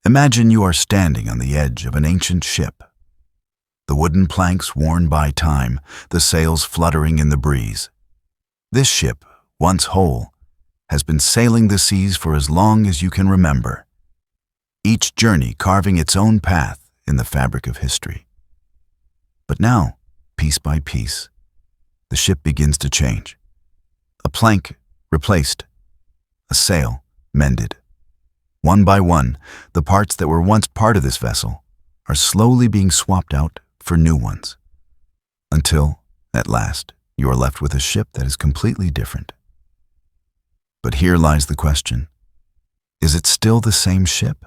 Imagine you are standing on the edge of an ancient ship, the wooden planks worn by time, the sails fluttering in the breeze. This ship, once whole, has been sailing the seas for as long as you can remember, each journey carving its own path in the fabric of history. But now, piece by piece, the ship begins to change. A plank replaced, a sail mended. One by one, the parts that were once part of this vessel are slowly being swapped out for new ones, until, at last, you are left with a ship that is completely different. But here lies the question: is it still the same ship?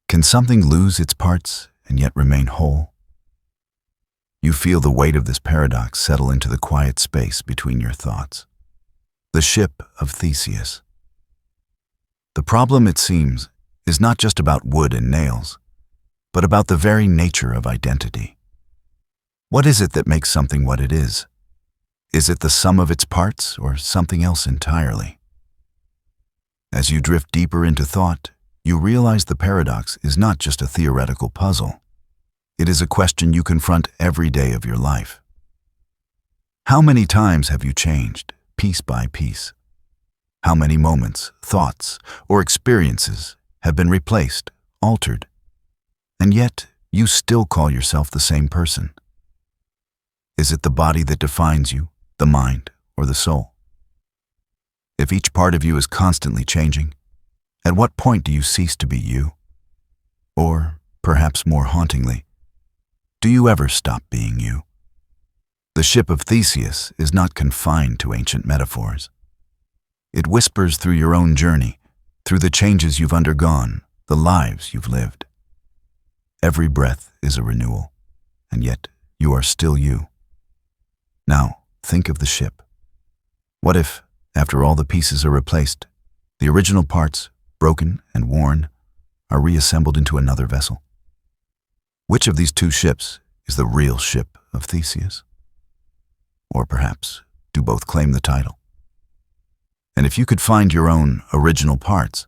Can something lose its parts and yet remain whole? You feel the weight of this paradox settle into the quiet space between your thoughts. The ship of Theseus. The problem, it seems, is not just about wood and nails, but about the very nature of identity. What is it that makes something what it is? Is it the sum of its parts or something else entirely? As you drift deeper into thought, you realize the paradox is not just a theoretical puzzle. It is a question you confront every day of your life. How many times have you changed, piece by piece? How many moments, thoughts, or experiences have been replaced, altered, and yet you still call yourself the same person? Is it the body that defines you, the mind, or the soul? If each part of you is constantly changing, at what point do you cease to be you? Or, perhaps more hauntingly, do you ever stop being you? The ship of Theseus is not confined to ancient metaphors. It whispers through your own journey, through the changes you've undergone, the lives you've lived. Every breath is a renewal, and yet you are still you. Now, think of the ship. What if, after all the pieces are replaced, the original parts, broken and worn, are reassembled into another vessel? Which of these two ships is the real ship of Theseus? Or perhaps, do both claim the title? And if you could find your own original parts,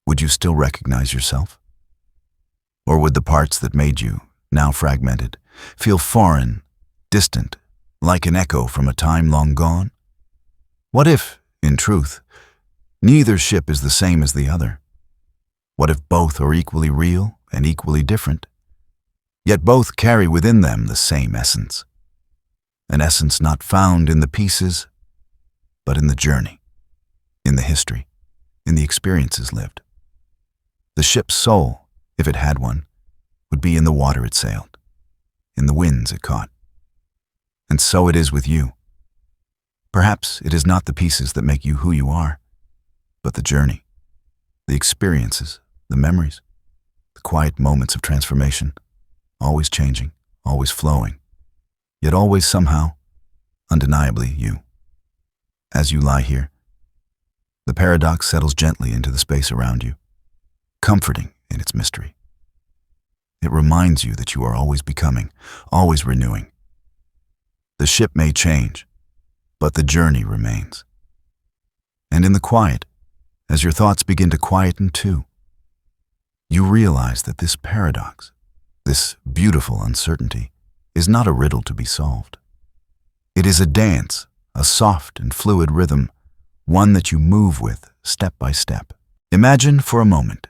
would you still recognize yourself? Or would the parts that made you, now fragmented, feel foreign, distant, like an echo from a time long gone? What if, in truth, neither ship is the same as the other? What if both are equally real and equally different, yet both carry within them the same essence? An essence not found in the pieces, but in the journey, in the history, in the experiences lived. The ship's soul, if it had one, would be in the water it sailed, in the winds it caught. And so it is with you. Perhaps it is not the pieces that make you who you are, but the journey, the experiences, the memories, the quiet moments of transformation, always changing, always flowing, yet always somehow, undeniably you. As you lie here, the paradox settles gently into the space around you, comforting in its mystery. It reminds you that you are always becoming, always renewing. The ship may change, but the journey remains. And in the quiet, as your thoughts begin to quieten too, you realize that this paradox, this beautiful uncertainty, is not a riddle to be solved. It is a dance, a soft and fluid rhythm, one that you move with step by step. Imagine for a moment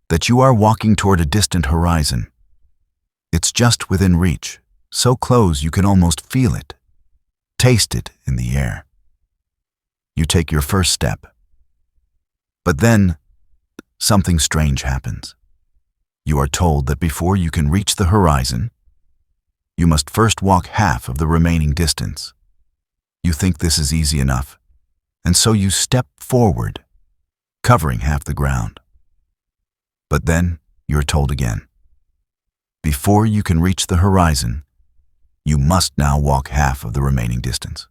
that you are walking toward a distant horizon. It's just within reach, so close you can almost feel it, taste it in the air. You take your first step, but then something strange happens. You are told that before you can reach the horizon, you must first walk half of the remaining distance. You think this is easy enough, and so you step forward, covering half the ground. But then you're told again, before you can reach the horizon, you must now walk half of the remaining distance.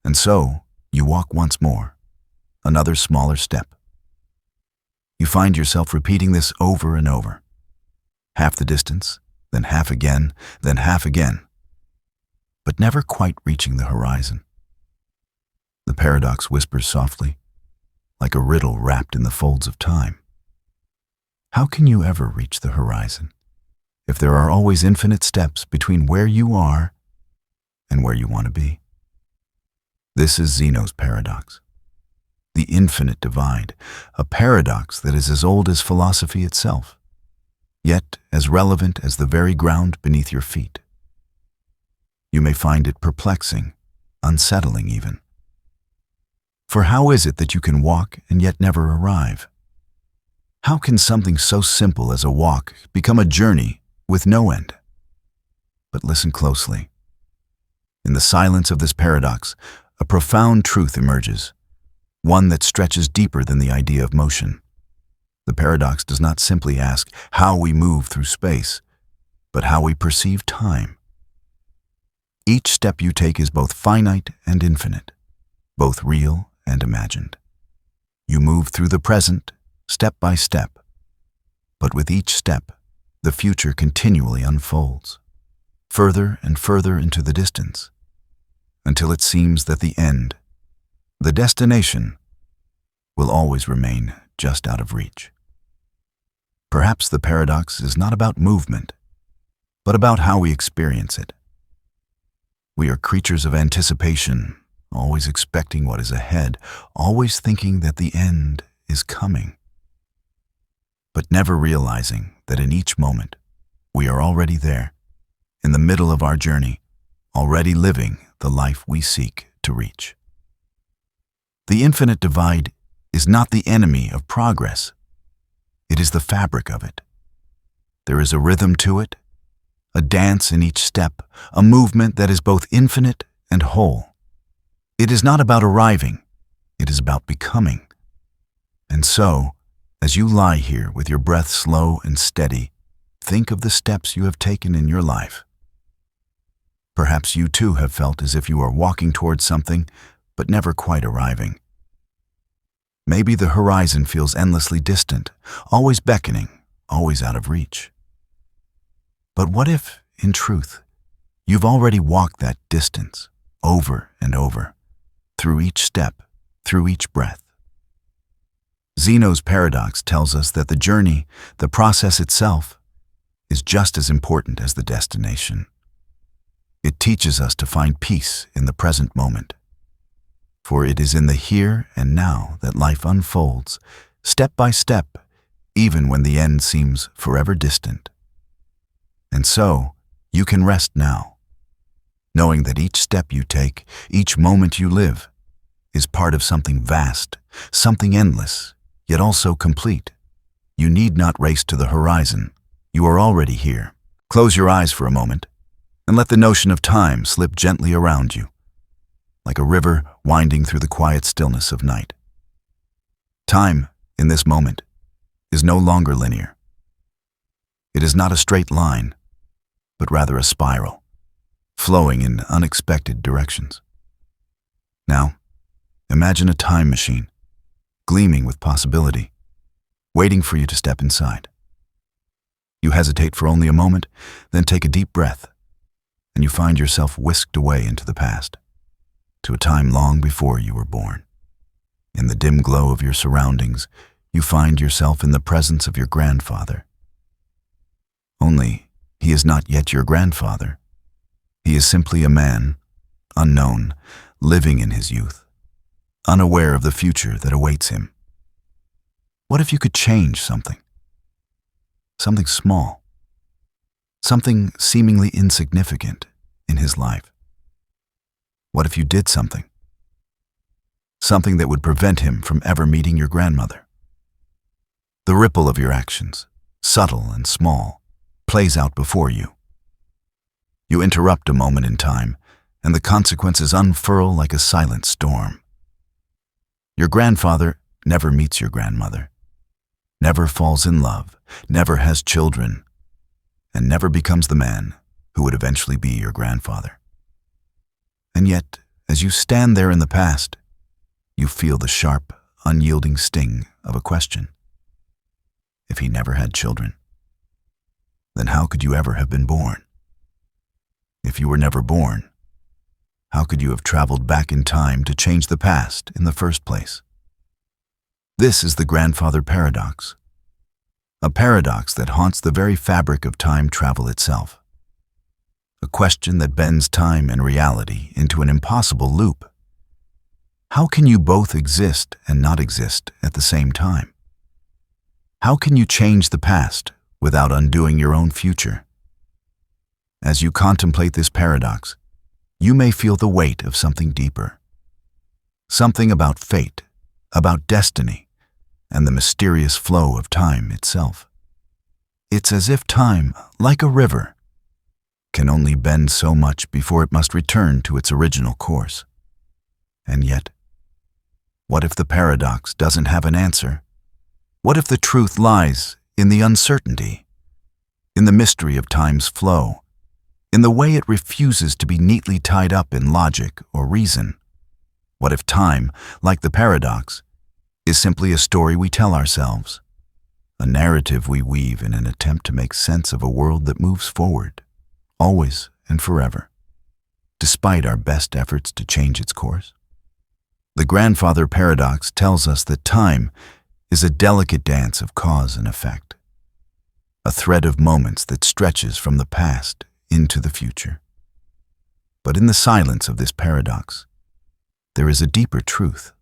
And so you walk once more, another smaller step. You find yourself repeating this over and over. Half the distance, then half again, but never quite reaching the horizon. The paradox whispers softly, like a riddle wrapped in the folds of time. How can you ever reach the horizon if there are always infinite steps between where you are and where you want to be? This is Zeno's paradox, the infinite divide, a paradox that is as old as philosophy itself, yet as relevant as the very ground beneath your feet. You may find it perplexing, unsettling even. For how is it that you can walk and yet never arrive? How can something so simple as a walk become a journey with no end? But listen closely. In the silence of this paradox, a profound truth emerges, one that stretches deeper than the idea of motion. The paradox does not simply ask how we move through space, but how we perceive time. Each step you take is both finite and infinite, both real and imagined. You move through the present, step by step, but with each step, the future continually unfolds, further and further into the distance, until it seems that the end, the destination, will always remain just out of reach. Perhaps the paradox is not about movement, but about how we experience it. We are creatures of anticipation, always expecting what is ahead, always thinking that the end is coming, but never realizing that in each moment we are already there, in the middle of our journey, already living the life we seek to reach. The infinite divide is not the enemy of progress. It is the fabric of it. There is a rhythm to it, a dance in each step, a movement that is both infinite and whole. It is not about arriving, it is about becoming. And so, as you lie here with your breath slow and steady, think of the steps you have taken in your life. Perhaps you too have felt as if you are walking towards something, but never quite arriving. Maybe the horizon feels endlessly distant, always beckoning, always out of reach. But what if, in truth, you've already walked that distance, over and over, through each step, through each breath? Zeno's paradox tells us that the journey, the process itself, is just as important as the destination. It teaches us to find peace in the present moment. For it is in the here and now that life unfolds, step by step, even when the end seems forever distant. And so, you can rest now, knowing that each step you take, each moment you live, is part of something vast, something endless, yet also complete. You need not race to the horizon. You are already here. Close your eyes for a moment, and let the notion of time slip gently around you, like a river winding through the quiet stillness of night. Time, in this moment, is no longer linear. It is not a straight line, but rather a spiral, flowing in unexpected directions. Now, imagine a time machine, gleaming with possibility, waiting for you to step inside. You hesitate for only a moment, then take a deep breath, and you find yourself whisked away into the past, to a time long before you were born. In the dim glow of your surroundings, you find yourself in the presence of your grandfather. Only, he is not yet your grandfather. He is simply a man, unknown, living in his youth, unaware of the future that awaits him. What if you could change something? Something small, something seemingly insignificant in his life. What if you did something? Something that would prevent him from ever meeting your grandmother. The ripple of your actions, subtle and small, plays out before you. You interrupt a moment in time, and the consequences unfurl like a silent storm. Your grandfather never meets your grandmother, never falls in love, never has children, and never becomes the man who would eventually be your grandfather. And yet, as you stand there in the past, you feel the sharp, unyielding sting of a question. If he never had children, then how could you ever have been born? If you were never born, how could you have traveled back in time to change the past in the first place? This is the grandfather paradox, a paradox that haunts the very fabric of time travel itself. A question that bends time and reality into an impossible loop. How can you both exist and not exist at the same time? How can you change the past without undoing your own future? As you contemplate this paradox, you may feel the weight of something deeper. Something about fate, about destiny, and the mysterious flow of time itself. It's as if time, like a river, can only bend so much before it must return to its original course. And yet, what if the paradox doesn't have an answer? What if the truth lies in the uncertainty, in the mystery of time's flow, in the way it refuses to be neatly tied up in logic or reason? What if time, like the paradox, is simply a story we tell ourselves, a narrative we weave in an attempt to make sense of a world that moves forward, always and forever, despite our best efforts to change its course? The grandfather paradox tells us that time is a delicate dance of cause and effect, a thread of moments that stretches from the past into the future. But in the silence of this paradox, there is a deeper truth,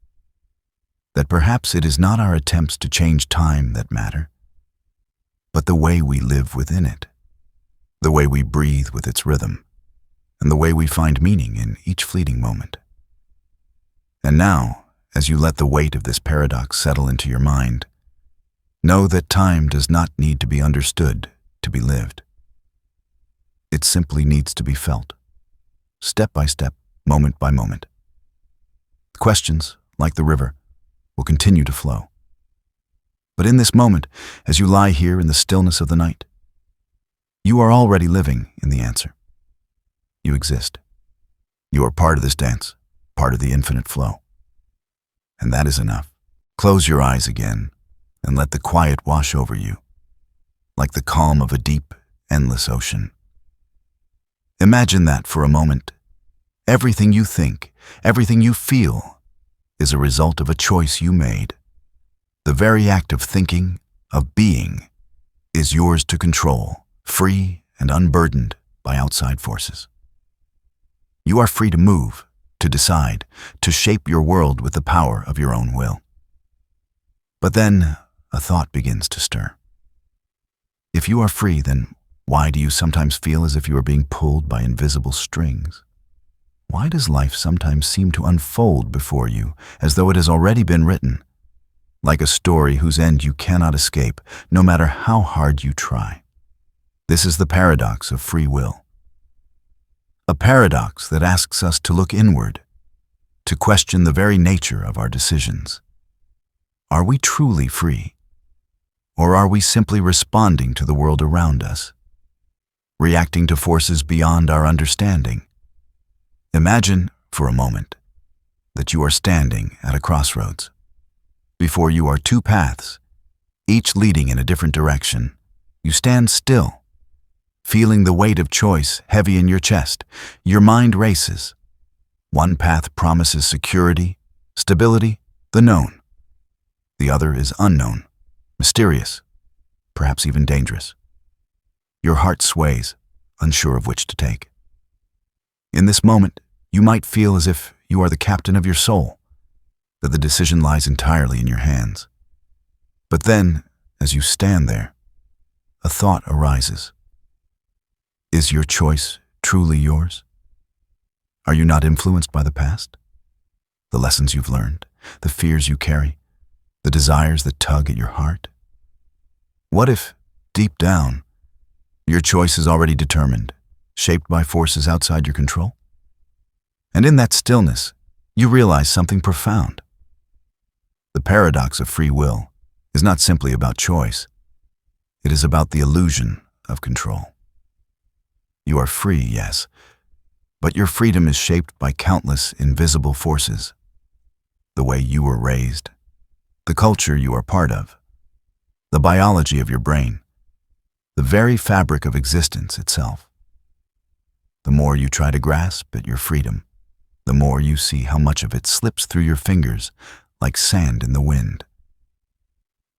that perhaps it is not our attempts to change time that matter, but the way we live within it, the way we breathe with its rhythm, and the way we find meaning in each fleeting moment. And now, as you let the weight of this paradox settle into your mind, know that time does not need to be understood to be lived. It simply needs to be felt, step by step, moment by moment. Questions, like the river, will continue to flow. But in this moment, as you lie here in the stillness of the night, you are already living in the answer. You exist. You are part of this dance, part of the infinite flow. And that is enough. Close your eyes again and let the quiet wash over you, like the calm of a deep, endless ocean. Imagine that for a moment. Everything you think, everything you feel, is a result of a choice you made. The very act of thinking, of being, is yours to control, free and unburdened by outside forces. You are free to move, to decide, to shape your world with the power of your own will. But then a thought begins to stir. If you are free, then why do you sometimes feel as if you are being pulled by invisible strings? Why does life sometimes seem to unfold before you as though it has already been written, like a story whose end you cannot escape, no matter how hard you try? This is the paradox of free will. A paradox that asks us to look inward, to question the very nature of our decisions. Are we truly free? Or are we simply responding to the world around us, reacting to forces beyond our understanding? Imagine, for a moment, that you are standing at a crossroads. Before you are two paths, each leading in a different direction. You stand still, feeling the weight of choice heavy in your chest. Your mind races. One path promises security, stability, the known. The other is unknown, mysterious, perhaps even dangerous. Your heart sways, unsure of which to take. In this moment, you might feel as if you are the captain of your soul, that the decision lies entirely in your hands. But then, as you stand there, a thought arises. Is your choice truly yours? Are you not influenced by the past? The lessons you've learned, the fears you carry, the desires that tug at your heart? What if, deep down, your choice is already determined, shaped by forces outside your control? And in that stillness, you realize something profound. The paradox of free will is not simply about choice. It is about the illusion of control. You are free, yes, but your freedom is shaped by countless invisible forces. The way you were raised, the culture you are part of, the biology of your brain, the very fabric of existence itself. The more you try to grasp at your freedom, the more you see how much of it slips through your fingers like sand in the wind.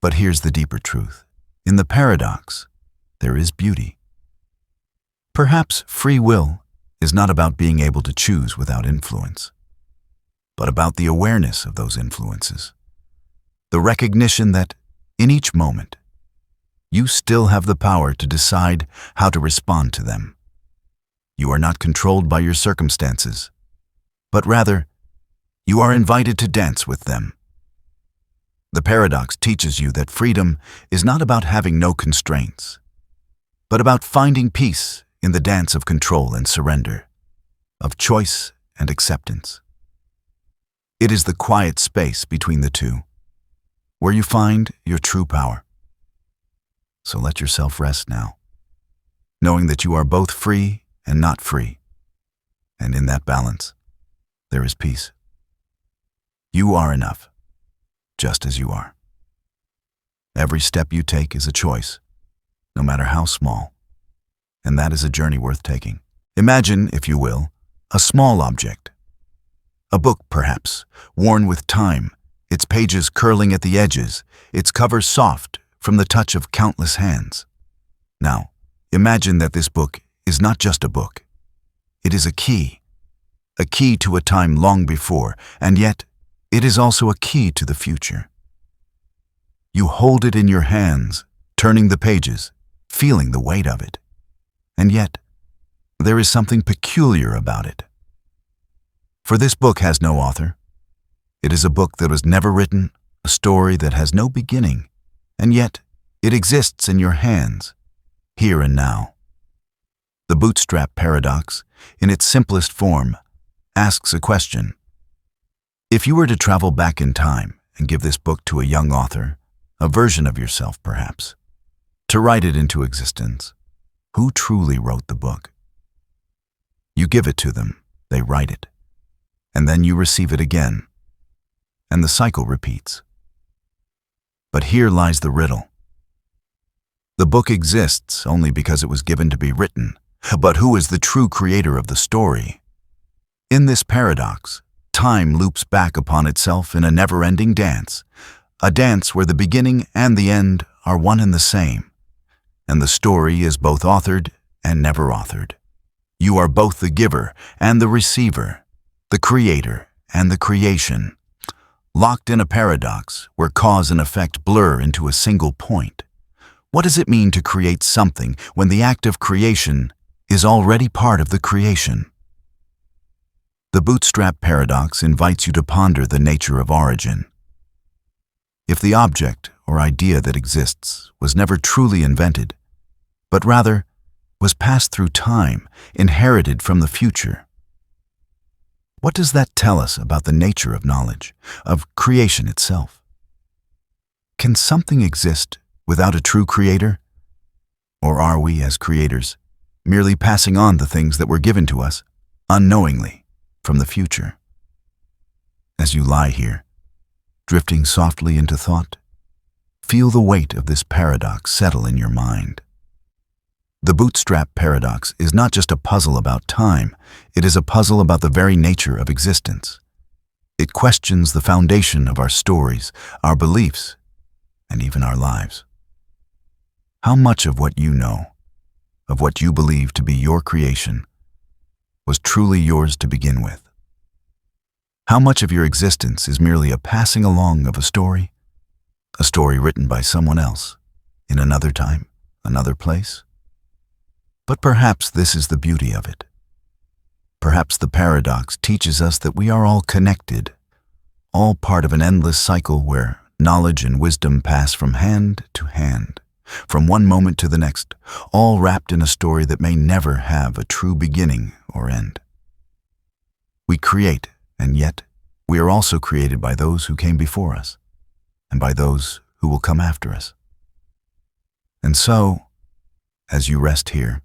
But here's the deeper truth. In the paradox, there is beauty. Perhaps free will is not about being able to choose without influence, but about the awareness of those influences, the recognition that, in each moment, you still have the power to decide how to respond to them. You are not controlled by your circumstances, but rather, you are invited to dance with them. The paradox teaches you that freedom is not about having no constraints, but about finding peace in the dance of control and surrender, of choice and acceptance. It is the quiet space between the two, where you find your true power. So let yourself rest now, knowing that you are both free and not free, and in that balance, there is peace. You are enough, just as you are. Every step you take is a choice, no matter how small, and that is a journey worth taking. Imagine, if you will, a small object. A book, perhaps, worn with time, its pages curling at the edges, its cover soft from the touch of countless hands. Now, imagine that this book is not just a book. It is a key to a time long before, and yet it is also a key to the future. You hold it in your hands, turning the pages, feeling the weight of it. And yet, there is something peculiar about it. For this book has no author. It is a book that was never written, a story that has no beginning, and yet it exists in your hands, here and now. The bootstrap paradox, in its simplest form, asks a question. If you were to travel back in time and give this book to a young author, a version of yourself perhaps, to write it into existence, who truly wrote the book? You give it to them, they write it, and then you receive it again, and the cycle repeats. But here lies the riddle. The book exists only because it was given to be written, but who is the true creator of the story? In this paradox, time loops back upon itself in a never-ending dance, a dance where the beginning and the end are one and the same, and the story is both authored and never authored. You are both the giver and the receiver, the creator and the creation, locked in a paradox where cause and effect blur into a single point. What does it mean to create something when the act of creation is already part of the creation? The bootstrap paradox invites you to ponder the nature of origin. If the object or idea that exists was never truly invented, but rather was passed through time, inherited from the future, what does that tell us about the nature of knowledge, of creation itself? Can something exist without a true creator? Or are we, as creators, merely passing on the things that were given to us, unknowingly, from the future? As you lie here, drifting softly into thought, feel the weight of this paradox settle in your mind. The bootstrap paradox is not just a puzzle about time, it is a puzzle about the very nature of existence. It questions the foundation of our stories, our beliefs, and even our lives. How much of what you know, of what you believe to be your creation, was truly yours to begin with? How much of your existence is merely a passing along of a story written by someone else, in another time, another place? But perhaps this is the beauty of it. Perhaps the paradox teaches us that we are all connected, all part of an endless cycle where knowledge and wisdom pass from hand to hand, from one moment to the next, all wrapped in a story that may never have a true beginning or end. We create, and yet we are also created by those who came before us, and by those who will come after us. And so, as you rest here,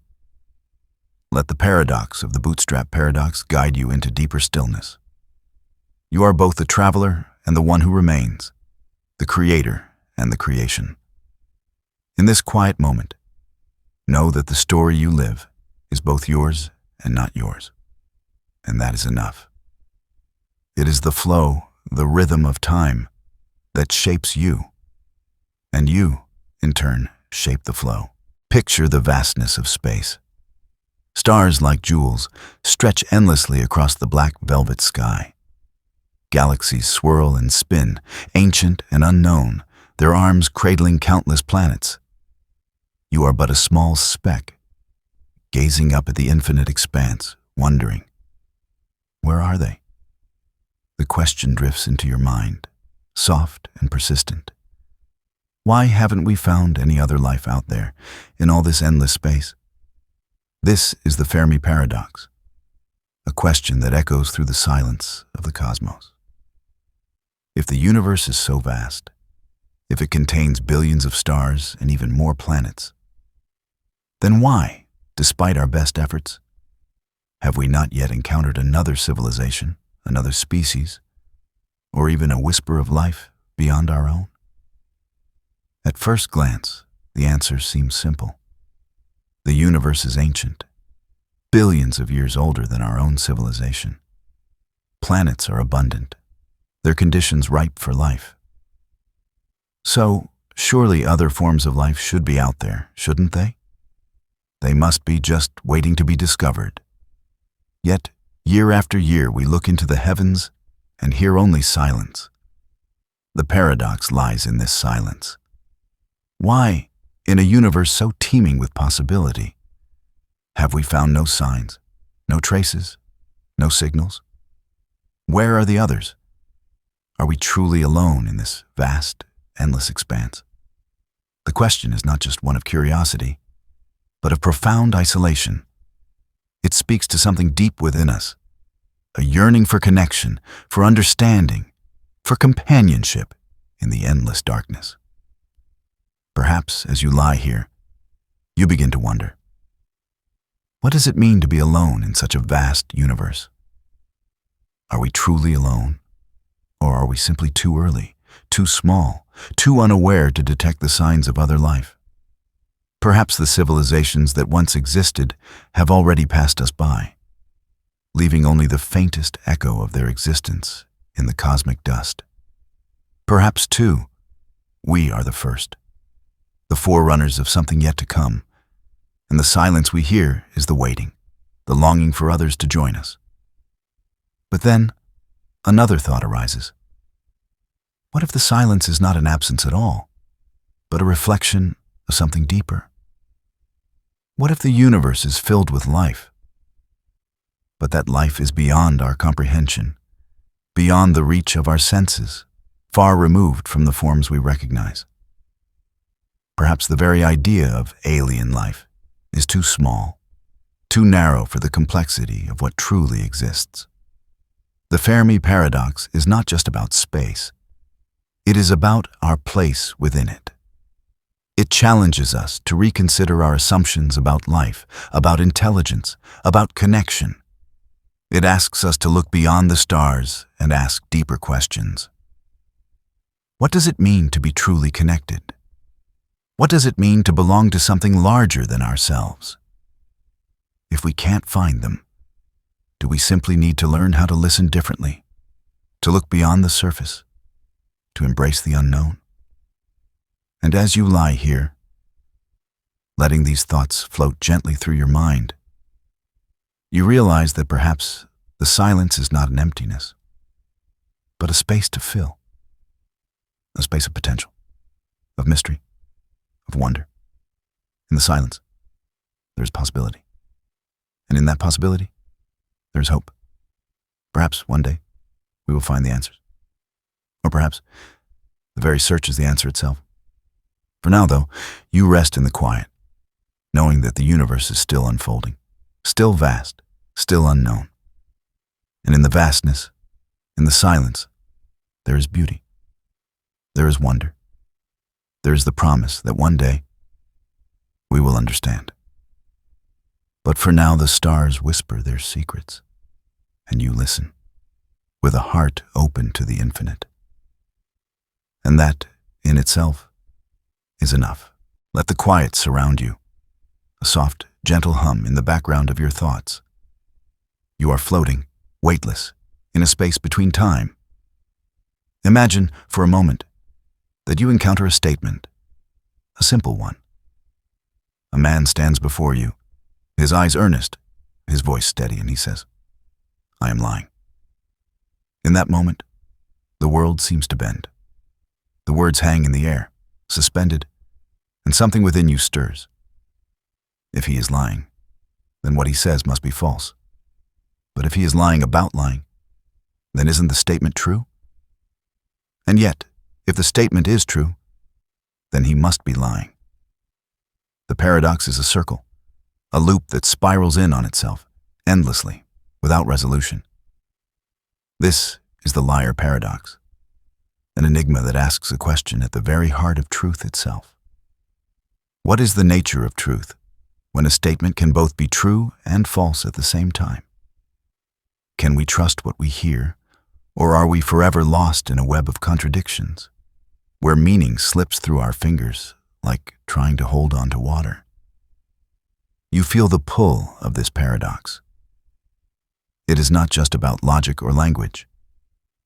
let the paradox of the bootstrap paradox guide you into deeper stillness. You are both the traveler and the one who remains, the creator and the creation. In this quiet moment, know that the story you live is both yours and not yours, and that is enough. It is the flow, the rhythm of time that shapes you, and you, in turn, shape the flow. Picture the vastness of space. Stars, like jewels, stretch endlessly across the black velvet sky. Galaxies swirl and spin, ancient and unknown, their arms cradling countless planets. You are but a small speck, gazing up at the infinite expanse, wondering, where are they? The question drifts into your mind, soft and persistent. Why haven't we found any other life out there, in all this endless space? This is the Fermi paradox, a question that echoes through the silence of the cosmos. If the universe is so vast, if it contains billions of stars and even more planets, then why, despite our best efforts, have we not yet encountered another civilization, another species, or even a whisper of life beyond our own? At first glance, the answer seems simple. The universe is ancient, billions of years older than our own civilization. Planets are abundant, their conditions ripe for life. So, surely other forms of life should be out there, shouldn't they? They must be just waiting to be discovered. Yet, year after year, we look into the heavens and hear only silence. The paradox lies in this silence. Why, in a universe so teeming with possibility, have we found no signs, no traces, no signals? Where are the others? Are we truly alone in this vast, endless expanse? The question is not just one of curiosity, but of profound isolation. It speaks to something deep within us, a yearning for connection, for understanding, for companionship in the endless darkness. Perhaps as you lie here, you begin to wonder, what does it mean to be alone in such a vast universe? Are we truly alone? Or are we simply too early, too small, too unaware to detect the signs of other life? Perhaps the civilizations that once existed have already passed us by, leaving only the faintest echo of their existence in the cosmic dust. Perhaps, too, we are the first, the forerunners of something yet to come, and the silence we hear is the waiting, the longing for others to join us. But then, another thought arises. What if the silence is not an absence at all, but a reflection of something deeper? What if the universe is filled with life, but that life is beyond our comprehension, beyond the reach of our senses, far removed from the forms we recognize? Perhaps the very idea of alien life is too small, too narrow for the complexity of what truly exists. The Fermi paradox is not just about space. It is about our place within it. It challenges us to reconsider our assumptions about life, about intelligence, about connection. It asks us to look beyond the stars and ask deeper questions. What does it mean to be truly connected? What does it mean to belong to something larger than ourselves? If we can't find them, do we simply need to learn how to listen differently, to look beyond the surface, to embrace the unknown? And as you lie here, letting these thoughts float gently through your mind, you realize that perhaps the silence is not an emptiness, but a space to fill, a space of potential, of mystery, of wonder. In the silence, there's possibility. And in that possibility, there's hope. Perhaps one day we will find the answers. Or perhaps the very search is the answer itself. For now, though, you rest in the quiet, knowing that the universe is still unfolding, still vast, still unknown. And in the vastness, in the silence, there is beauty. There is wonder. There is the promise that one day we will understand. But for now, the stars whisper their secrets, and you listen, with a heart open to the infinite. And that, in itself, is enough. Let the quiet surround you, a soft, gentle hum in the background of your thoughts. You are floating, weightless, in a space between time. Imagine, for a moment, that you encounter a statement, a simple one, A man stands before you, his eyes earnest, his voice steady, and he says, "I am lying." In that moment, the world seems to bend. The words hang in the air, suspended, and something within you stirs. If he is lying, then what he says must be false. But if he is lying about lying, then isn't the statement true? And yet, if the statement is true, then he must be lying. The paradox is a circle, a loop that spirals in on itself, endlessly, without resolution. This is the liar paradox, an enigma that asks a question at the very heart of truth itself. What is the nature of truth when a statement can both be true and false at the same time? Can we trust what we hear, or are we forever lost in a web of contradictions, where meaning slips through our fingers like trying to hold on to water? You feel the pull of this paradox. It is not just about logic or language.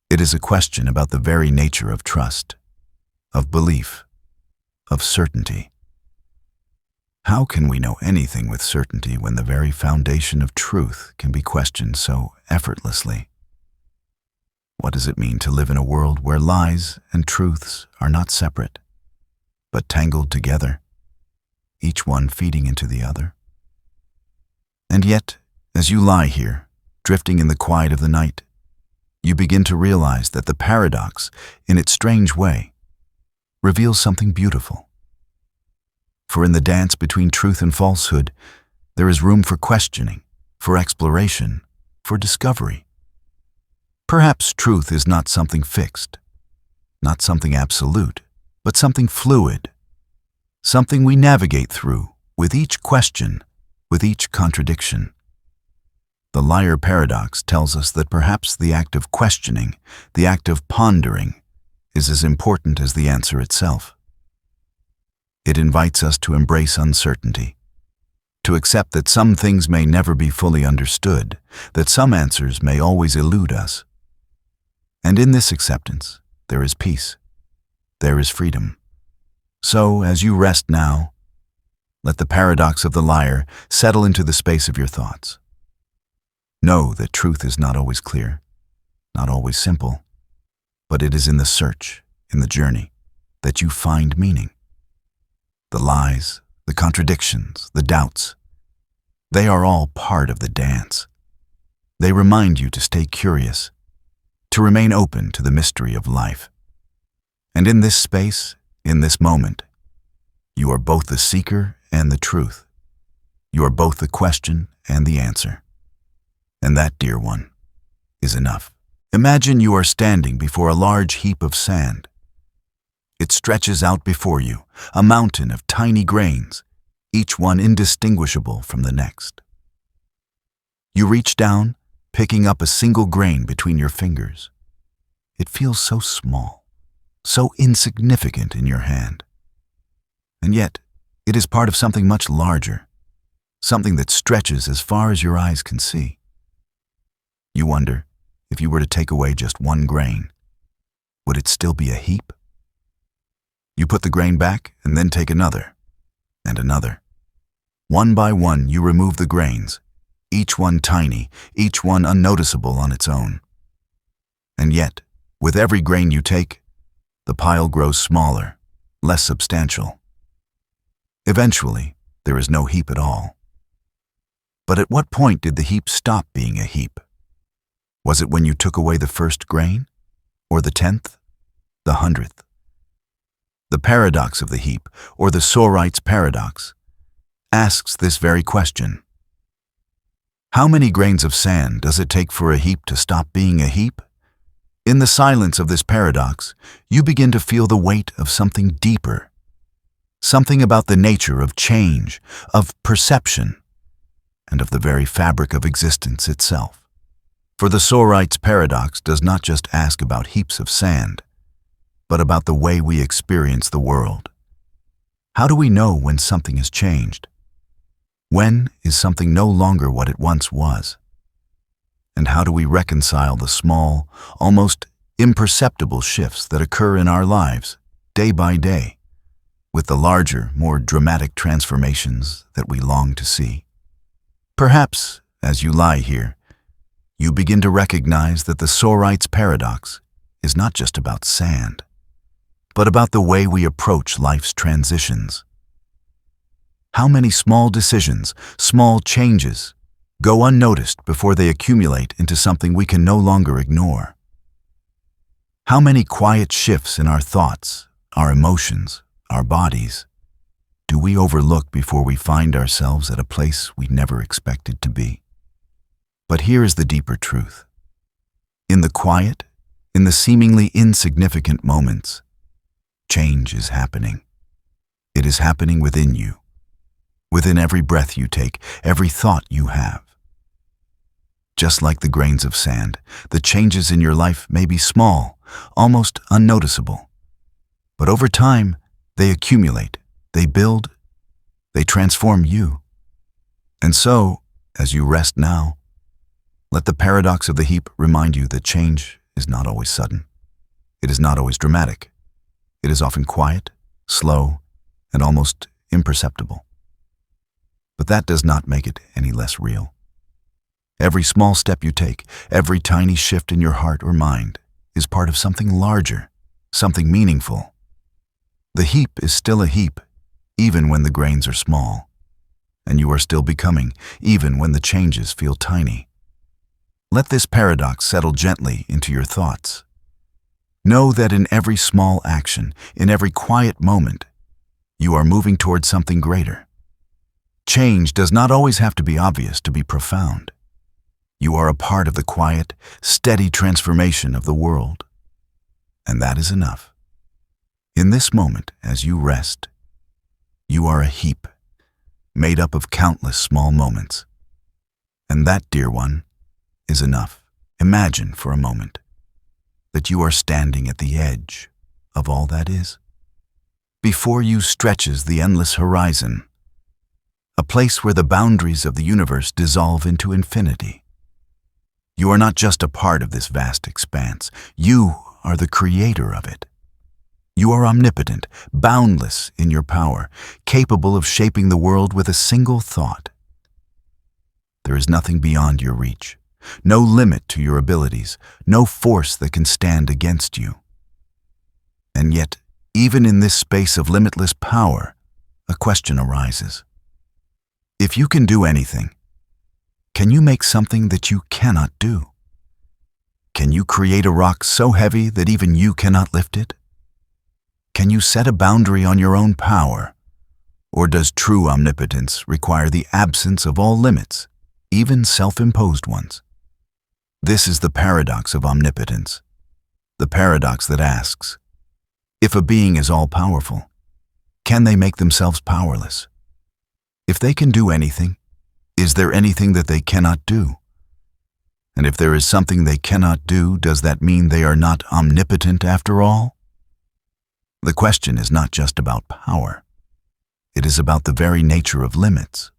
It is a question about the very nature of trust, of belief, of certainty. How can we know anything with certainty when the very foundation of truth can be questioned so effortlessly? What does it mean to live in a world where lies and truths are not separate, but tangled together, each one feeding into the other? And yet, as you lie here, drifting in the quiet of the night, you begin to realize that the paradox, in its strange way, reveals something beautiful. For in the dance between truth and falsehood, there is room for questioning, for exploration, for discovery. Perhaps truth is not something fixed, not something absolute, but something fluid, something we navigate through with each question, with each contradiction. The liar paradox tells us that perhaps the act of questioning, the act of pondering, is as important as the answer itself. It invites us to embrace uncertainty, to accept that some things may never be fully understood, that some answers may always elude us. And in this acceptance, there is peace, there is freedom. So, as you rest now, let the paradox of the liar settle into the space of your thoughts. Know that truth is not always clear, not always simple, but it is in the search, in the journey, that you find meaning. The lies, the contradictions, the doubts, they are all part of the dance. They remind you to stay curious, to remain open to the mystery of life. And in this space, in this moment, you are both the seeker and the truth. You are both the question and the answer. And that, dear one, is enough. Imagine you are standing before a large heap of sand. It stretches out before you, a mountain of tiny grains, each one indistinguishable from the next. You reach down, picking up a single grain between your fingers. It feels so small, so insignificant in your hand. And yet, it is part of something much larger, something that stretches as far as your eyes can see. You wonder, if you were to take away just one grain, would it still be a heap? You put the grain back and then take another, and another. One by one, you remove the grains, each one tiny, each one unnoticeable on its own. And yet, with every grain you take, the pile grows smaller, less substantial. Eventually, there is no heap at all. But at what point did the heap stop being a heap? Was it when you took away the first grain, or the 10th, the 100th? The paradox of the heap, or the Sorite's paradox, asks this very question. How many grains of sand does it take for a heap to stop being a heap? In the silence of this paradox, you begin to feel the weight of something deeper, something about the nature of change, of perception, and of the very fabric of existence itself. For the Sorite's paradox does not just ask about heaps of sand, but about the way we experience the world. How do we know when something has changed? When is something no longer what it once was? And how do we reconcile the small, almost imperceptible shifts that occur in our lives, day by day, with the larger, more dramatic transformations that we long to see. Perhaps, as you lie here, you begin to recognize that the Sorite's paradox is not just about sand, but about the way we approach life's transitions. How many small decisions, small changes, go unnoticed before they accumulate into something we can no longer ignore? How many quiet shifts in our thoughts, our emotions, our bodies, do we overlook before we find ourselves at a place we never expected to be? But here is the deeper truth. In the quiet, in the seemingly insignificant moments, change is happening. It is happening within you, within every breath you take, every thought you have. Just like the grains of sand, the changes in your life may be small, almost unnoticeable. But over time, they accumulate, they build, they transform you. And so, as you rest now, let the paradox of the heap remind you that change is not always sudden. It is not always dramatic. It is often quiet, slow, and almost imperceptible. But that does not make it any less real. Every small step you take, every tiny shift in your heart or mind, is part of something larger, something meaningful. The heap is still a heap, even when the grains are small, and you are still becoming, even when the changes feel tiny. Let this paradox settle gently into your thoughts. Know that in every small action, in every quiet moment, you are moving towards something greater. Change does not always have to be obvious to be profound. You are a part of the quiet, steady transformation of the world. And that is enough. In this moment, as you rest, you are a heap, made up of countless small moments. And that, dear one, is enough. Imagine for a moment that you are standing at the edge of all that is. Before you stretches the endless horizon, a place where the boundaries of the universe dissolve into infinity. You are not just a part of this vast expanse. You are the creator of it. You are omnipotent, boundless in your power, capable of shaping the world with a single thought. There is nothing beyond your reach, no limit to your abilities, no force that can stand against you. And yet, even in this space of limitless power, a question arises. If you can do anything, can you make something that you cannot do? Can you create a rock so heavy that even you cannot lift it? Can you set a boundary on your own power? Or does true omnipotence require the absence of all limits, even self-imposed ones? This is the paradox of omnipotence, the paradox that asks, if a being is all-powerful, can they make themselves powerless? If they can do anything, is there anything that they cannot do? And if there is something they cannot do, does that mean they are not omnipotent after all? The question is not just about power. It is about the very nature of limits.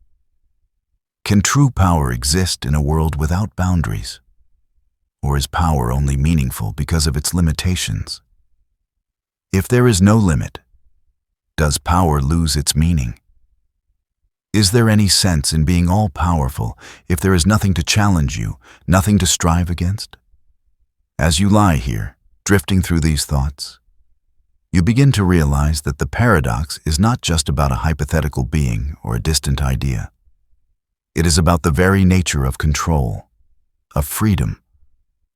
Can true power exist in a world without boundaries? Or is power only meaningful because of its limitations? If there is no limit, does power lose its meaning? Is there any sense in being all-powerful if there is nothing to challenge you, nothing to strive against? As you lie here, drifting through these thoughts, you begin to realize that the paradox is not just about a hypothetical being or a distant idea. It is about the very nature of control, of freedom,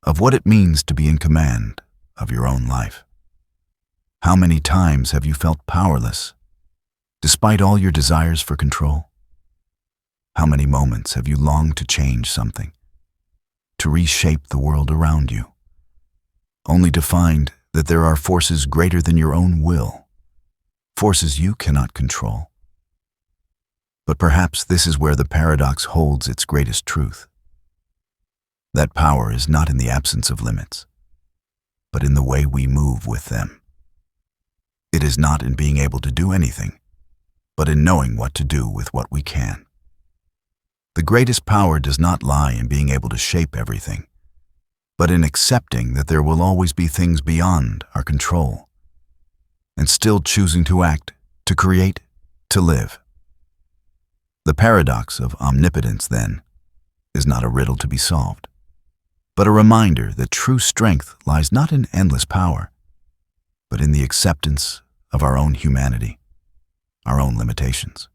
of what it means to be in command of your own life. How many times have you felt powerless, despite all your desires for control? How many moments have you longed to change something, to reshape the world around you, only to find that there are forces greater than your own will, forces you cannot control? But perhaps this is where the paradox holds its greatest truth. That power is not in the absence of limits, but in the way we move with them. It is not in being able to do anything, but in knowing what to do with what we can. The greatest power does not lie in being able to shape everything, but in accepting that there will always be things beyond our control, and still choosing to act to create, to live. The paradox of omnipotence, then, is not a riddle to be solved, but a reminder that true strength lies not in endless power, but in the acceptance of our own humanity, our own limitations.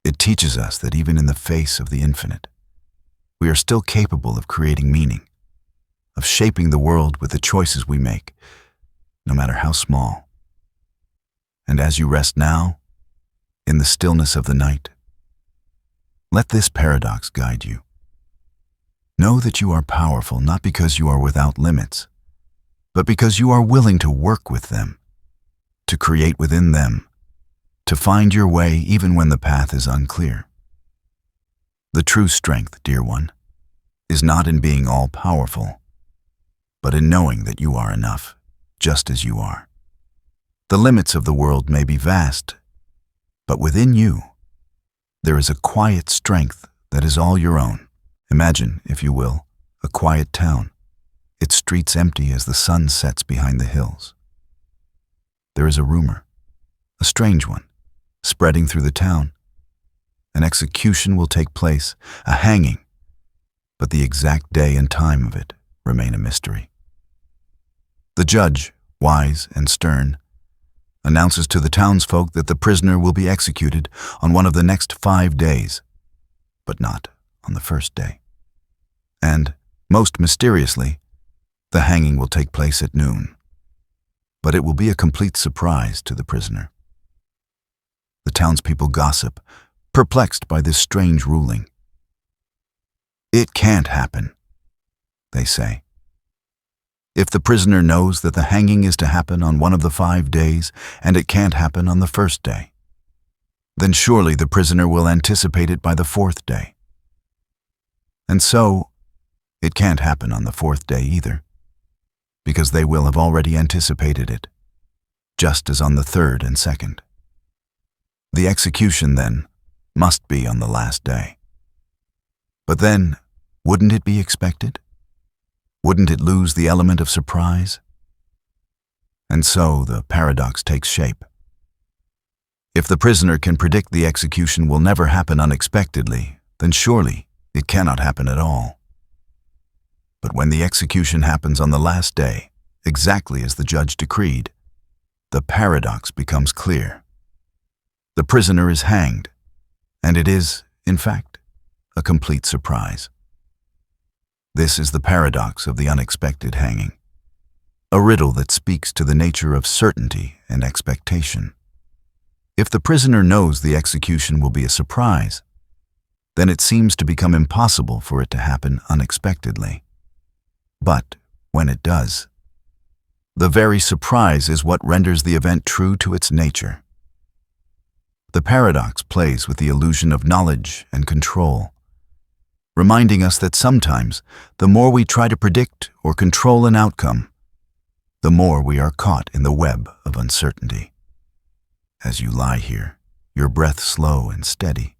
It teaches us that even in the face of the infinite, we are still capable of creating meaning, of shaping the world with the choices we make, no matter how small. And as you rest now, in the stillness of the night, let this paradox guide you. Know that you are powerful not because you are without limits, but because you are willing to work with them, to create within them, to find your way even when the path is unclear. The true strength, dear one, is not in being all-powerful, but in knowing that you are enough, just as you are. The limits of the world may be vast, but within you, there is a quiet strength that is all your own. Imagine, if you will, a quiet town, its streets empty as the sun sets behind the hills. There is a rumor, a strange one, spreading through the town. An execution will take place, a hanging, but the exact day and time of it remain a mystery. The judge, wise and stern, announces to the townsfolk that the prisoner will be executed on one of the next 5 days, but not on the first day. And, most mysteriously, the hanging will take place at noon, but it will be a complete surprise to the prisoner. The townspeople gossip, perplexed by this strange ruling. "It can't happen," they say. If the prisoner knows that the hanging is to happen on one of the 5 days and it can't happen on the first day, then surely the prisoner will anticipate it by the 4th day. And so, it can't happen on the 4th day either, because they will have already anticipated it, just as on the 3rd and 2nd. The execution, then, must be on the last day. But then, wouldn't it be expected? Wouldn't it lose the element of surprise? And so the paradox takes shape. If the prisoner can predict the execution will never happen unexpectedly, then surely it cannot happen at all. But when the execution happens on the last day, exactly as the judge decreed, the paradox becomes clear. The prisoner is hanged, and it is, in fact, a complete surprise. This is the paradox of the unexpected hanging, a riddle that speaks to the nature of certainty and expectation. If the prisoner knows the execution will be a surprise, then it seems to become impossible for it to happen unexpectedly. But when it does, the very surprise is what renders the event true to its nature. The paradox plays with the illusion of knowledge and control, reminding us that sometimes the more we try to predict or control an outcome, the more we are caught in the web of uncertainty. As you lie here, your breath slow and steady,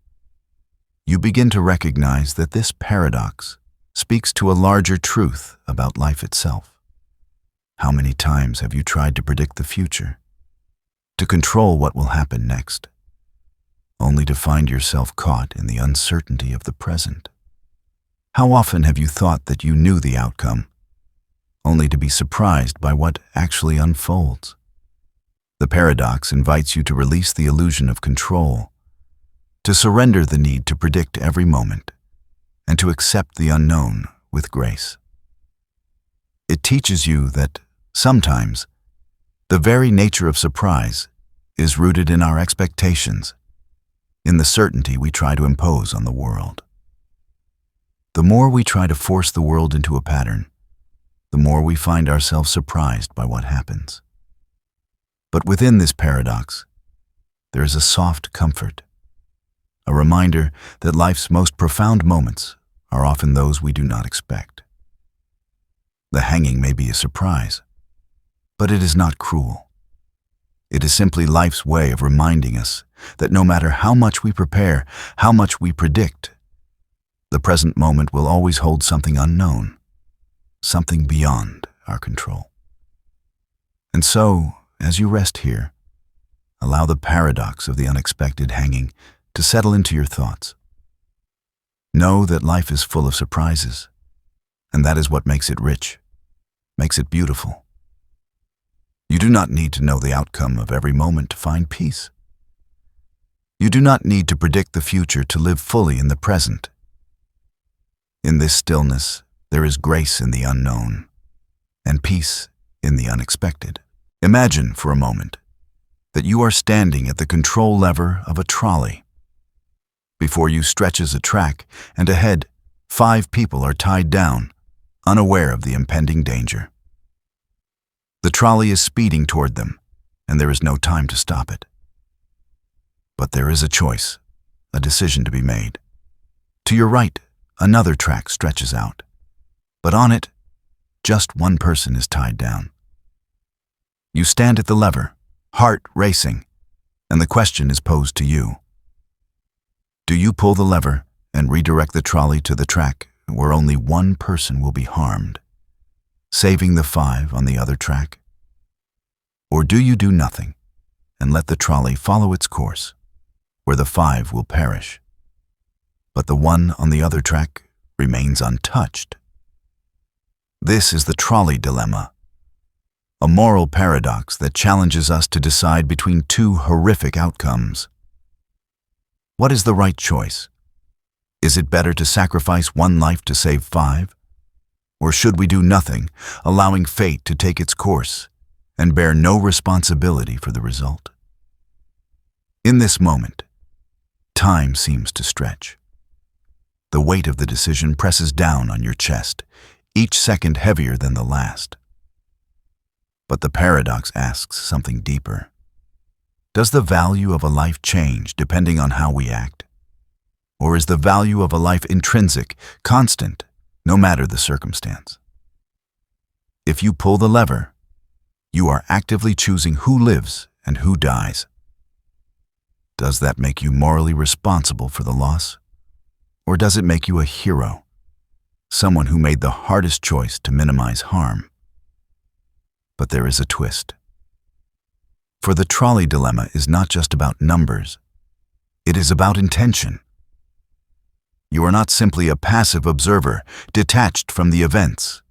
you begin to recognize that this paradox speaks to a larger truth about life itself. How many times have you tried to predict the future, to control what will happen next, only to find yourself caught in the uncertainty of the present? How often have you thought that you knew the outcome, only to be surprised by what actually unfolds? The paradox invites you to release the illusion of control, to surrender the need to predict every moment, and to accept the unknown with grace. It teaches you that, sometimes, the very nature of surprise is rooted in our expectations, in the certainty we try to impose on the world. The more we try to force the world into a pattern, the more we find ourselves surprised by what happens. But within this paradox, there is a soft comfort, a reminder that life's most profound moments are often those we do not expect. The hanging may be a surprise, but it is not cruel. It is simply life's way of reminding us that no matter how much we prepare, how much we predict, the present moment will always hold something unknown, something beyond our control. And so, as you rest here, allow the paradox of the unexpected hanging to settle into your thoughts. Know that life is full of surprises, and that is what makes it rich, makes it beautiful. You do not need to know the outcome of every moment to find peace. You do not need to predict the future to live fully in the present. In this stillness, there is grace in the unknown, and peace in the unexpected. Imagine for a moment that you are standing at the control lever of a trolley. Before you stretches a track, and ahead, 5 people are tied down, unaware of the impending danger. The trolley is speeding toward them, and there is no time to stop it. But there is a choice, a decision to be made. To your right, another track stretches out, but on it, just one person is tied down. You stand at the lever, heart racing, and the question is posed to you. Do you pull the lever and redirect the trolley to the track where only one person will be harmed, saving the 5 on the other track? Or do you do nothing and let the trolley follow its course, where the 5 will perish, but the one on the other track remains untouched? This is the trolley dilemma, a moral paradox that challenges us to decide between 2 horrific outcomes. What is the right choice? Is it better to sacrifice 1 life to save 5? Or should we do nothing, allowing fate to take its course and bear no responsibility for the result? In this moment, time seems to stretch. The weight of the decision presses down on your chest, each second heavier than the last. But the paradox asks something deeper. Does the value of a life change depending on how we act? Or is the value of a life intrinsic, constant, no matter the circumstance? If you pull the lever, you are actively choosing who lives and who dies. Does that make you morally responsible for the loss? Or does it make you a hero, someone who made the hardest choice to minimize harm? But there is a twist. For the trolley dilemma is not just about numbers. It is about intention. You are not simply a passive observer, detached from the events.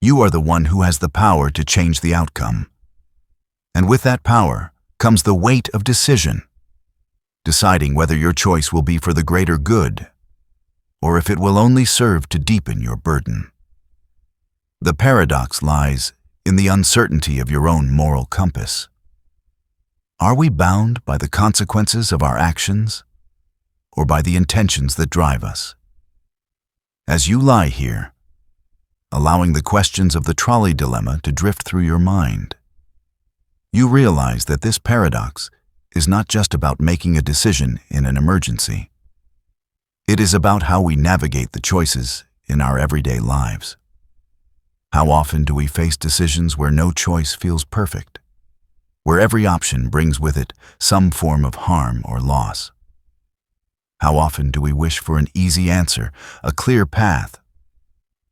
You are the one who has the power to change the outcome. And with that power comes the weight of decision, deciding whether your choice will be for the greater good, or if it will only serve to deepen your burden. The paradox lies in the uncertainty of your own moral compass. Are we bound by the consequences of our actions, or by the intentions that drive us? As you lie here, allowing the questions of the trolley dilemma to drift through your mind, you realize that this paradox is not just about making a decision in an emergency. It is about how we navigate the choices in our everyday lives. How often do we face decisions where no choice feels perfect, where every option brings with it some form of harm or loss? How often do we wish for an easy answer, a clear path,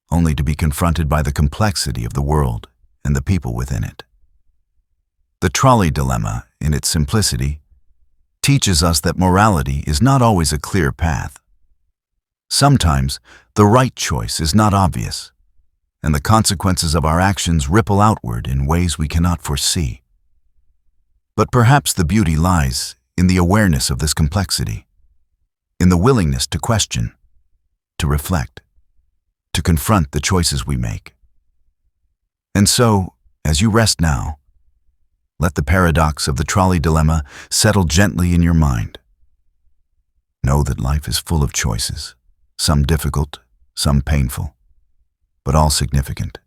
only to be confronted by the complexity of the world and the people within it? The trolley dilemma, in its simplicity, teaches us that morality is not always a clear path. Sometimes the right choice is not obvious, and the consequences of our actions ripple outward in ways we cannot foresee. But perhaps the beauty lies in the awareness of this complexity, in the willingness to question, to reflect, to confront the choices we make. And so, as you rest now, let the paradox of the trolley dilemma settle gently in your mind. Know that life is full of choices, some difficult, some painful, but all significant.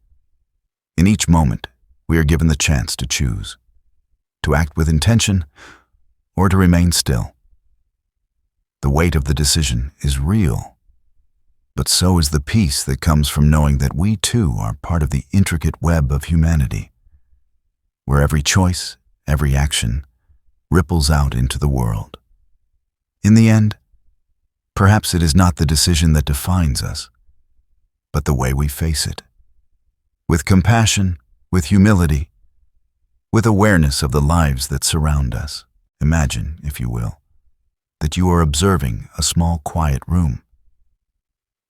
In each moment, we are given the chance to choose, to act with intention, or to remain still. The weight of the decision is real, but so is the peace that comes from knowing that we too are part of the intricate web of humanity, where every choice, every action, ripples out into the world. In the end, perhaps it is not the decision that defines us, but the way we face it. With compassion, with humility, with awareness of the lives that surround us. Imagine, if you will, that you are observing a small, quiet room.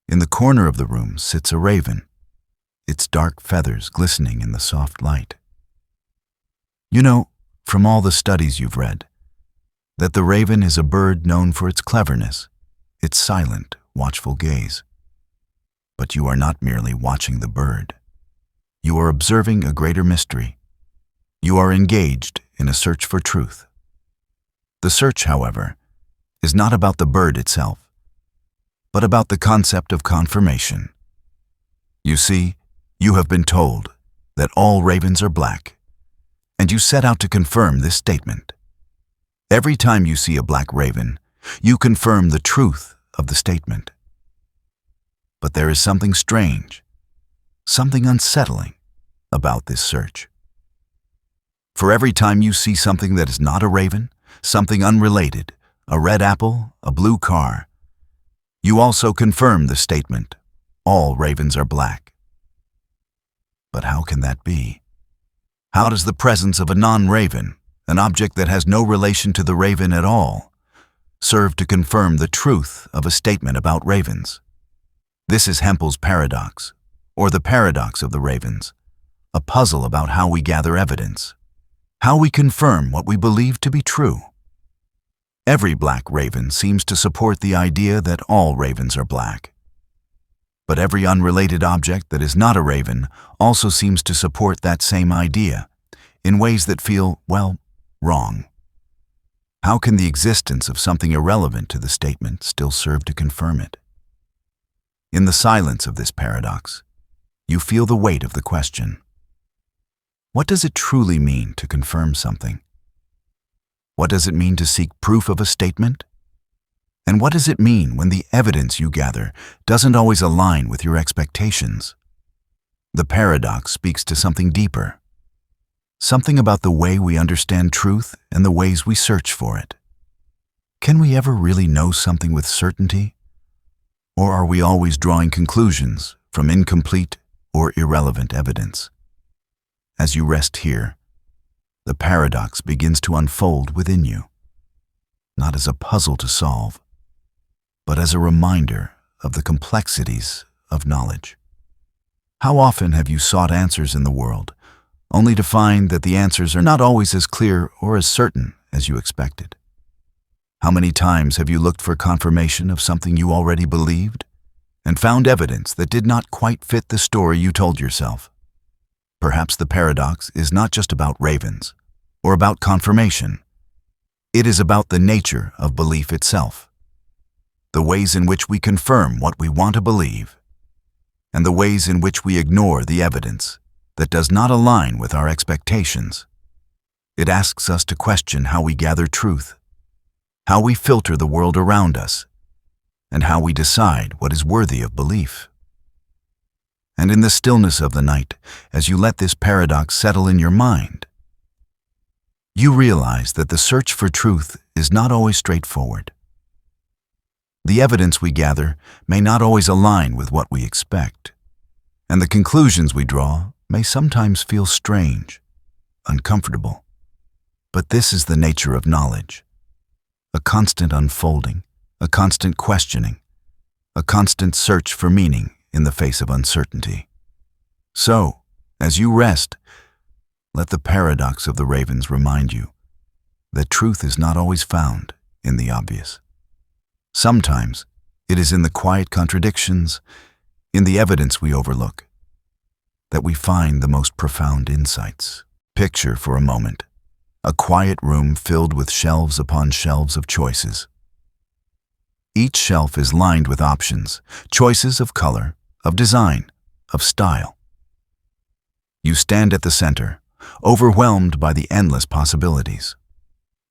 In the corner of the room sits a raven, its dark feathers glistening in the soft light. You know, from all the studies you've read, that the raven is a bird known for its cleverness, its silent, watchful gaze. But you are not merely watching the bird. You are observing a greater mystery. You are engaged in a search for truth. The search, however, is not about the bird itself, but about the concept of confirmation. You see, you have been told that all ravens are black, and you set out to confirm this statement. Every time you see a black raven, you confirm the truth of the statement. But there is something strange, something unsettling about this search. For every time you see something that is not a raven, something unrelated, a red apple, a blue car, you also confirm the statement, all ravens are black. But how can that be? How does the presence of a non-raven, an object that has no relation to the raven at all, serve to confirm the truth of a statement about ravens? This is Hempel's paradox, or the paradox of the ravens, a puzzle about how we gather evidence, how we confirm what we believe to be true. Every black raven seems to support the idea that all ravens are black. But every unrelated object that is not a raven also seems to support that same idea, in ways that feel, well, wrong. How can the existence of something irrelevant to the statement still serve to confirm it? In the silence of this paradox, you feel the weight of the question. What does it truly mean to confirm something? What does it mean to seek proof of a statement? And what does it mean when the evidence you gather doesn't always align with your expectations? The paradox speaks to something deeper, something about the way we understand truth and the ways we search for it. Can we ever really know something with certainty? Or are we always drawing conclusions from incomplete or irrelevant evidence? As you rest here, the paradox begins to unfold within you, not as a puzzle to solve, but as a reminder of the complexities of knowledge. How often have you sought answers in the world, only to find that the answers are not always as clear or as certain as you expected? How many times have you looked for confirmation of something you already believed, and found evidence that did not quite fit the story you told yourself? Perhaps the paradox is not just about ravens, or about confirmation. It is about the nature of belief itself, the ways in which we confirm what we want to believe, and the ways in which we ignore the evidence that does not align with our expectations. It asks us to question how we gather truth, how we filter the world around us, and how we decide what is worthy of belief. And in the stillness of the night, as you let this paradox settle in your mind, you realize that the search for truth is not always straightforward. The evidence we gather may not always align with what we expect, and the conclusions we draw may sometimes feel strange, uncomfortable. But this is the nature of knowledge, a constant unfolding, a constant questioning, a constant search for meaning in the face of uncertainty. So, as you rest, let the paradox of the ravens remind you that truth is not always found in the obvious. Sometimes it is in the quiet contradictions, in the evidence we overlook, that we find the most profound insights. Picture for a moment a quiet room filled with shelves upon shelves of choices. Each shelf is lined with options, choices of color, of design, of style. You stand at the center, overwhelmed by the endless possibilities.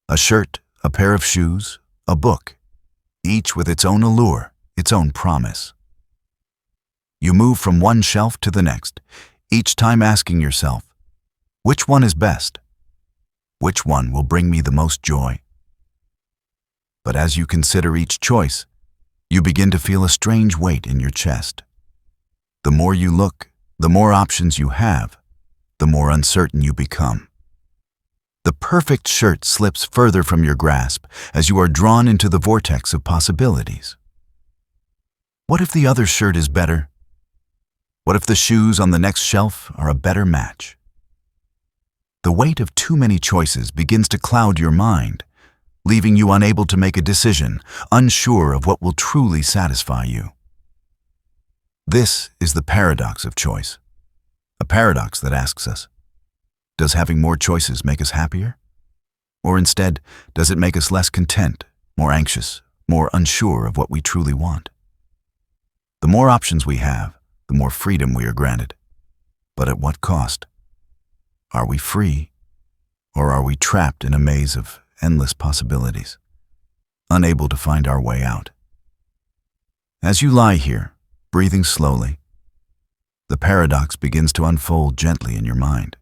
A shirt, a pair of shoes, a book, each with its own allure, its own promise. You move from one shelf to the next, each time asking yourself, which one is best? Which one will bring me the most joy? But as you consider each choice, you begin to feel a strange weight in your chest. The more you look, the more options you have, the more uncertain you become. The perfect shirt slips further from your grasp as you are drawn into the vortex of possibilities. What if the other shirt is better? What if the shoes on the next shelf are a better match? The weight of too many choices begins to cloud your mind, leaving you unable to make a decision, unsure of what will truly satisfy you. This is the paradox of choice, a paradox that asks us, does having more choices make us happier? Or instead, does it make us less content, more anxious, more unsure of what we truly want? The more options we have, the more freedom we are granted. But at what cost? Are we free, or are we trapped in a maze of endless possibilities, unable to find our way out? As you lie here, breathing slowly, the paradox begins to unfold gently in your mind.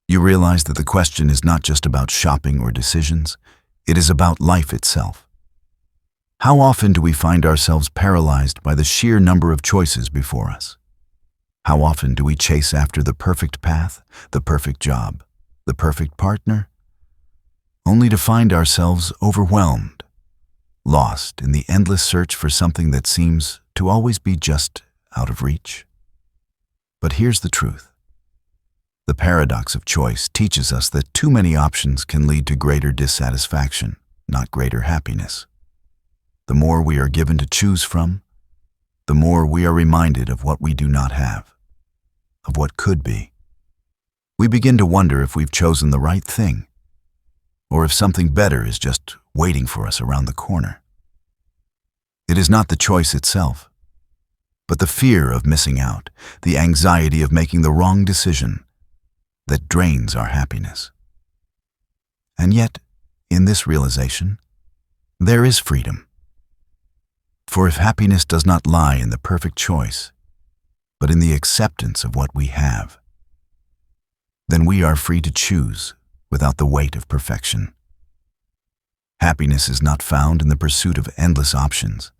You realize that the question is not just about shopping or decisions, it is about life itself. How often do we find ourselves paralyzed by the sheer number of choices before us? How often do we chase after the perfect path, the perfect job, the perfect partner, only to find ourselves overwhelmed, lost in the endless search for something that seems to always be just out of reach? But here's the truth. The paradox of choice teaches us that too many options can lead to greater dissatisfaction, not greater happiness. The more we are given to choose from, the more we are reminded of what we do not have, of what could be. We begin to wonder if we've chosen the right thing, or if something better is just waiting for us around the corner. It is not the choice itself, but the fear of missing out, the anxiety of making the wrong decision, that drains our happiness. And yet, in this realization, there is freedom. For if happiness does not lie in the perfect choice, but in the acceptance of what we have, then we are free to choose without the weight of perfection. Happiness is not found in the pursuit of endless options,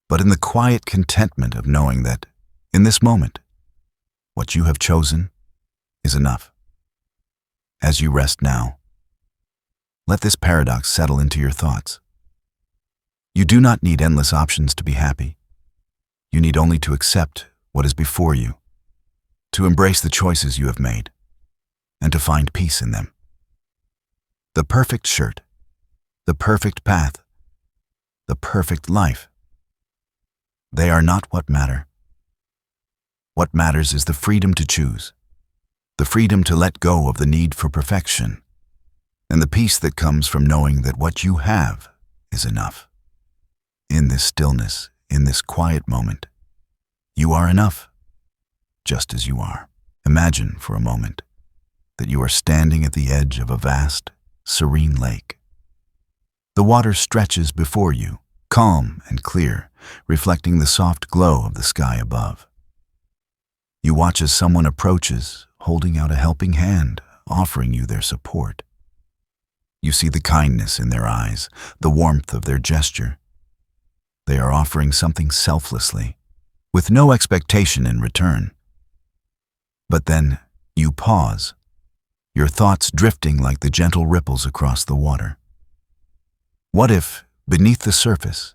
but in the quiet contentment of knowing that, in this moment, what you have chosen is enough. As you rest now, let this paradox settle into your thoughts. You do not need endless options to be happy. You need only to accept what is before you, to embrace the choices you have made, and to find peace in them. The perfect shirt, the perfect path, the perfect life, they are not what matter. What matters is the freedom to choose, the freedom to let go of the need for perfection, and the peace that comes from knowing that what you have is enough. In this stillness, in this quiet moment, you are enough, just as you are. Imagine for a moment that you are standing at the edge of a vast, serene lake. The water stretches before you, calm and clear, reflecting the soft glow of the sky above. You watch as someone approaches, holding out a helping hand, offering you their support. You see the kindness in their eyes, the warmth of their gesture. They are offering something selflessly, with no expectation in return. But then you pause, your thoughts drifting like the gentle ripples across the water. What if, beneath the surface,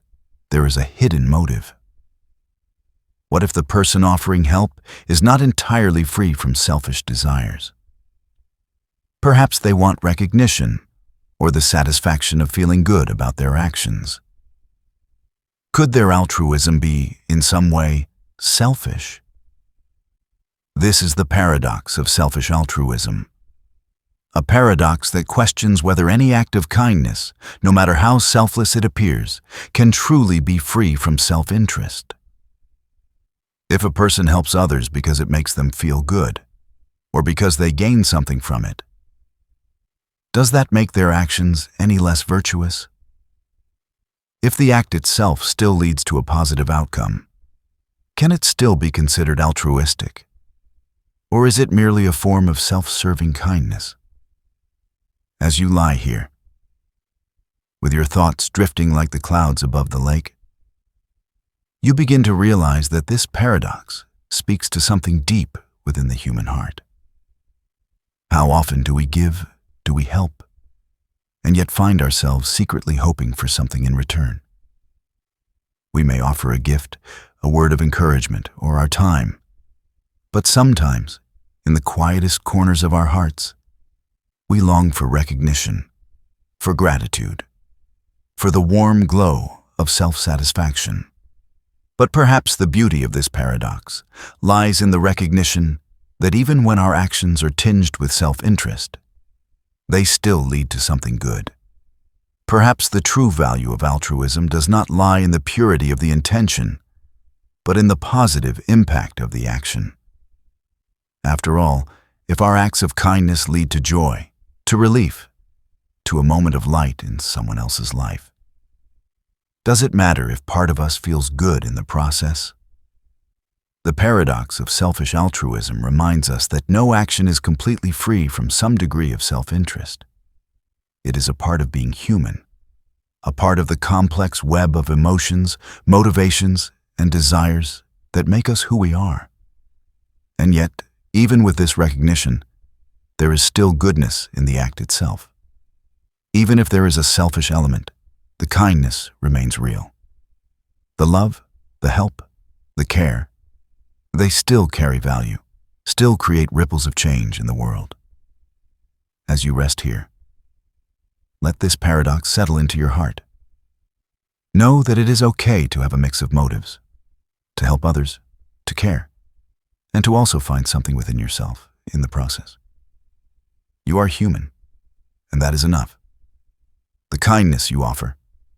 there is a hidden motive? What if the person offering help is not entirely free from selfish desires? Perhaps they want recognition or the satisfaction of feeling good about their actions. Could their altruism be, in some way, selfish? This is the paradox of selfish altruism. A paradox that questions whether any act of kindness, no matter how selfless it appears, can truly be free from self-interest. If a person helps others because it makes them feel good, or because they gain something from it, does that make their actions any less virtuous? If the act itself still leads to a positive outcome, can it still be considered altruistic? Or is it merely a form of self-serving kindness? As you lie here, with your thoughts drifting like the clouds above the lake, you begin to realize that this paradox speaks to something deep within the human heart. How often do we give, do we help, and yet find ourselves secretly hoping for something in return? We may offer a gift, a word of encouragement, or our time, but sometimes, in the quietest corners of our hearts, we long for recognition, for gratitude, for the warm glow of self-satisfaction. But perhaps the beauty of this paradox lies in the recognition that even when our actions are tinged with self-interest, they still lead to something good. Perhaps the true value of altruism does not lie in the purity of the intention, but in the positive impact of the action. After all, if our acts of kindness lead to joy, to relief, to a moment of light in someone else's life, does it matter if part of us feels good in the process? The paradox of selfish altruism reminds us that no action is completely free from some degree of self-interest. It is a part of being human, a part of the complex web of emotions, motivations, and desires that make us who we are. And yet, even with this recognition, there is still goodness in the act itself. Even if there is a selfish element, the kindness remains real. The love, the help, the care, they still carry value, still create ripples of change in the world. As you rest here, let this paradox settle into your heart. Know that it is okay to have a mix of motives, to help others, to care, and to also find something within yourself in the process. You are human, and that is enough. The kindness you offer,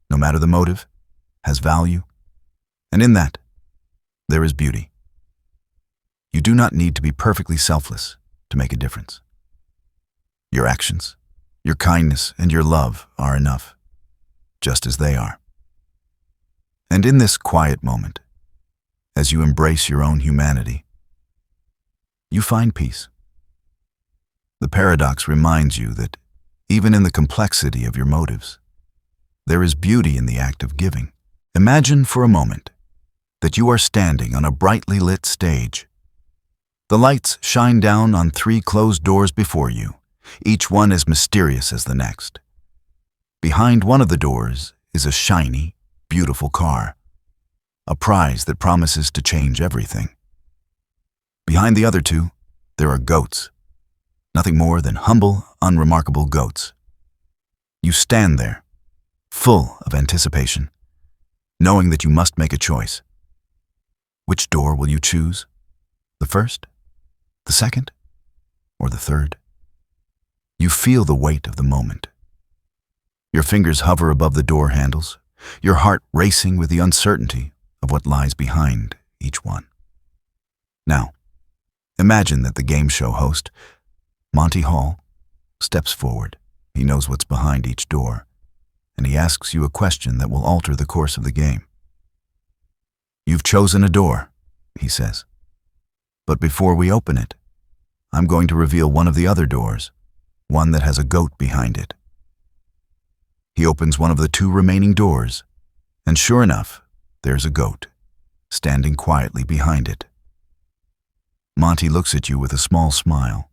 no matter the motive, has value, and in that, there is beauty. You do not need to be perfectly selfless to make a difference. Your actions, your kindness, and your love are enough, just as they are. And in this quiet moment, as you embrace your own humanity, you find peace. The paradox reminds you that even in the complexity of your motives, there is beauty in the act of giving. Imagine for a moment that you are standing on a brightly lit stage. The lights shine down on 3 closed doors before you, each one as mysterious as the next. Behind one of the doors is a shiny, beautiful car, a prize that promises to change everything. Behind the other 2, there are goats, nothing more than humble, unremarkable goats. You stand there, full of anticipation, knowing that you must make a choice. Which door will you choose? The first? The second? Or the third? You feel the weight of the moment. Your fingers hover above the door handles, your heart racing with the uncertainty of what lies behind each one. Now, imagine that the game show host, Monty Hall, steps forward. He knows what's behind each door, and he asks you a question that will alter the course of the game. You've chosen a door, he says. But before we open it, I'm going to reveal one of the other doors, one that has a goat behind it. He opens one of the 2 remaining doors, and sure enough, there's a goat, standing quietly behind it. Monty looks at you with a small smile.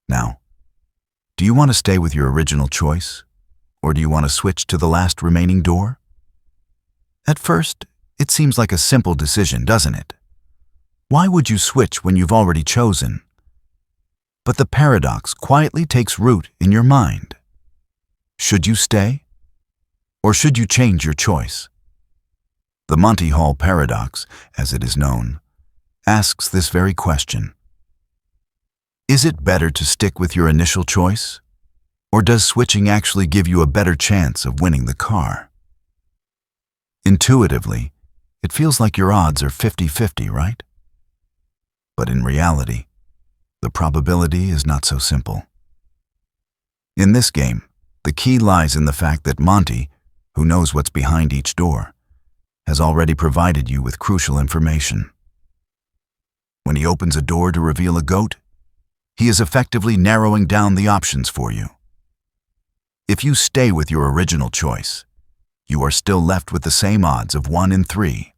Now, do you want to stay with your original choice, or do you want to switch to the last remaining door? At first, it seems like a simple decision, doesn't it? Why would you switch when you've already chosen? But the paradox quietly takes root in your mind. Should you stay? Or should you change your choice? The Monty Hall paradox, as it is known, asks this very question. Is it better to stick with your initial choice? Or does switching actually give you a better chance of winning the car? Intuitively, it feels like your odds are 50-50, right? But in reality, the probability is not so simple. In this game, the key lies in the fact that Monty, who knows what's behind each door, has already provided you with crucial information. When he opens a door to reveal a goat, he is effectively narrowing down the options for you. If you stay with your original choice, you are still left with the same odds of 1 in 3.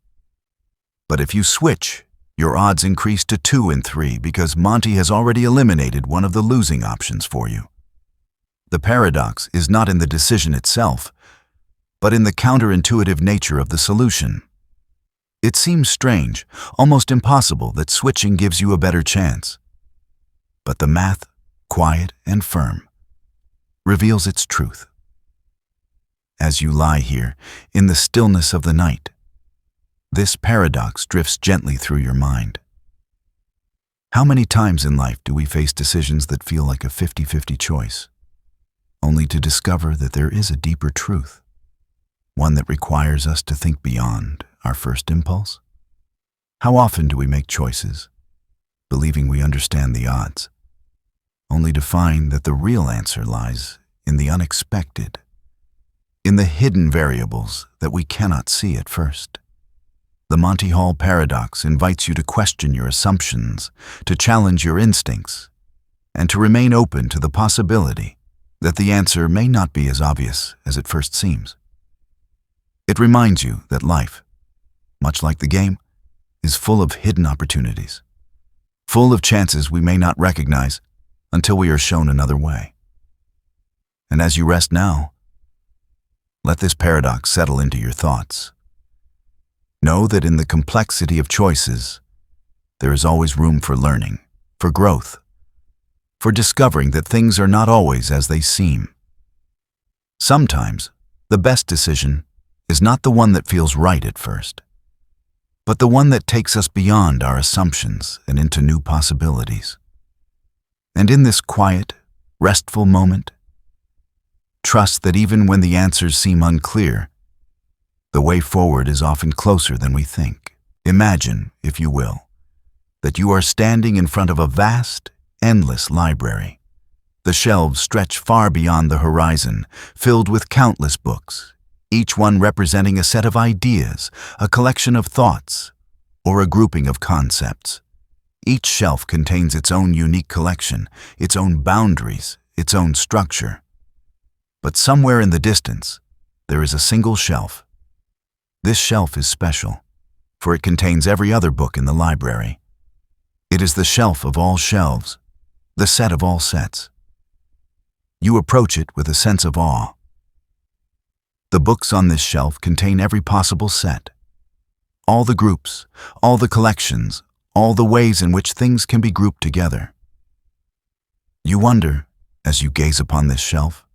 But if you switch, Your odds increase to 2 in 3 because Monty has already eliminated one of the losing options for you. The paradox is not in the decision itself, but in the counterintuitive nature of the solution. It seems strange, almost impossible, that switching gives you a better chance. But the math, quiet and firm, reveals its truth. As you lie here, in the stillness of the night, this paradox drifts gently through your mind. How many times in life do we face decisions that feel like a 50-50 choice, only to discover that there is a deeper truth, one that requires us to think beyond our first impulse? How often do we make choices, believing we understand the odds, only to find that the real answer lies in the unexpected, in the hidden variables that we cannot see at first? The Monty Hall paradox invites you to question your assumptions, to challenge your instincts, and to remain open to the possibility that the answer may not be as obvious as it first seems. It reminds you that life, much like the game, is full of hidden opportunities, full of chances we may not recognize until we are shown another way. And as you rest now, let this paradox settle into your thoughts. Know that in the complexity of choices, there is always room for learning, for growth, for discovering that things are not always as they seem. Sometimes, the best decision is not the one that feels right at first, but the one that takes us beyond our assumptions and into new possibilities. And in this quiet, restful moment, trust that even when the answers seem unclear, the way forward is often closer than we think. Imagine, if you will, that you are standing in front of a vast, endless library. The shelves stretch far beyond the horizon, filled with countless books, each one representing a set of ideas, a collection of thoughts, or a grouping of concepts. Each shelf contains its own unique collection, its own boundaries, its own structure. But somewhere in the distance, there is a single shelf. This shelf is special, for it contains every other book in the library. It is the shelf of all shelves, the set of all sets. You approach it with a sense of awe. The books on this shelf contain every possible set, all the groups, all the collections, all the ways in which things can be grouped together. You wonder, as you gaze upon this shelf,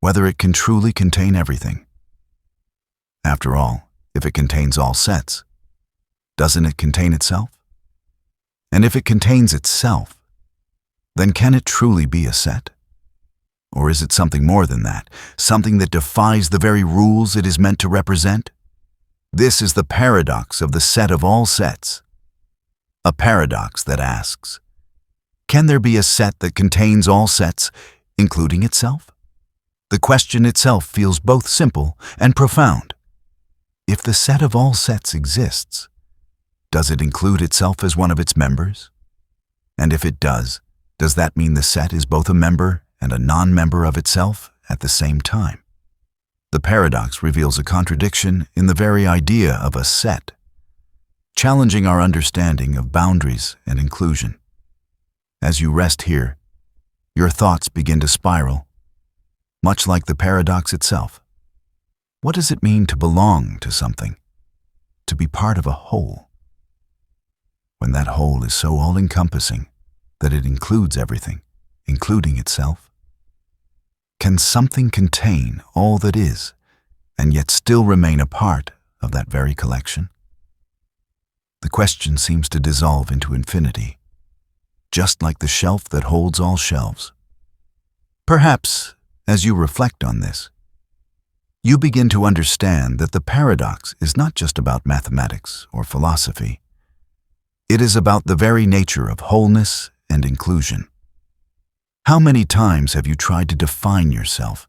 whether it can truly contain everything. After all, if it contains all sets, doesn't it contain itself? And if it contains itself, then can it truly be a set? Or is it something more than that, something that defies the very rules it is meant to represent? This is the paradox of the set of all sets. A paradox that asks, can there be a set that contains all sets, including itself? The question itself feels both simple and profound. If the set of all sets exists, does it include itself as one of its members? And if it does that mean the set is both a member and a non-member of itself at the same time? The paradox reveals a contradiction in the very idea of a set, challenging our understanding of boundaries and inclusion. As you rest here, your thoughts begin to spiral, much like the paradox itself. What does it mean to belong to something, to be part of a whole? When that whole is so all-encompassing that it includes everything, including itself? Can something contain all that is, and yet still remain a part of that very collection? The question seems to dissolve into infinity, just like the shelf that holds all shelves. Perhaps, as you reflect on this, you begin to understand that the paradox is not just about mathematics or philosophy. It is about the very nature of wholeness and inclusion. How many times have you tried to define yourself,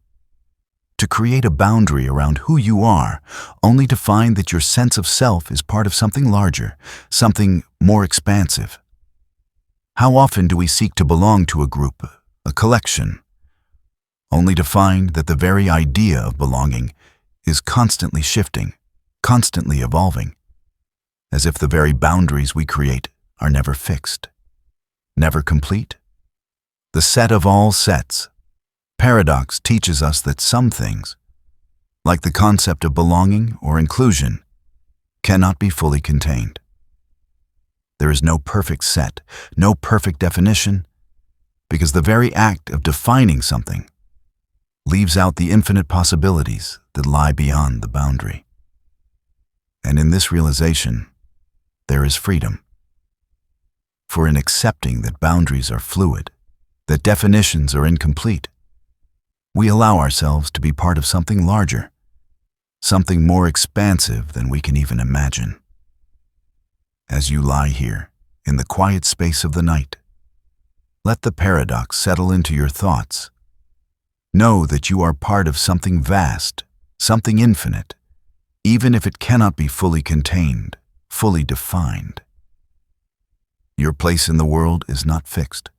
to create a boundary around who you are, only to find that your sense of self is part of something larger, something more expansive? How often do we seek to belong to a group, a collection, only to find that the very idea of belonging is constantly shifting, constantly evolving? as if the very boundaries we create are never fixed, never complete. The set of all sets. Paradox teaches us that some things, like the concept of belonging or inclusion, cannot be fully contained. There is no perfect set, no perfect definition, because the very act of defining something leaves out the infinite possibilities that lie beyond the boundary. And in this realization, there is freedom. For in accepting that boundaries are fluid, that definitions are incomplete, we allow ourselves to be part of something larger, something more expansive than we can even imagine. As you lie here, in the quiet space of the night, let the paradox settle into your thoughts. Know that you are part of something vast, something infinite, even if it cannot be fully contained, fully defined. Your place in the world is not fixed,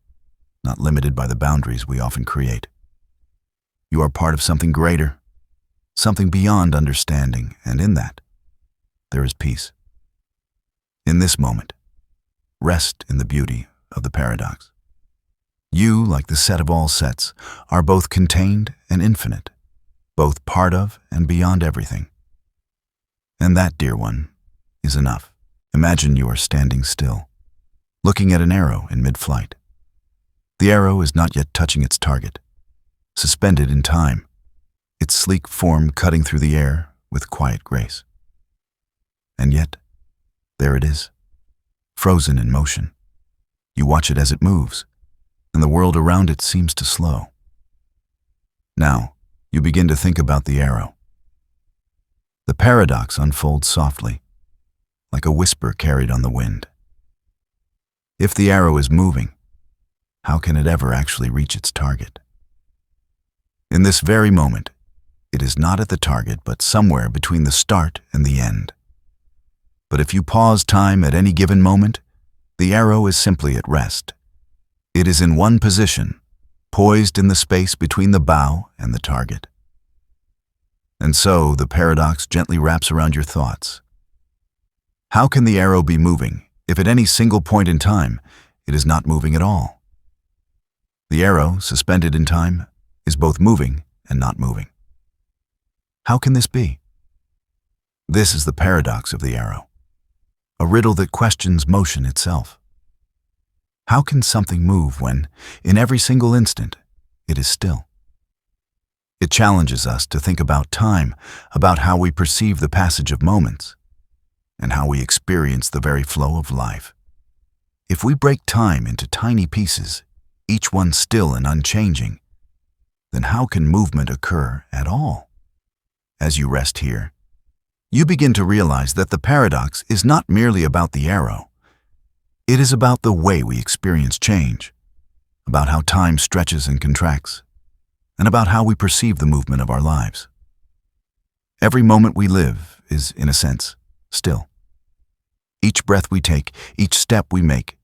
not limited by the boundaries we often create. You are part of something greater, something beyond understanding, and in that, there is peace. In this moment, rest in the beauty of the paradox. You, like the set of all sets, are both contained and infinite, both part of and beyond everything. And that, dear one, is enough. Imagine you are standing still, looking at an arrow in mid-flight. The arrow is not yet touching its target, suspended in time, its sleek form cutting through the air with quiet grace. And yet, there it is, frozen in motion. You watch it as it moves, and the world around it seems to slow. Now, you begin to think about the arrow. The paradox unfolds softly, like a whisper carried on the wind. If the arrow is moving, how can it ever actually reach its target? In this very moment, it is not at the target, but somewhere between the start and the end. But if you pause time at any given moment, the arrow is simply at rest. It is in one position, poised in the space between the bow and the target. And so the paradox gently wraps around your thoughts. How can the arrow be moving if at any single point in time it is not moving at all? The arrow, suspended in time, is both moving and not moving. How can this be? This is the paradox of the arrow, a riddle that questions motion itself. How can something move when, in every single instant, it is still? It challenges us to think about time, about how we perceive the passage of moments, and how we experience the very flow of life. If we break time into tiny pieces, each one still and unchanging, then how can movement occur at all? As you rest here, you begin to realize that the paradox is not merely about the arrow. It is about the way we experience change, about how time stretches and contracts, and about how we perceive the movement of our lives. Every moment we live is, in a sense, still. Each breath we take, each step we make,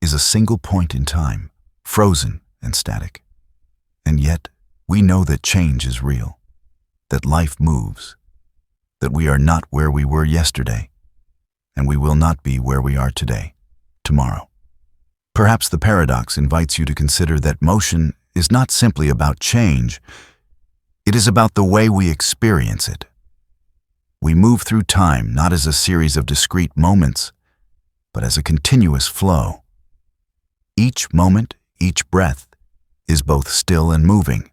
is a single point in time, frozen and static. And yet, we know that change is real, that life moves, that we are not where we were yesterday, and we will not be where we are today, tomorrow. Perhaps the paradox invites you to consider that motion is not simply about change, it is about the way we experience it. We move through time not as a series of discrete moments, but as a continuous flow. Each moment, each breath, is both still and moving,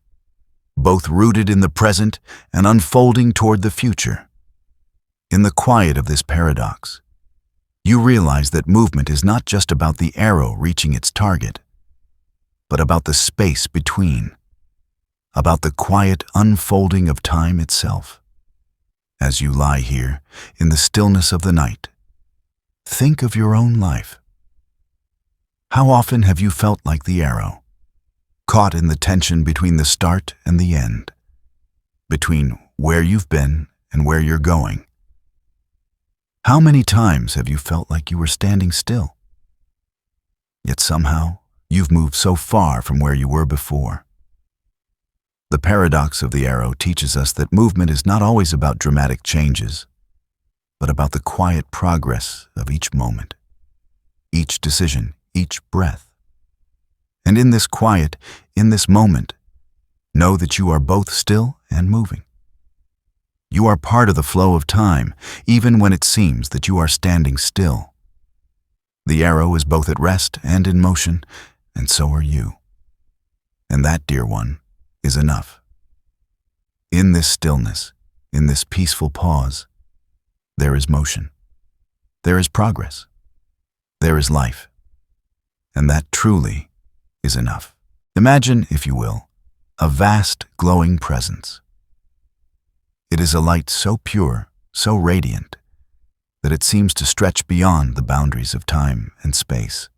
both rooted in the present and unfolding toward the future. In the quiet of this paradox, you realize that movement is not just about the arrow reaching its target, but about the space between, about the quiet unfolding of time itself. As you lie here, in the stillness of the night, think of your own life. How often have you felt like the arrow, caught in the tension between the start and the end, between where you've been and where you're going? How many times have you felt like you were standing still? Yet somehow, you've moved so far from where you were before. The paradox of the arrow teaches us that movement is not always about dramatic changes. but about the quiet progress of each moment, each decision, each breath. And in this quiet, in this moment, know that you are both still and moving. You are part of the flow of time, even when it seems that you are standing still. The arrow is both at rest and in motion, and so are you. And that, dear one, is enough. In this stillness, in this peaceful pause, there is motion. There is progress. There is life. And that truly is enough. Imagine, if you will, a vast glowing presence. It is a light so pure, so radiant, that it seems to stretch beyond the boundaries of time and space,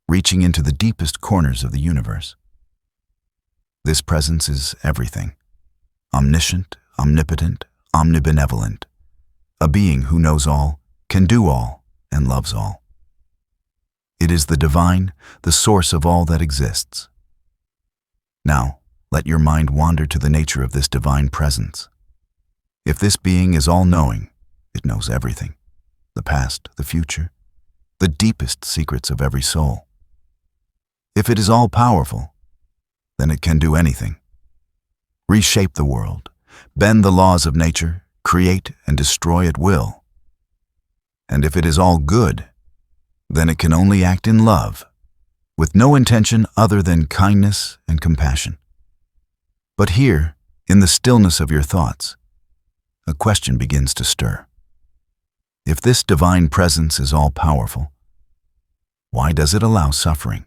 reaching into the deepest corners of the universe. This presence is everything: omniscient, omnipotent, omnibenevolent, a being who knows all, can do all, and loves all. It is the divine, the source of all that exists. Now, let your mind wander to the nature of this divine presence. If this being is all-knowing, it knows everything: the past, the future, the deepest secrets of every soul. If it is all-powerful, then it can do anything: reshape the world, bend the laws of nature, create and destroy at will. And if it is all good, then it can only act in love, with no intention other than kindness and compassion. But here, in the stillness of your thoughts, a question begins to stir. If this divine presence is all-powerful, why does it allow suffering?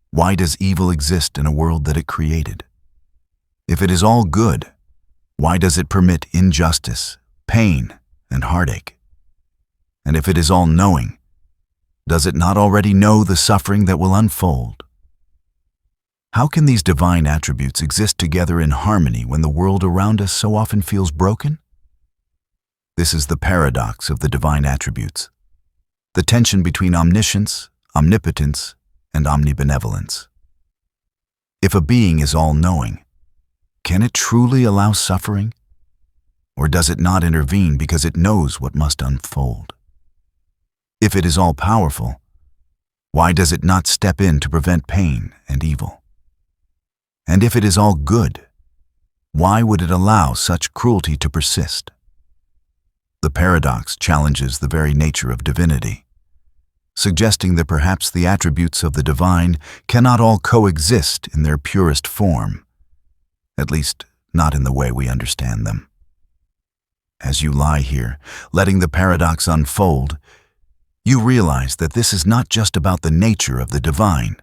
Why does evil exist in a world that it created? If it is all good, why does it permit injustice, pain, and heartache? And if it is all-knowing, does it not already know the suffering that will unfold? How can these divine attributes exist together in harmony when the world around us so often feels broken? This is the paradox of the divine attributes, the tension between omniscience, omnipotence, and omnibenevolence. If a being is all-knowing, can it truly allow suffering? Or does it not intervene because it knows what must unfold? If it is all-powerful, why does it not step in to prevent pain and evil? And if it is all good, why would it allow such cruelty to persist? The paradox challenges the very nature of divinity, suggesting that perhaps the attributes of the divine cannot all coexist in their purest form, at least not in the way we understand them. As you lie here, letting the paradox unfold, you realize that this is not just about the nature of the divine,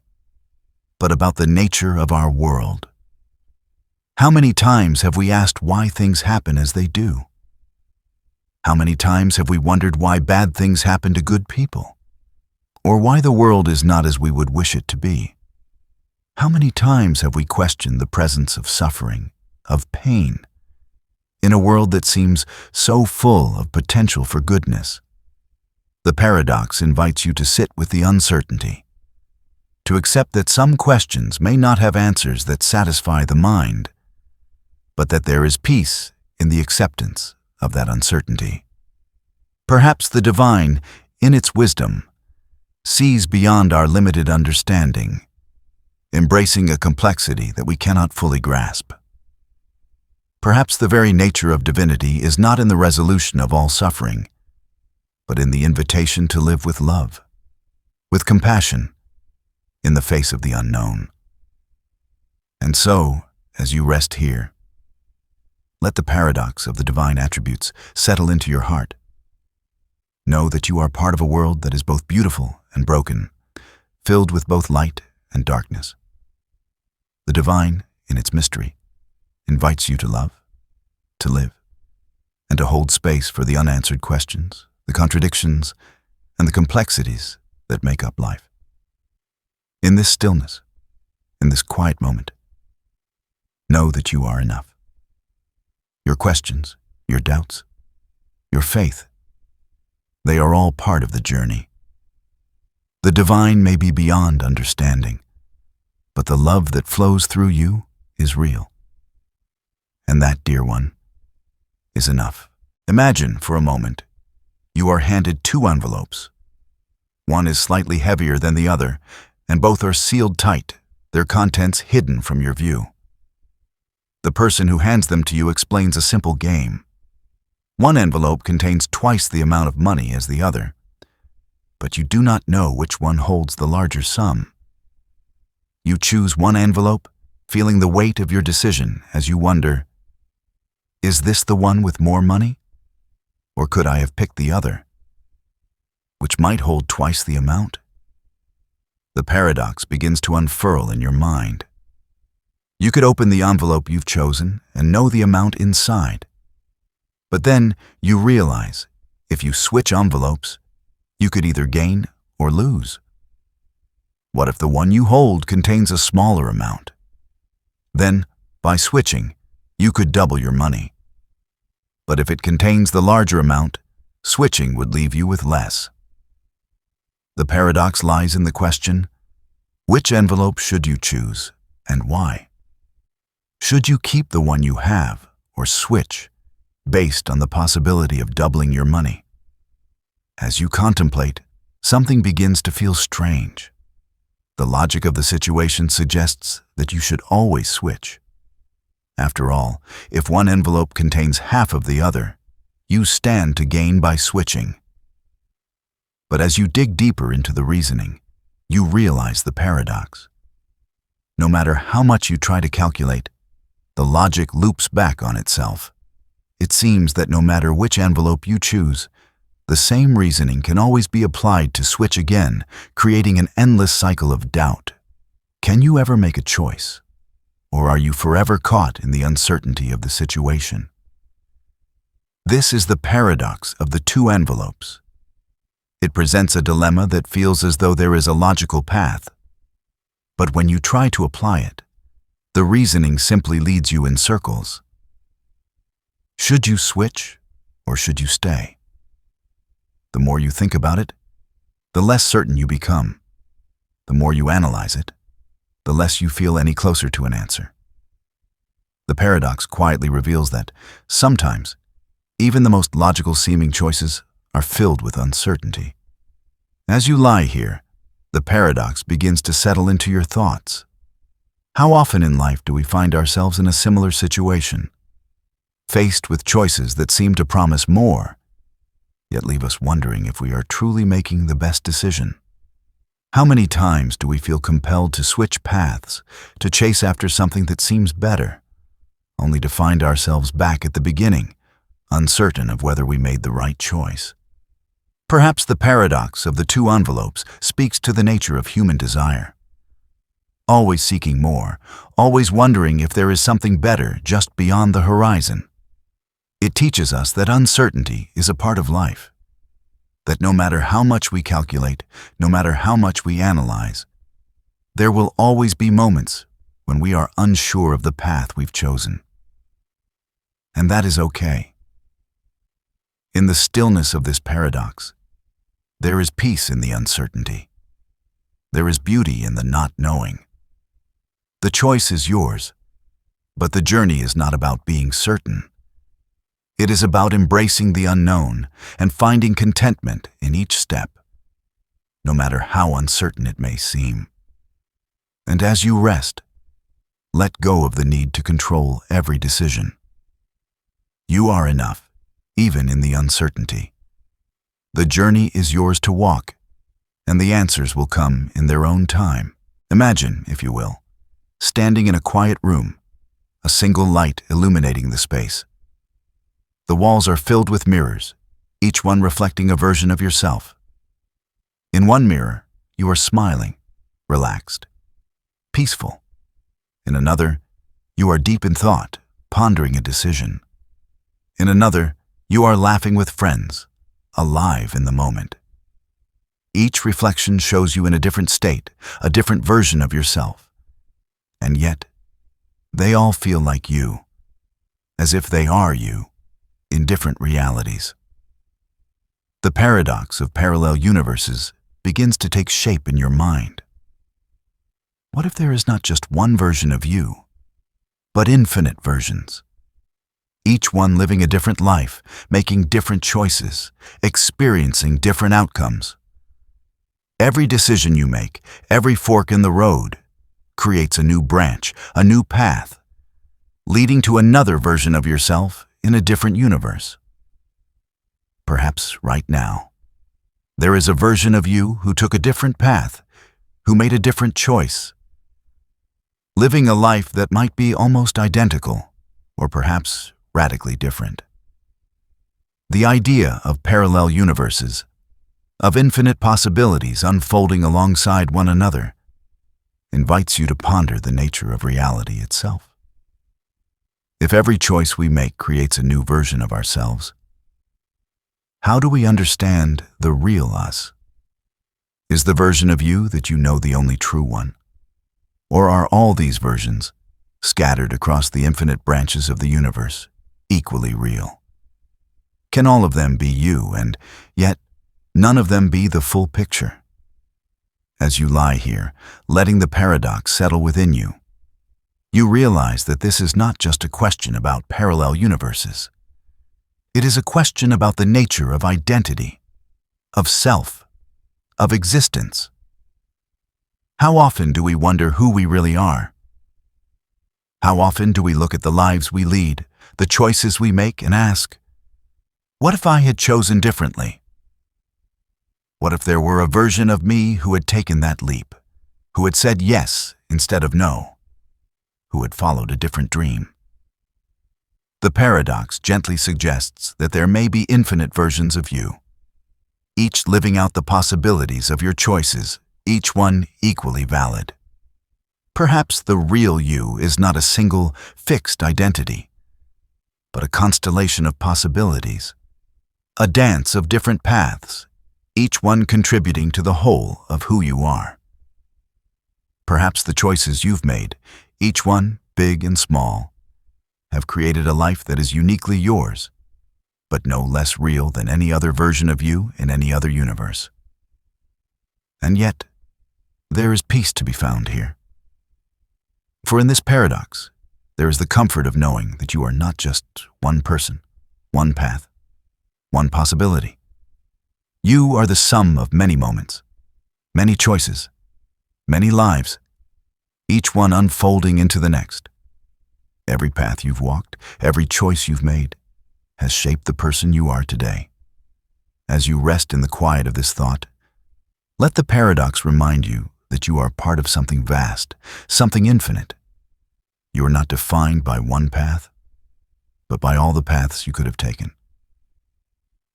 but about the nature of our world. How many times have we asked why things happen as they do? How many times have we wondered why bad things happen to good people? Or why the world is not as we would wish it to be? How many times have we questioned the presence of suffering, of pain, in a world that seems so full of potential for goodness? The paradox invites you to sit with the uncertainty, to accept that some questions may not have answers that satisfy the mind, but that there is peace in the acceptance of that uncertainty. Perhaps the divine, in its wisdom, sees beyond our limited understanding, embracing a complexity that we cannot fully grasp. Perhaps the very nature of divinity is not in the resolution of all suffering, but in the invitation to live with love, with compassion, in the face of the unknown. And so, as you rest here, let the paradox of the divine attributes settle into your heart. Know that you are part of a world that is both beautiful and broken, filled with both light and darkness. The divine, in its mystery, invites you to love, to live, and to hold space for the unanswered questions, the contradictions, and the complexities that make up life. In this stillness, in this quiet moment, know that you are enough. Your questions, your doubts, your faith, they are all part of the journey. The divine may be beyond understanding, but the love that flows through you is real. And that, dear one, is enough. Imagine for a moment You are handed two envelopes. One is slightly heavier than the other, and both are sealed tight, their contents hidden from your view. The person who hands them to you explains a simple game. One envelope contains twice the amount of money as the other, but you do not know which one holds the larger sum. You choose one envelope, feeling the weight of your decision as you wonder, is this the one with more money? Or could I have picked the other, which might hold twice the amount? The paradox begins to unfurl in your mind. You could open the envelope you've chosen and know the amount inside. But then you realize, if you switch envelopes, you could either gain or lose. What if the one you hold contains a smaller amount? Then, by switching, you could double your money. But if it contains the larger amount, switching would leave you with less. The paradox lies in the question, which envelope should you choose, and why? Should you keep the one you have, or switch, based on the possibility of doubling your money? As you contemplate, something begins to feel strange. The logic of the situation suggests that you should always switch. After all, if one envelope contains half of the other, you stand to gain by switching. But as you dig deeper into the reasoning, you realize the paradox. No matter how much you try to calculate, the logic loops back on itself. It seems that no matter which envelope you choose, the same reasoning can always be applied to switch again, creating an endless cycle of doubt. Can you ever make a choice? Or are you forever caught in the uncertainty of the situation? This is the paradox of the two envelopes. It presents a dilemma that feels as though there is a logical path. But when you try to apply it, the reasoning simply leads you in circles. Should you switch, or should you stay? The more you think about it, the less certain you become. The more you analyze it, the less you feel any closer to an answer. The paradox quietly reveals that, sometimes, even the most logical-seeming choices are filled with uncertainty. As you lie here, the paradox begins to settle into your thoughts. How often in life do we find ourselves in a similar situation, faced with choices that seem to promise more, yet leave us wondering if we are truly making the best decision? How many times do we feel compelled to switch paths, to chase after something that seems better, only to find ourselves back at the beginning, uncertain of whether we made the right choice? Perhaps the paradox of the two envelopes speaks to the nature of human desire. Always seeking more, always wondering if there is something better just beyond the horizon. It teaches us that uncertainty is a part of life, that no matter how much we calculate, no matter how much we analyze, there will always be moments when we are unsure of the path we've chosen. And that is okay. In the stillness of this paradox, there is peace in the uncertainty. There is beauty in the not knowing. The choice is yours, but the journey is not about being certain. It is about embracing the unknown and finding contentment in each step, no matter how uncertain it may seem. And as you rest, let go of the need to control every decision. You are enough, even in the uncertainty. The journey is yours to walk, and the answers will come in their own time. Imagine, if you will, standing in a quiet room, a single light illuminating the space. The walls are filled with mirrors, each one reflecting a version of yourself. In one mirror, you are smiling, relaxed, peaceful. In another, you are deep in thought, pondering a decision. In another, you are laughing with friends, alive in the moment. Each reflection shows you in a different state, a different version of yourself. And yet, they all feel like you, as if they are you, in different realities. The paradox of parallel universes begins to take shape in your mind. What if there is not just one version of you, but infinite versions? each one living a different life, making different choices, experiencing different outcomes. Every decision you make, every fork in the road, creates a new branch, a new path, leading to another version of yourself in a different universe. Perhaps right now, there is a version of you who took a different path, who made a different choice, living a life that might be almost identical, or perhaps radically different. The idea of parallel universes, of infinite possibilities unfolding alongside one another, invites you to ponder the nature of reality itself. If every choice we make creates a new version of ourselves, how do we understand the real us? Is the version of you that you know the only true one? Or are all these versions, scattered across the infinite branches of the universe, equally real? Can all of them be you, and yet none of them be the full picture? As you lie here, letting the paradox settle within you, you realize that this is not just a question about parallel universes. It is a question about the nature of identity, of self, of existence. How often do we wonder who we really are? How often do we look at the lives we lead, the choices we make, and ask, what if I had chosen differently? What if there were a version of me who had taken that leap, who had said yes instead of no, who had followed a different dream? The paradox gently suggests that there may be infinite versions of you, each living out the possibilities of your choices, each one equally valid. Perhaps the real you is not a single, fixed identity, but a constellation of possibilities, a dance of different paths, each one contributing to the whole of who you are. Perhaps the choices you've made, each one big and small, have created a life that is uniquely yours, but no less real than any other version of you in any other universe. And yet, there is peace to be found here. For in this paradox, there is the comfort of knowing that you are not just one person, one path, one possibility. You are the sum of many moments, many choices, many lives, each one unfolding into the next. Every path you've walked, every choice you've made, has shaped the person you are today. As you rest in the quiet of this thought, let the paradox remind you that you are part of something vast, something infinite. You are not defined by one path, but by all the paths you could have taken.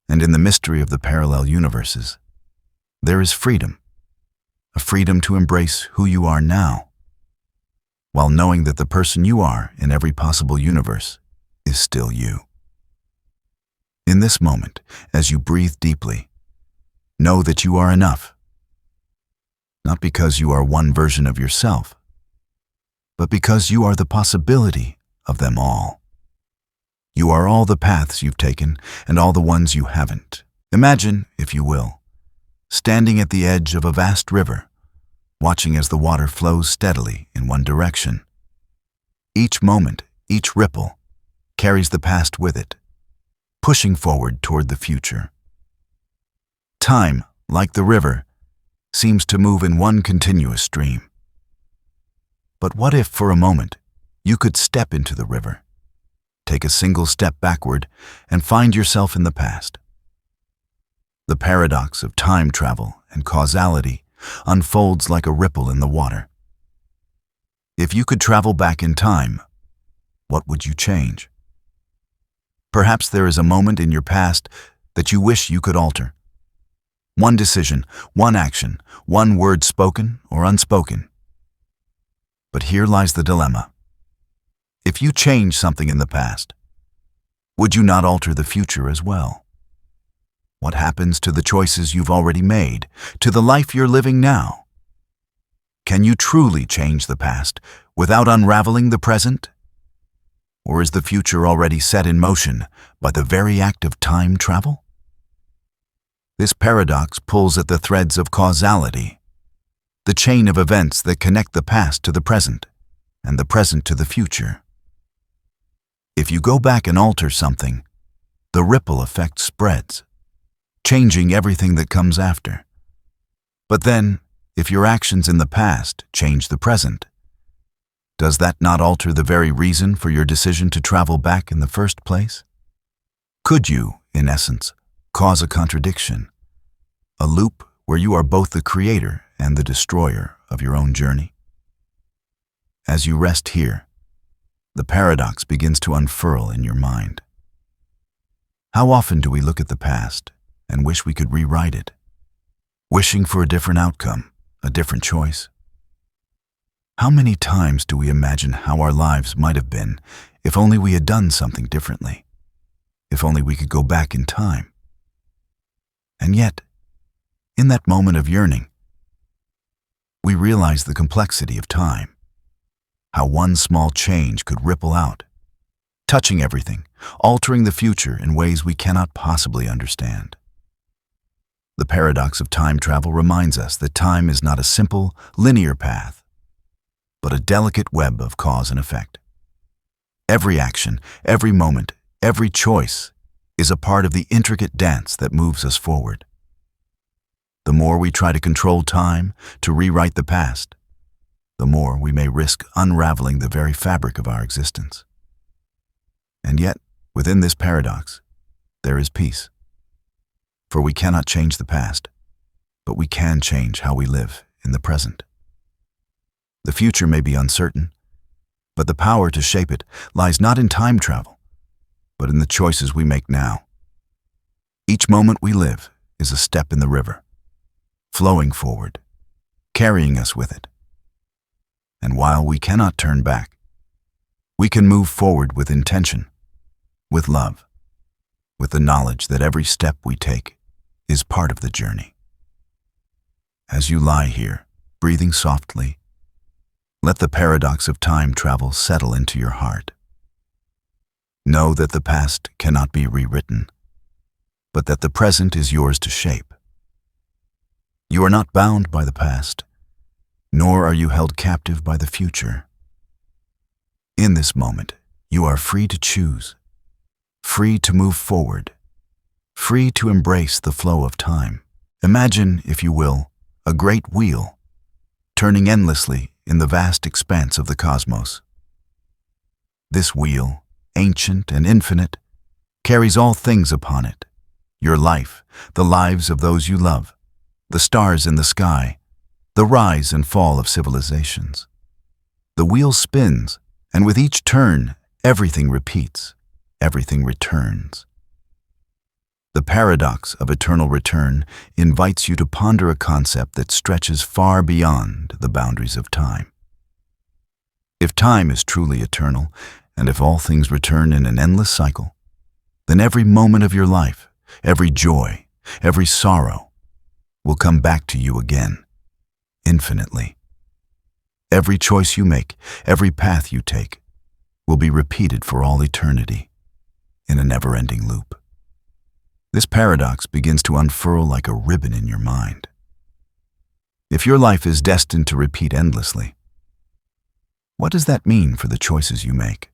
And in the mystery of the parallel universes, there is freedom, a freedom to embrace who you are now, while knowing that the person you are in every possible universe is still you. In this moment, as you breathe deeply, know that you are enough, not because you are one version of yourself, but because you are the possibility of them all. You are all the paths you've taken and all the ones you haven't. Imagine, if you will, standing at the edge of a vast river, watching as the water flows steadily in one direction. Each moment, each ripple, carries the past with it, pushing forward toward the future. Time, like the river, seems to move in one continuous stream. But what if, for a moment, you could step into the river, take a single step backward, and find yourself in the past? The paradox of time travel and causality unfolds like a ripple in the water. If you could travel back in time, what would you change? Perhaps there is a moment in your past that you wish you could alter. One decision, one action, one word spoken or unspoken. But here lies the dilemma. If you change something in the past, would you not alter the future as well? What happens to the choices you've already made, to the life you're living now? Can you truly change the past without unraveling the present? Or is the future already set in motion by the very act of time travel? This paradox pulls at the threads of causality, the chain of events that connect the past to the present and the present to the future. If you go back and alter something, the ripple effect spreads, changing everything that comes after. But then, if your actions in the past change the present, does that not alter the very reason for your decision to travel back in the first place? Could you, in essence, cause a contradiction, a loop where you are both the creator and the destroyer of your own journey? As you rest here, the paradox begins to unfurl in your mind. How often do we look at the past and wish we could rewrite it, wishing for a different outcome, a different choice? How many times do we imagine how our lives might have been if only we had done something differently, if only we could go back in time? And yet, in that moment of yearning, we realize the complexity of time, how one small change could ripple out, touching everything, altering the future in ways we cannot possibly understand. The paradox of time travel reminds us that time is not a simple, linear path, but a delicate web of cause and effect. Every action, every moment, every choice is a part of the intricate dance that moves us forward. The more we try to control time, to rewrite the past, the more we may risk unraveling the very fabric of our existence. And yet, within this paradox, there is peace. For we cannot change the past, but we can change how we live in the present. The future may be uncertain, but the power to shape it lies not in time travel, but in the choices we make now. Each moment we live is a step in the river, flowing forward, carrying us with it. And while we cannot turn back, we can move forward with intention, with love, with the knowledge that every step we take is part of the journey. As you lie here, breathing softly, let the paradox of time travel settle into your heart. Know that the past cannot be rewritten, but that the present is yours to shape. You are not bound by the past, nor are you held captive by the future. In this moment, you are free to choose, free to move forward, free to embrace the flow of time. Imagine, if you will, a great wheel, turning endlessly in the vast expanse of the cosmos. This wheel, ancient and infinite, carries all things upon it: your life, the lives of those you love, the stars in the sky, the rise and fall of civilizations. The wheel spins, and with each turn, everything repeats, everything returns. The paradox of eternal return invites you to ponder a concept that stretches far beyond the boundaries of time. If time is truly eternal, and if all things return in an endless cycle, then every moment of your life, every joy, every sorrow, will come back to you again, infinitely. Every choice you make, every path you take, will be repeated for all eternity, in a never-ending loop. This paradox begins to unfurl like a ribbon in your mind. If your life is destined to repeat endlessly, what does that mean for the choices you make?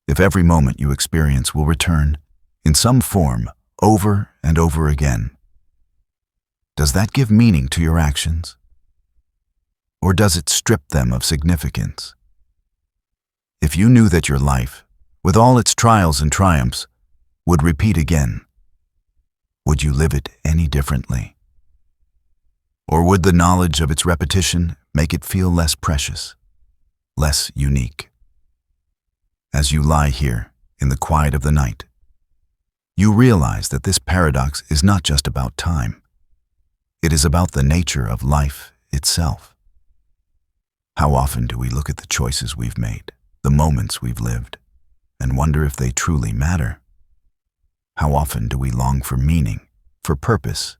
If every moment you experience will return, in some form, over and over again, does that give meaning to your actions? Or does it strip them of significance? If you knew that your life, with all its trials and triumphs, would repeat again, would you live it any differently? Or would the knowledge of its repetition make it feel less precious, less unique? As you lie here in the quiet of the night, you realize that this paradox is not just about time. It is about the nature of life itself. How often do we look at the choices we've made, the moments we've lived, and wonder if they truly matter? How often do we long for meaning, for purpose,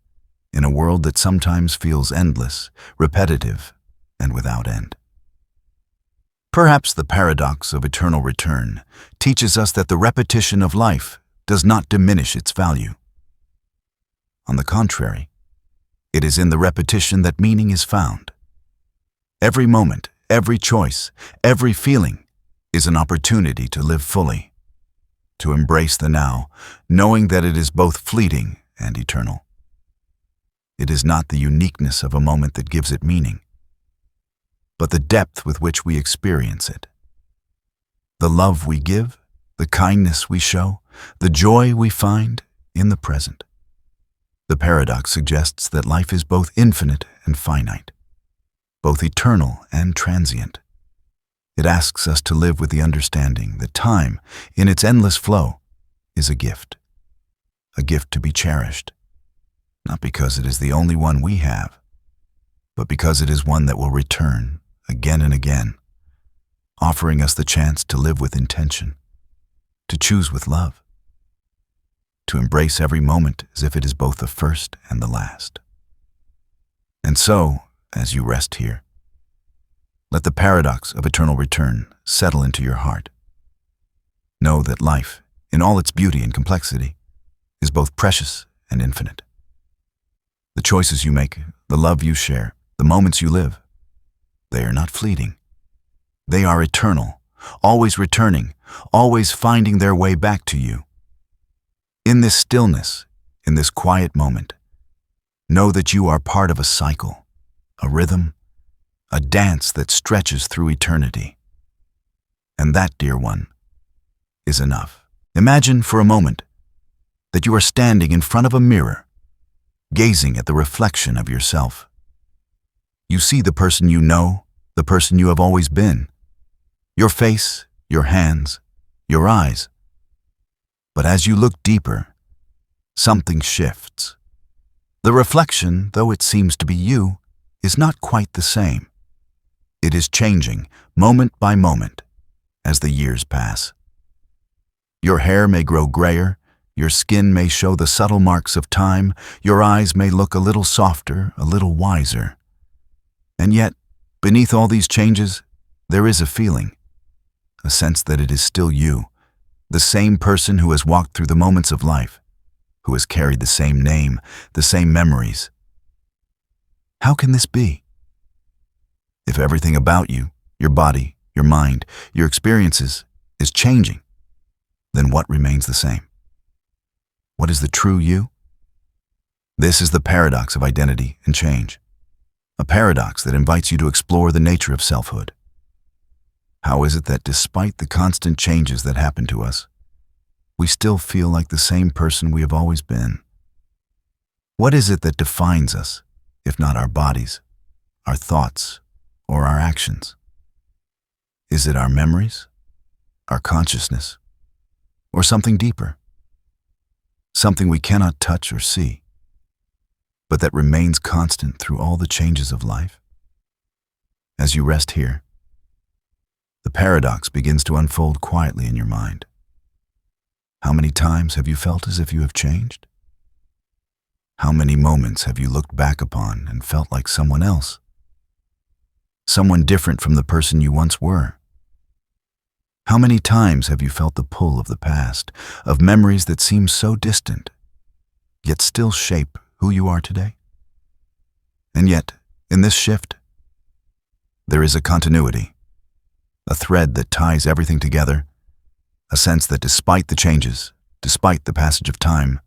in a world that sometimes feels endless, repetitive, and without end? Perhaps the paradox of eternal return teaches us that the repetition of life does not diminish its value. On the contrary, it is in the repetition that meaning is found. Every moment, every choice, every feeling is an opportunity to live fully, to embrace the now, knowing that it is both fleeting and eternal. It is not the uniqueness of a moment that gives it meaning, but the depth with which we experience it. The love we give, the kindness we show, the joy we find in the present. The paradox suggests that life is both infinite and finite, both eternal and transient. It asks us to live with the understanding that time, in its endless flow, is a gift to be cherished, not because it is the only one we have, but because it is one that will return again and again, offering us the chance to live with intention, to choose with love, to embrace every moment as if it is both the first and the last. And so, as you rest here, let the paradox of eternal return settle into your heart. Know that life, in all its beauty and complexity, is both precious and infinite. The choices you make, the love you share, the moments you live, they are not fleeting. They are eternal, always returning, always finding their way back to you. In this stillness, in this quiet moment, know that you are part of a cycle, a rhythm, a dance that stretches through eternity. And that, dear one, is enough. Imagine for a moment that you are standing in front of a mirror, gazing at the reflection of yourself. You see the person you know, the person you have always been, your face, your hands, your eyes. But as you look deeper, something shifts. The reflection, though it seems to be you, is not quite the same. It is changing, moment by moment, as the years pass. Your hair may grow grayer, your skin may show the subtle marks of time, your eyes may look a little softer, a little wiser. And yet, beneath all these changes, there is a feeling, a sense that it is still you, the same person who has walked through the moments of life, who has carried the same name, the same memories. How can this be? If everything about you, your body, your mind, your experiences, is changing, then what remains the same? What is the true you? This is the paradox of identity and change, a paradox that invites you to explore the nature of selfhood. How is it that despite the constant changes that happen to us, we still feel like the same person we have always been? What is it that defines us, if not our bodies, our thoughts, or our actions? Is it our memories, our consciousness, or something deeper? Something we cannot touch or see, but that remains constant through all the changes of life? As you rest here, the paradox begins to unfold quietly in your mind. How many times have you felt as if you have changed? How many moments have you looked back upon and felt like someone else? Someone different from the person you once were? How many times have you felt the pull of the past, of memories that seem so distant, yet still shape who you are today? And yet, in this shift, there is a continuity, a thread that ties everything together, a sense that despite the changes, despite the passage of time,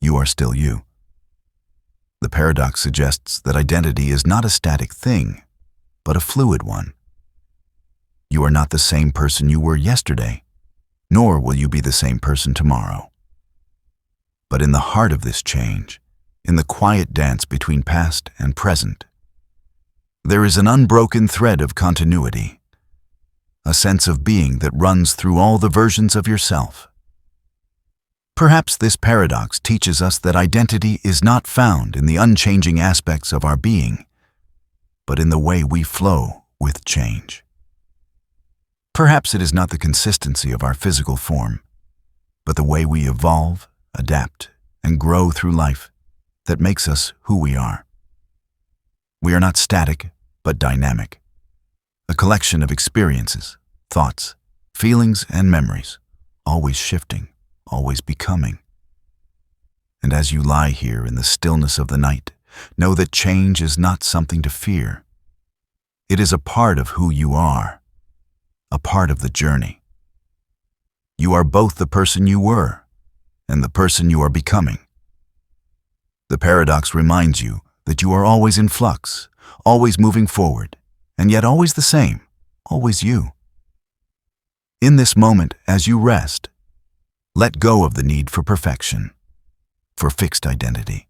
you are still you. The paradox suggests that identity is not a static thing, but a fluid one. You are not the same person you were yesterday, nor will you be the same person tomorrow. But in the heart of this change, in the quiet dance between past and present, there is an unbroken thread of continuity, a sense of being that runs through all the versions of yourself. Perhaps this paradox teaches us that identity is not found in the unchanging aspects of our being, but in the way we flow with change. Perhaps it is not the consistency of our physical form, but the way we evolve, adapt, and grow through life that makes us who we are. We are not static, but dynamic, a collection of experiences, thoughts, feelings, and memories, always shifting, always becoming. And as you lie here in the stillness of the night, know that change is not something to fear. It is a part of who you are, a part of the journey. You are both the person you were and the person you are becoming. The paradox reminds you that you are always in flux, always moving forward, and yet always the same, always you. In this moment, as you rest, let go of the need for perfection, for fixed identity.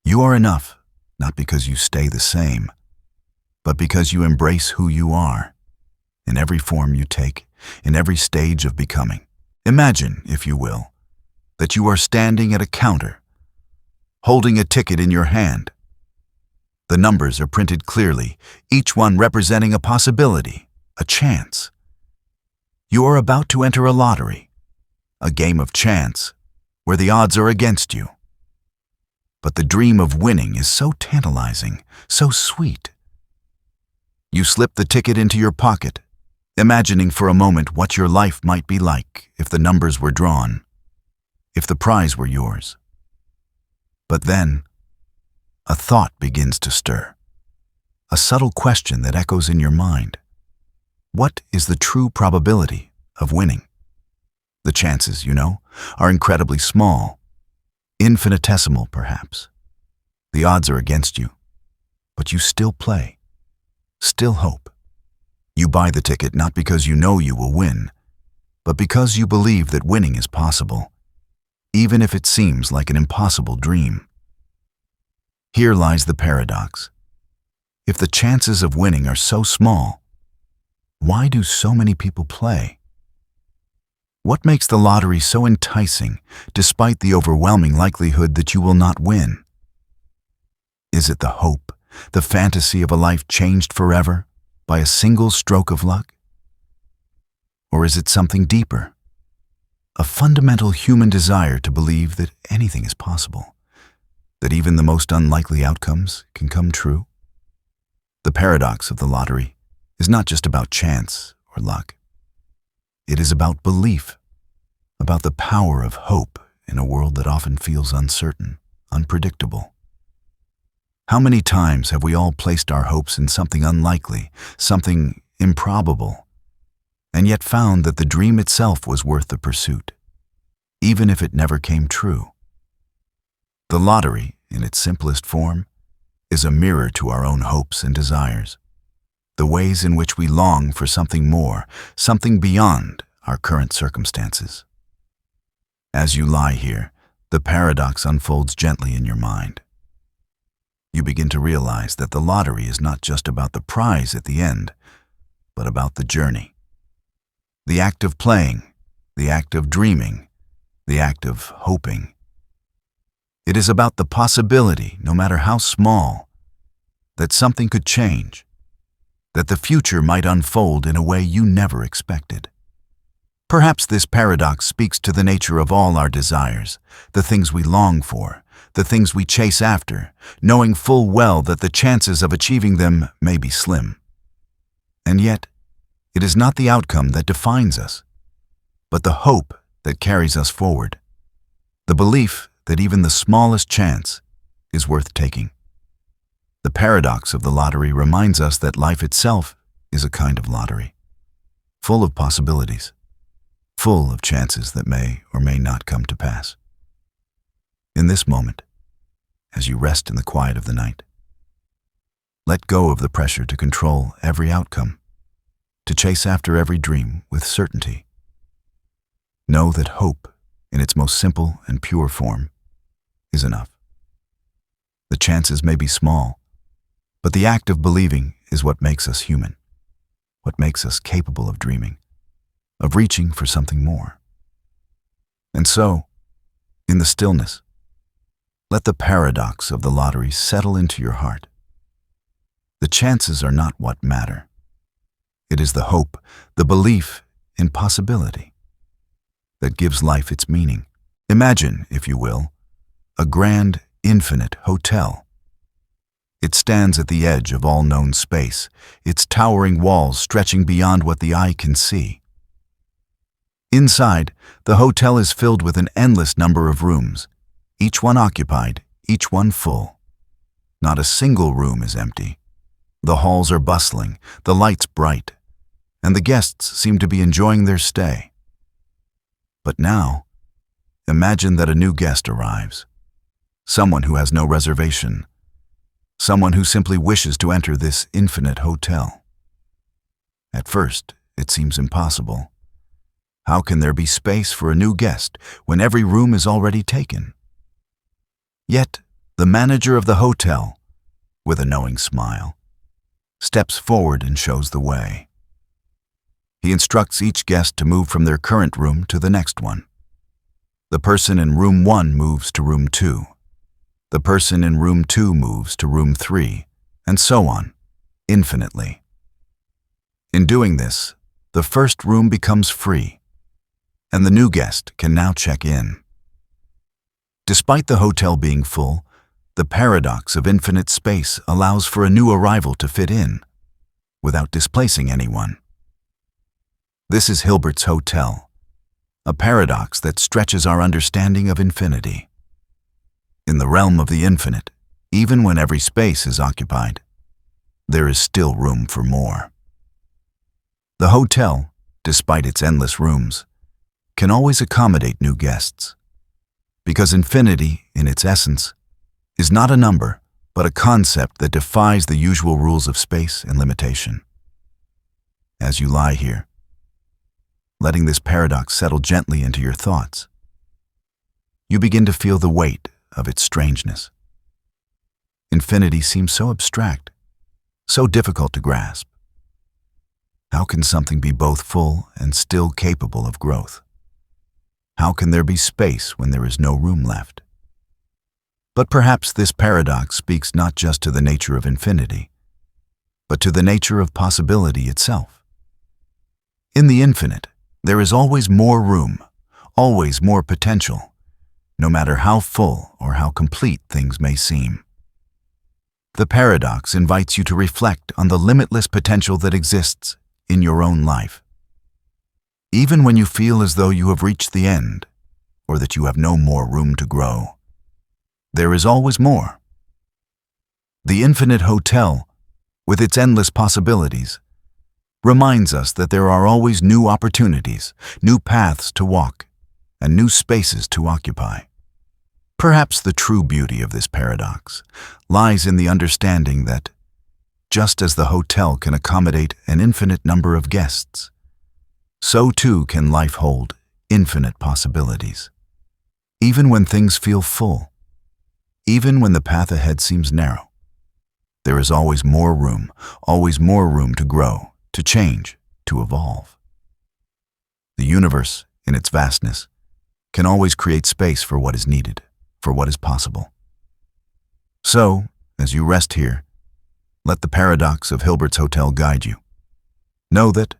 You are enough, not because you stay the same, but because you embrace who you are, in every form you take, in every stage of becoming. Imagine, if you will, that you are standing at a counter, holding a ticket in your hand. The numbers are printed clearly, each one representing a possibility, a chance. You are about to enter a lottery, a game of chance, where the odds are against you. But the dream of winning is so tantalizing, so sweet. You slip the ticket into your pocket, imagining for a moment what your life might be like if the numbers were drawn, if the prize were yours. But then, a thought begins to stir, a subtle question that echoes in your mind. What is the true probability of winning? The chances, you know, are incredibly small, infinitesimal perhaps. The odds are against you, but you still play, still hope. You buy the ticket not because you know you will win, but because you believe that winning is possible, even if it seems like an impossible dream. Here lies the paradox. If the chances of winning are so small, why do so many people play? What makes the lottery so enticing, despite the overwhelming likelihood that you will not win? Is it the hope, the fantasy of a life changed forever by a single stroke of luck? Or is it something deeper? A fundamental human desire to believe that anything is possible, that even the most unlikely outcomes can come true? The paradox of the lottery is not just about chance or luck. It is about belief, about the power of hope in a world that often feels uncertain, unpredictable. How many times have we all placed our hopes in something unlikely, something improbable, and yet found that the dream itself was worth the pursuit, even if it never came true? The lottery, in its simplest form, is a mirror to our own hopes and desires, the ways in which we long for something more, something beyond our current circumstances. As you lie here, the paradox unfolds gently in your mind. You begin to realize that the lottery is not just about the prize at the end, but about the journey. The act of playing, the act of dreaming, the act of hoping. It is about the possibility, no matter how small, that something could change, that the future might unfold in a way you never expected. Perhaps this paradox speaks to the nature of all our desires, the things we long for, the things we chase after, knowing full well that the chances of achieving them may be slim. And yet, it is not the outcome that defines us, but the hope that carries us forward, the belief that even the smallest chance is worth taking. The paradox of the lottery reminds us that life itself is a kind of lottery, full of possibilities, full of chances that may or may not come to pass. In this moment, as you rest in the quiet of the night, let go of the pressure to control every outcome, to chase after every dream with certainty. Know that hope, in its most simple and pure form, is enough. The chances may be small, but the act of believing is what makes us human, what makes us capable of dreaming, of reaching for something more. And so, in the stillness, let the paradox of the lottery settle into your heart. The chances are not what matter. It is the hope, the belief in possibility, that gives life its meaning. Imagine, if you will, a grand, infinite hotel. It stands at the edge of all known space, its towering walls stretching beyond what the eye can see. Inside, the hotel is filled with an endless number of rooms, each one occupied, each one full. Not a single room is empty. The halls are bustling, the lights bright, and the guests seem to be enjoying their stay. But now, imagine that a new guest arrives, someone who has no reservation, someone who simply wishes to enter this infinite hotel. At first, it seems impossible. How can there be space for a new guest when every room is already taken? Yet, the manager of the hotel, with a knowing smile, steps forward and shows the way. He instructs each guest to move from their current room to the next one. The person in room 1 moves to room 2. The person in room 2 moves to room 3, and so on, infinitely. In doing this, the first room becomes free, and the new guest can now check in. Despite the hotel being full, the paradox of infinite space allows for a new arrival to fit in, without displacing anyone. This is Hilbert's hotel, a paradox that stretches our understanding of infinity. In the realm of the infinite, even when every space is occupied, there is still room for more. The hotel, despite its endless rooms, can always accommodate new guests, because infinity, in its essence, is not a number, but a concept that defies the usual rules of space and limitation. As you lie here, letting this paradox settle gently into your thoughts, you begin to feel the weight of its strangeness. Infinity seems so abstract, so difficult to grasp. How can something be both full and still capable of growth? How can there be space when there is no room left? But perhaps this paradox speaks not just to the nature of infinity, but to the nature of possibility itself. In the infinite, there is always more room, always more potential, no matter how full or how complete things may seem. The paradox invites you to reflect on the limitless potential that exists in your own life. Even when you feel as though you have reached the end, or that you have no more room to grow, there is always more. The infinite hotel, with its endless possibilities, reminds us that there are always new opportunities, new paths to walk, and new spaces to occupy. Perhaps the true beauty of this paradox lies in the understanding that, just as the hotel can accommodate an infinite number of guests, so too can life hold infinite possibilities. Even when things feel full, even when the path ahead seems narrow, there is always more room to grow, to change, to evolve. The universe, in its vastness, can always create space for what is needed, for what is possible. So, as you rest here, let the paradox of Hilbert's hotel guide you. Know that,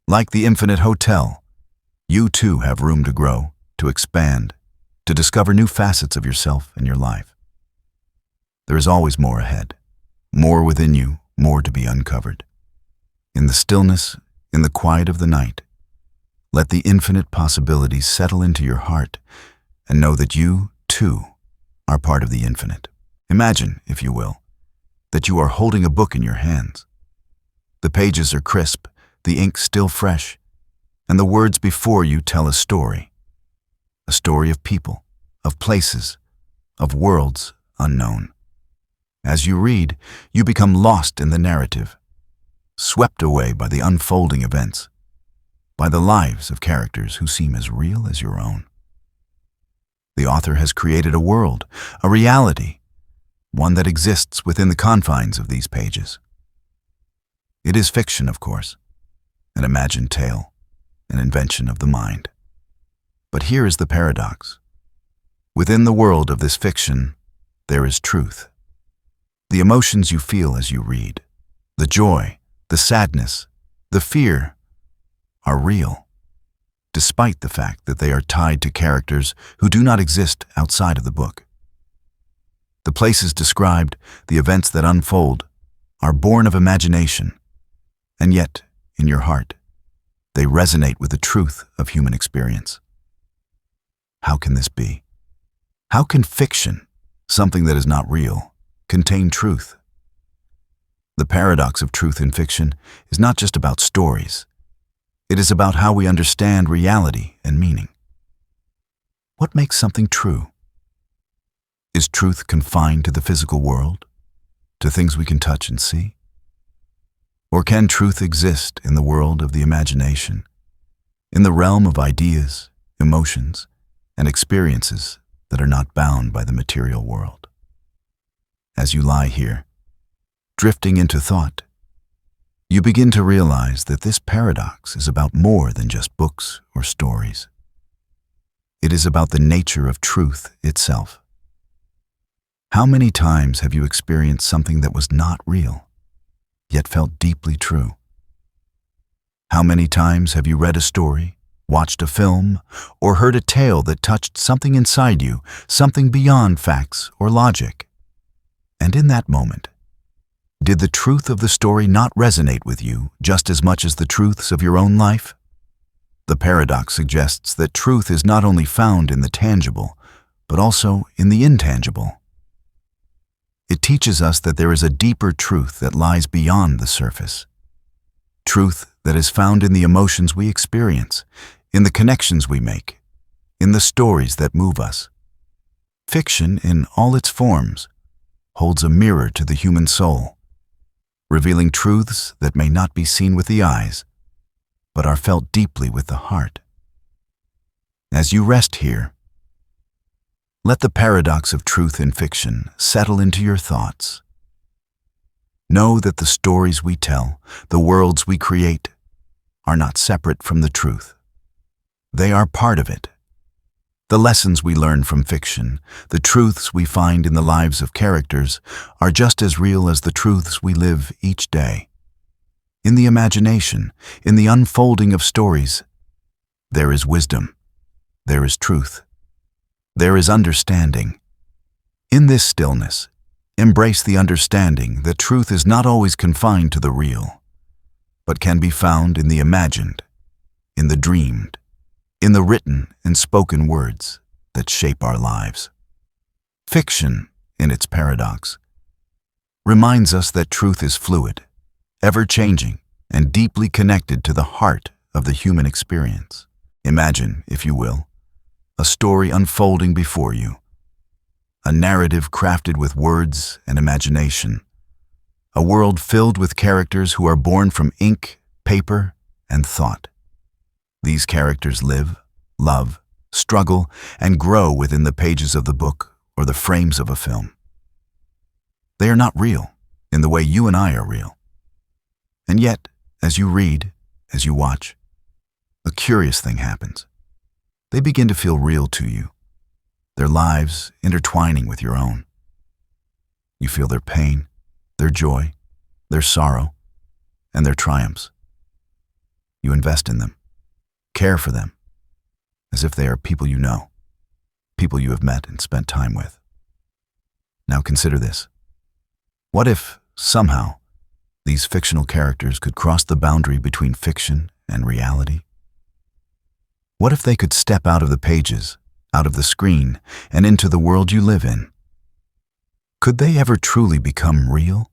like the infinite hotel, you too have room to grow, to expand, to discover new facets of yourself and your life. There is always more ahead, more within you, more to be uncovered. In the stillness, in the quiet of the night, let the infinite possibilities settle into your heart and know that you, too, are part of the infinite. Imagine, if you will, that you are holding a book in your hands. The pages are crisp, the ink still fresh, and the words before you tell a story of people, of places, of worlds unknown. As you read, you become lost in the narrative, swept away by the unfolding events, by the lives of characters who seem as real as your own. The author has created a world, a reality, one that exists within the confines of these pages. It is fiction, of course, an imagined tale, an invention of the mind. But here is the paradox. Within the world of this fiction, there is truth. The emotions you feel as you read, the joy, the sadness, the fear, are real, despite the fact that they are tied to characters who do not exist outside of the book. The places described, the events that unfold, are born of imagination, and yet, in your heart, they resonate with the truth of human experience. How can this be? How can fiction, something that is not real, contain truth? The paradox of truth in fiction is not just about stories. It is about how we understand reality and meaning. What makes something true? Is truth confined to the physical world, to things we can touch and see? Or can truth exist in the world of the imagination, in the realm of ideas, emotions, and experiences that are not bound by the material world? As you lie here, drifting into thought, you begin to realize that this paradox is about more than just books or stories. It is about the nature of truth itself. How many times have you experienced something that was not real, yet felt deeply true? How many times have you read a story, watched a film, or heard a tale that touched something inside you, something beyond facts or logic? And in that moment, did the truth of the story not resonate with you just as much as the truths of your own life? The paradox suggests that truth is not only found in the tangible, but also in the intangible. It teaches us that there is a deeper truth that lies beyond the surface. Truth that is found in the emotions we experience, in the connections we make, in the stories that move us. Fiction, in all its forms, holds a mirror to the human soul, revealing truths that may not be seen with the eyes, but are felt deeply with the heart. As you rest here, let the paradox of truth in fiction settle into your thoughts. Know that the stories we tell, the worlds we create, are not separate from the truth. They are part of it. The lessons we learn from fiction, the truths we find in the lives of characters, are just as real as the truths we live each day. In the imagination, in the unfolding of stories, there is wisdom, there is truth, there is understanding. In this stillness, embrace the understanding that truth is not always confined to the real, but can be found in the imagined, in the dreamed, in the written and spoken words that shape our lives. Fiction, in its paradox, reminds us that truth is fluid, ever-changing, and deeply connected to the heart of the human experience. Imagine, if you will, a story unfolding before you, a narrative crafted with words and imagination, a world filled with characters who are born from ink, paper, and thought. These characters live, love, struggle, and grow within the pages of the book or the frames of a film. They are not real in the way you and I are real. And yet, as you read, as you watch, a curious thing happens. They begin to feel real to you, their lives intertwining with your own. You feel their pain, their joy, their sorrow, and their triumphs. You invest in them, care for them, as if they are people you know, people you have met and spent time with. Now consider this. What if, somehow, these fictional characters could cross the boundary between fiction and reality? What if they could step out of the pages, out of the screen, and into the world you live in? Could they ever truly become real?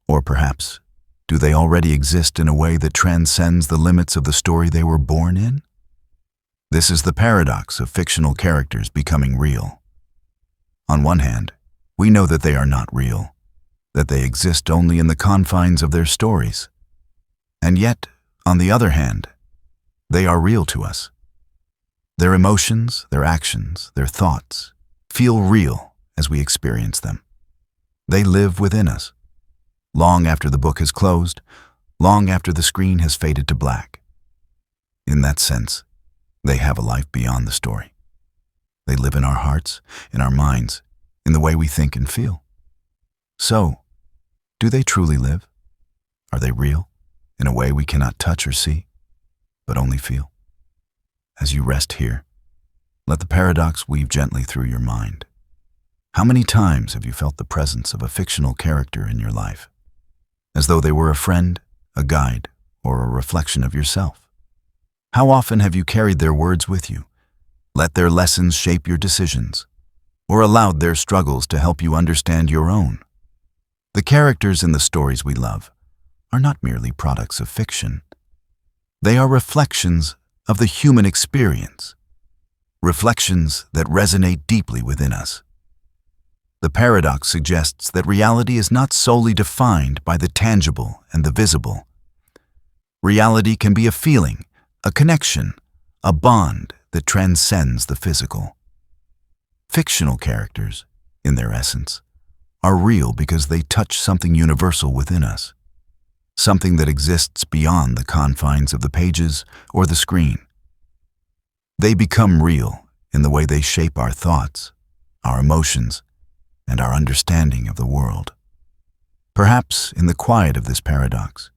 Or perhaps, do they already exist in a way that transcends the limits of the story they were born in? This is the paradox of fictional characters becoming real. On one hand, we know that they are not real, that they exist only in the confines of their stories. And yet, on the other hand, they are real to us. Their emotions, their actions, their thoughts feel real as we experience them. They live within us, long after the book has closed, long after the screen has faded to black. In that sense, they have a life beyond the story. They live in our hearts, in our minds, in the way we think and feel. So, do they truly live? Are they real, in a way we cannot touch or see, but only feel? As you rest here, let the paradox weave gently through your mind. How many times have you felt the presence of a fictional character in your life, as though they were a friend, a guide, or a reflection of yourself? How often have you carried their words with you, let their lessons shape your decisions, or allowed their struggles to help you understand your own? The characters in the stories we love are not merely products of fiction. They are reflections of the human experience, reflections that resonate deeply within us. The paradox suggests that reality is not solely defined by the tangible and the visible. Reality can be a feeling, a connection, a bond that transcends the physical. Fictional characters, in their essence, are real because they touch something universal within us, something that exists beyond the confines of the pages or the screen. They become real in the way they shape our thoughts, our emotions, and our understanding of the world. Perhaps in the quiet of this paradox,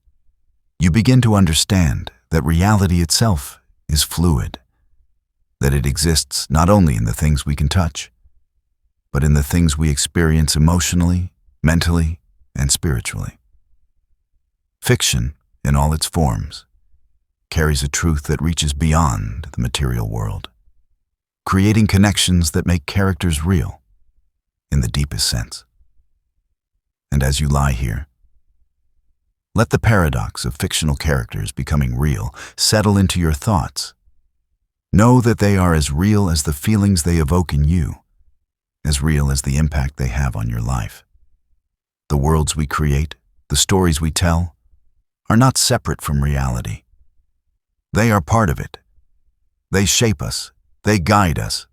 you begin to understand that reality itself is fluid, that it exists not only in the things we can touch, but in the things we experience emotionally, mentally, and spiritually. Fiction, in all its forms, carries a truth that reaches beyond the material world, creating connections that make characters real in the deepest sense. And as you lie here, let the paradox of fictional characters becoming real settle into your thoughts. Know that they are as real as the feelings they evoke in you, as real as the impact they have on your life. The worlds we create, the stories we tell, are not separate from reality. They are part of it. They shape us, they guide us,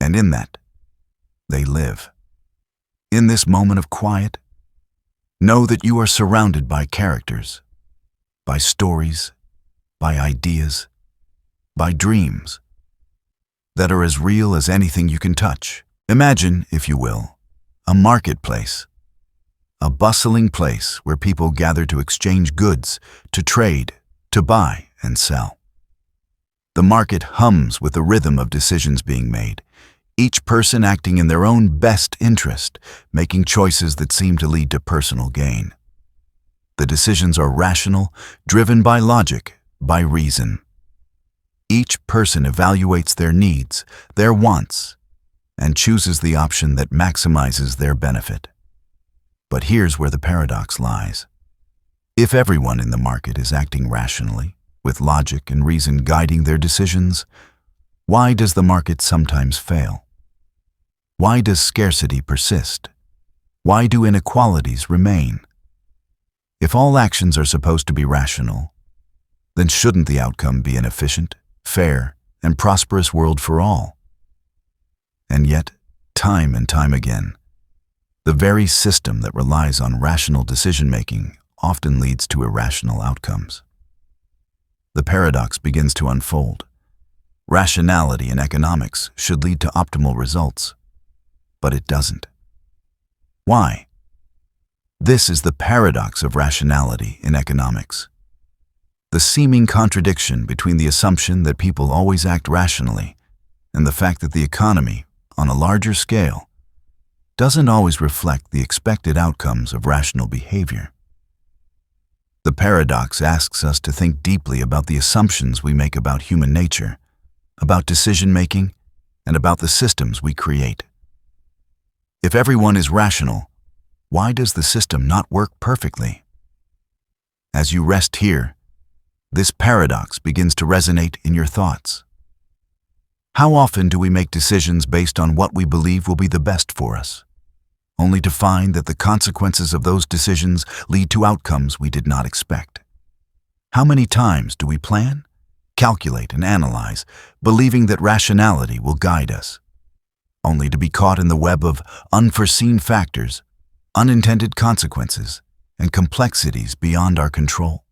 and in that, they live. In this moment of quiet, know that you are surrounded by characters, by stories, by ideas, by dreams that are as real as anything you can touch. Imagine, if you will, a marketplace, a bustling place where people gather to exchange goods, to trade, to buy and sell. The market hums with the rhythm of decisions being made, each person acting in their own best interest, making choices that seem to lead to personal gain. The decisions are rational, driven by logic, by reason. Each person evaluates their needs, their wants, and chooses the option that maximizes their benefit. But here's where the paradox lies. If everyone in the market is acting rationally, with logic and reason guiding their decisions, why does the market sometimes fail? Why does scarcity persist? Why do inequalities remain? If all actions are supposed to be rational, then shouldn't the outcome be an efficient, fair, and prosperous world for all? And yet, time and time again, the very system that relies on rational decision-making often leads to irrational outcomes. The paradox begins to unfold. Rationality in economics should lead to optimal results, but it doesn't. Why? This is the paradox of rationality in economics. The seeming contradiction between the assumption that people always act rationally and the fact that the economy, on a larger scale, doesn't always reflect the expected outcomes of rational behavior. The paradox asks us to think deeply about the assumptions we make about human nature, about decision-making, and about the systems we create. If everyone is rational, why does the system not work perfectly? As you rest here, this paradox begins to resonate in your thoughts. How often do we make decisions based on what we believe will be the best for us, only to find that the consequences of those decisions lead to outcomes we did not expect? How many times do we plan, calculate, and analyze, believing that rationality will guide us, only to be caught in the web of unforeseen factors, unintended consequences, and complexities beyond our control?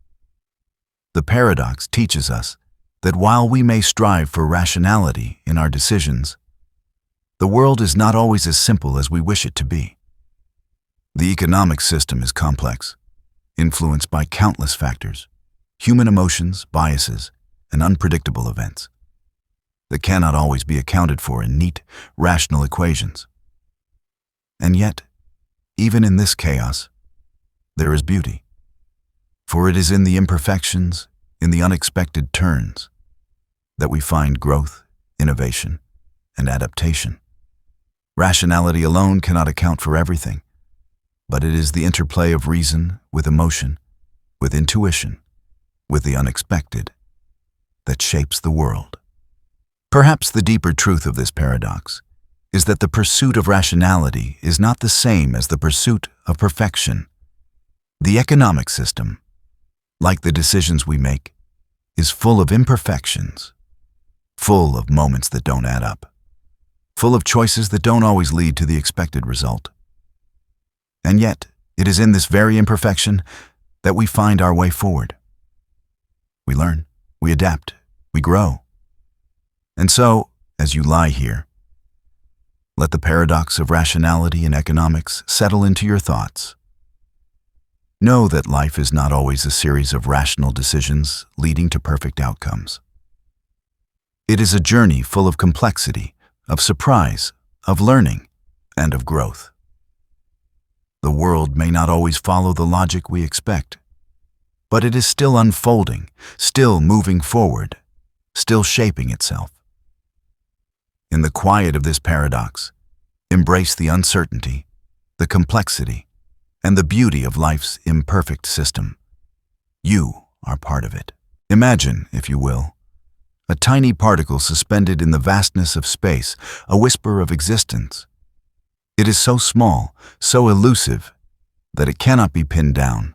The paradox teaches us that while we may strive for rationality in our decisions, the world is not always as simple as we wish it to be. The economic system is complex, influenced by countless factors, human emotions, biases, and unpredictable events that cannot always be accounted for in neat, rational equations. And yet, even in this chaos, there is beauty. For it is in the imperfections, in the unexpected turns, that we find growth, innovation, and adaptation. Rationality alone cannot account for everything, but it is the interplay of reason with emotion, with intuition, with the unexpected, that shapes the world. Perhaps the deeper truth of this paradox is that the pursuit of rationality is not the same as the pursuit of perfection. The economic system, like the decisions we make, is full of imperfections, full of moments that don't add up, full of choices that don't always lead to the expected result. And yet, it is in this very imperfection that we find our way forward. We learn, we adapt, we grow. And so, as you lie here, let the paradox of rationality in economics settle into your thoughts. Know that life is not always a series of rational decisions leading to perfect outcomes. It is a journey full of complexity, of surprise, of learning, and of growth. The world may not always follow the logic we expect, but it is still unfolding, still moving forward, still shaping itself. In the quiet of this paradox, embrace the uncertainty, the complexity, and the beauty of life's imperfect system. You are part of it. Imagine, if you will, a tiny particle suspended in the vastness of space, a whisper of existence. It is so small, so elusive, that it cannot be pinned down,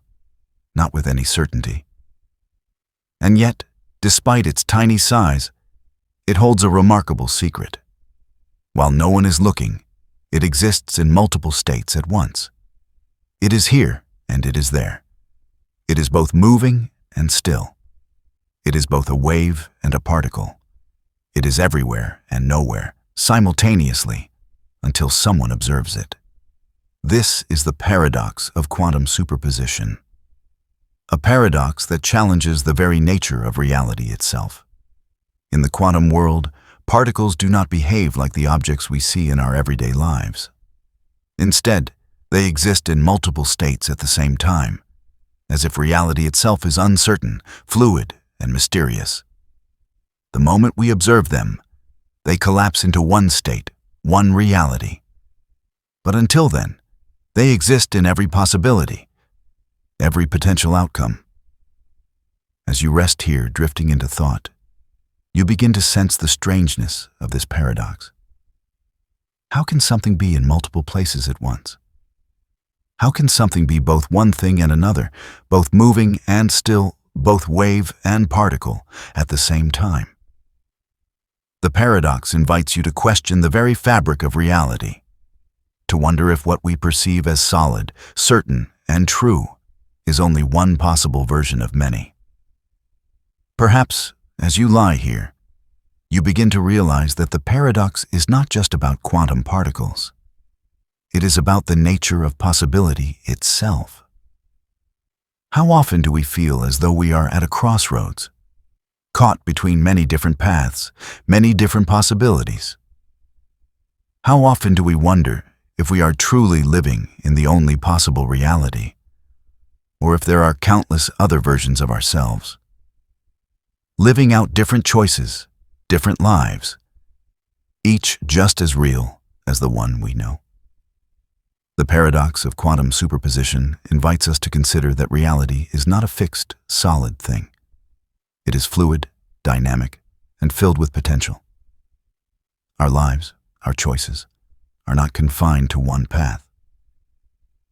not with any certainty. And yet, despite its tiny size, it holds a remarkable secret. While no one is looking, it exists in multiple states at once. It is here and it is there. It is both moving and still. It is both a wave and a particle. It is everywhere and nowhere, simultaneously, until someone observes it. This is the paradox of quantum superposition. A paradox that challenges the very nature of reality itself. In the quantum world, particles do not behave like the objects we see in our everyday lives. Instead, they exist in multiple states at the same time, as if reality itself is uncertain, fluid, and mysterious. The moment we observe them, they collapse into one state, one reality. But until then, they exist in every possibility, every potential outcome. As you rest here, drifting into thought, you begin to sense the strangeness of this paradox. How can something be in multiple places at once? How can something be both one thing and another, both moving and still, both wave and particle at the same time? The paradox invites you to question the very fabric of reality, to wonder if what we perceive as solid, certain, and true is only one possible version of many. Perhaps, as you lie here, you begin to realize that the paradox is not just about quantum particles. It is about the nature of possibility itself. How often do we feel as though we are at a crossroads, caught between many different paths, many different possibilities? How often do we wonder if we are truly living in the only possible reality, or if there are countless other versions of ourselves, living out different choices, different lives, each just as real as the one we know? The paradox of quantum superposition invites us to consider that reality is not a fixed, solid thing. It is fluid, dynamic, and filled with potential. Our lives, our choices, are not confined to one path.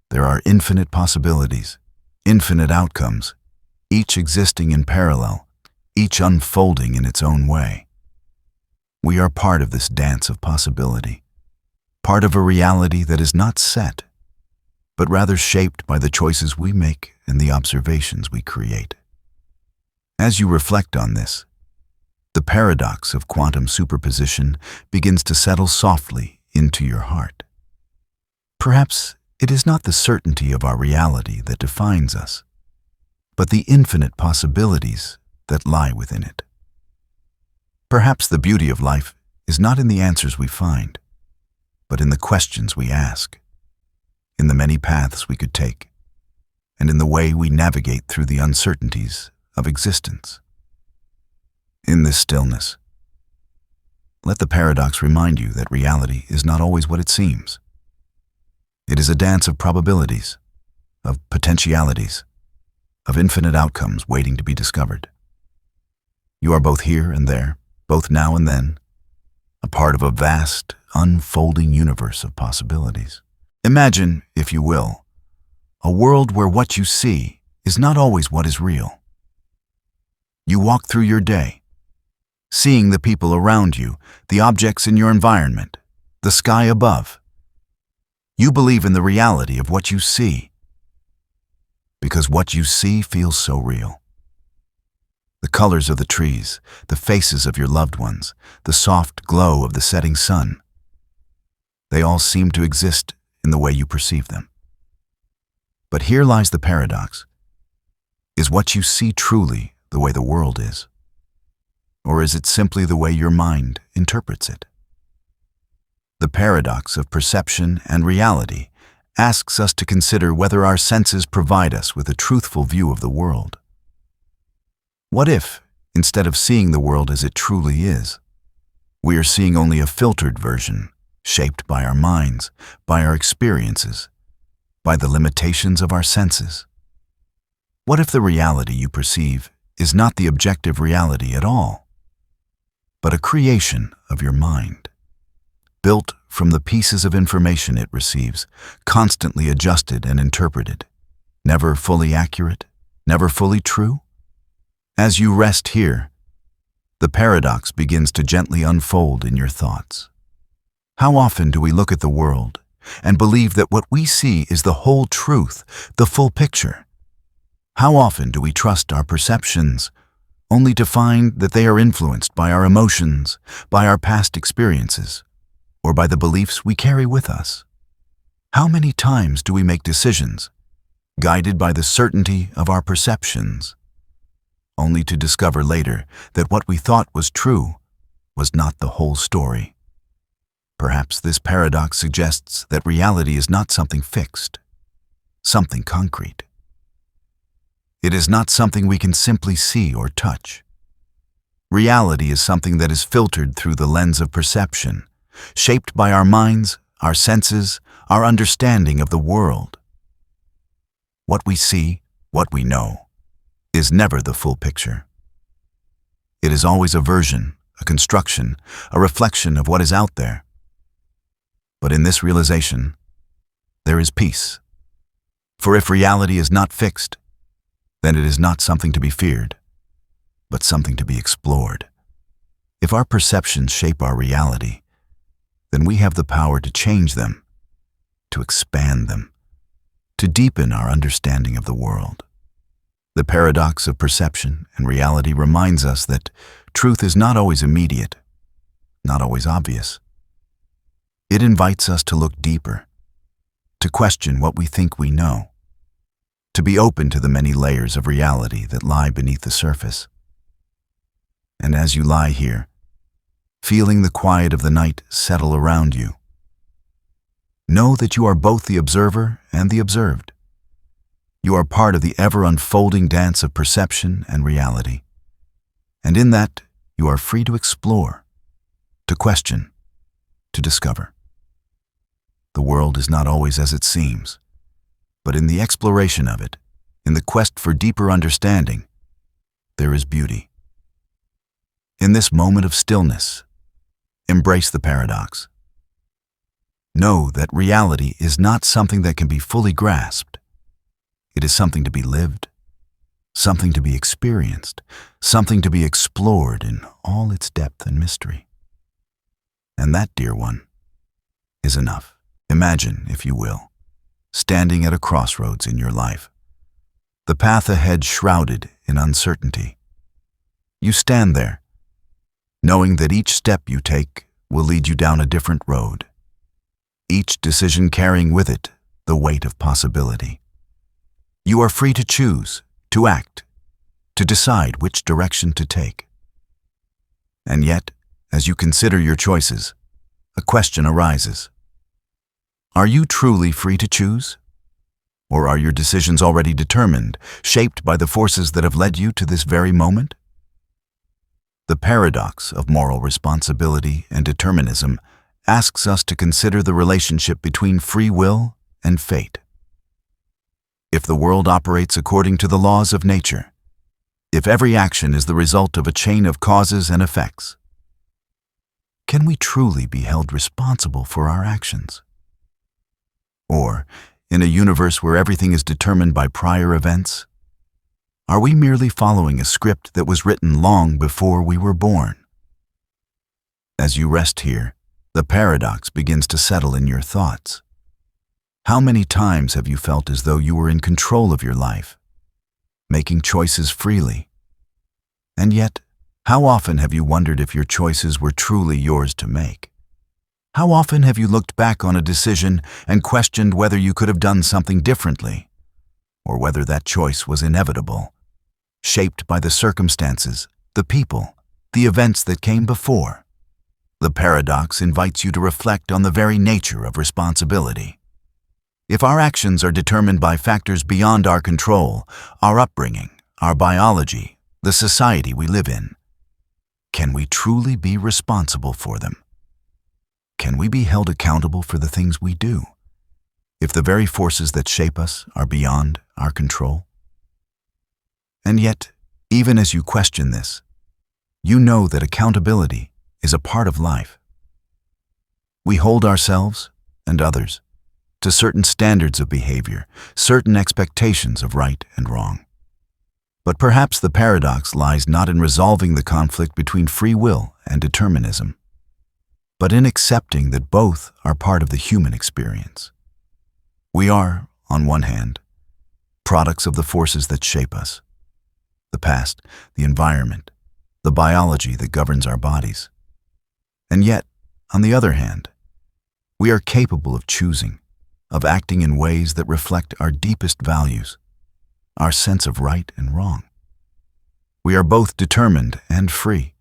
There are infinite possibilities, infinite outcomes, each existing in parallel, each unfolding in its own way. We are part of this dance of possibility, part of a reality that is not set, but rather shaped by the choices we make and the observations we create. As you reflect on this, the paradox of quantum superposition begins to settle softly into your heart. Perhaps it is not the certainty of our reality that defines us, but the infinite possibilities that lie within it. Perhaps the beauty of life is not in the answers we find, but in the questions we ask, in the many paths we could take, and in the way we navigate through the uncertainties of existence. In this stillness, let the paradox remind you that reality is not always what it seems. It is a dance of probabilities, of potentialities, of infinite outcomes waiting to be discovered. You are both here and there, both now and then, a part of a vast, unfolding universe of possibilities. Imagine, if you will, a world where what you see is not always what is real. You walk through your day, seeing the people around you, the objects in your environment, the sky above. You believe in the reality of what you see, because what you see feels so real. The colors of the trees, the faces of your loved ones, the soft glow of the setting sun, they all seem to exist in the way you perceive them. But here lies the paradox. Is what you see truly the way the world is? Or is it simply the way your mind interprets it? The paradox of perception and reality asks us to consider whether our senses provide us with a truthful view of the world. What if, instead of seeing the world as it truly is, we are seeing only a filtered version, shaped by our minds, by our experiences, by the limitations of our senses? What if the reality you perceive is not the objective reality at all, but a creation of your mind, built from the pieces of information it receives, constantly adjusted and interpreted, never fully accurate, never fully true? As you rest here, the paradox begins to gently unfold in your thoughts. How often do we look at the world and believe that what we see is the whole truth, the full picture? How often do we trust our perceptions, only to find that they are influenced by our emotions, by our past experiences, or by the beliefs we carry with us? How many times do we make decisions, guided by the certainty of our perceptions, only to discover later that what we thought was true was not the whole story? Perhaps this paradox suggests that reality is not something fixed, something concrete. It is not something we can simply see or touch. Reality is something that is filtered through the lens of perception, shaped by our minds, our senses, our understanding of the world. What we see, what we know, is never the full picture. It is always a version, a construction, a reflection of what is out there. But in this realization, there is peace. For if reality is not fixed, then it is not something to be feared, but something to be explored. If our perceptions shape our reality, then we have the power to change them, to expand them, to deepen our understanding of the world. The paradox of perception and reality reminds us that truth is not always immediate, not always obvious. It invites us to look deeper, to question what we think we know, to be open to the many layers of reality that lie beneath the surface. And as you lie here, feeling the quiet of the night settle around you, know that you are both the observer and the observed. You are part of the ever-unfolding dance of perception and reality. And in that, you are free to explore, to question, to discover. The world is not always as it seems, but in the exploration of it, in the quest for deeper understanding, there is beauty. In this moment of stillness, embrace the paradox. Know that reality is not something that can be fully grasped. It is something to be lived, something to be experienced, something to be explored in all its depth and mystery. And that, dear one, is enough. Imagine, if you will, standing at a crossroads in your life, the path ahead shrouded in uncertainty. You stand there, knowing that each step you take will lead you down a different road, each decision carrying with it the weight of possibility. You are free to choose, to act, to decide which direction to take. And yet, as you consider your choices, a question arises. Are you truly free to choose? Or are your decisions already determined, shaped by the forces that have led you to this very moment? The paradox of moral responsibility and determinism asks us to consider the relationship between free will and fate. If the world operates according to the laws of nature, If every action is the result of a chain of causes and effects, can we truly be held responsible for our actions? Or, in a universe where everything is determined by prior events, are we merely following a script that was written long before we were born? As you rest here, the paradox begins to settle in your thoughts. How many times have you felt as though you were in control of your life, making choices freely? And yet, how often have you wondered if your choices were truly yours to make? How often have you looked back on a decision and questioned whether you could have done something differently, or whether that choice was inevitable, shaped by the circumstances, the people, the events that came before? The paradox invites you to reflect on the very nature of responsibility. If our actions are determined by factors beyond our control, our upbringing, our biology, the society we live in, can we truly be responsible for them? Can we be held accountable for the things we do, if the very forces that shape us are beyond our control? And yet, even as you question this, you know that accountability is a part of life. We hold ourselves and others to certain standards of behavior, certain expectations of right and wrong. But perhaps the paradox lies not in resolving the conflict between free will and determinism, but in accepting that both are part of the human experience. We are, on one hand, products of the forces that shape us, the past, the environment, the biology that governs our bodies. And yet, on the other hand, we are capable of choosing, of acting in ways that reflect our deepest values, our sense of right and wrong. We are both determined and free,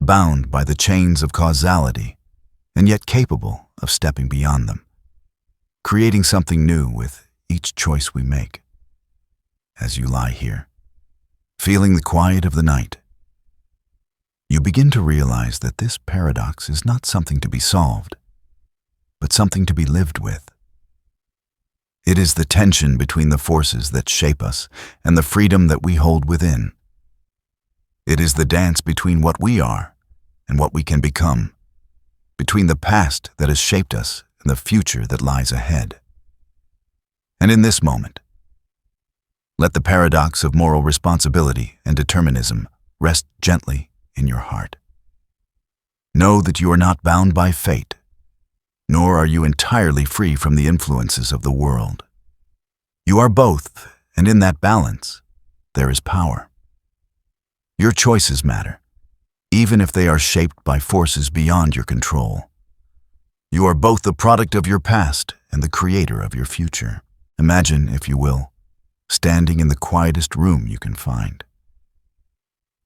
bound by the chains of causality, and yet capable of stepping beyond them, creating something new with each choice we make. As you lie here, feeling the quiet of the night, you begin to realize that this paradox is not something to be solved, but something to be lived with. It is the tension between the forces that shape us and the freedom that we hold within. It is the dance between what we are and what we can become, between the past that has shaped us and the future that lies ahead. And in this moment, let the paradox of moral responsibility and determinism rest gently in your heart. Know that you are not bound by fate, nor are you entirely free from the influences of the world. You are both, and in that balance, there is power. Your choices matter, even if they are shaped by forces beyond your control. You are both the product of your past and the creator of your future. Imagine, if you will, standing in the quietest room you can find.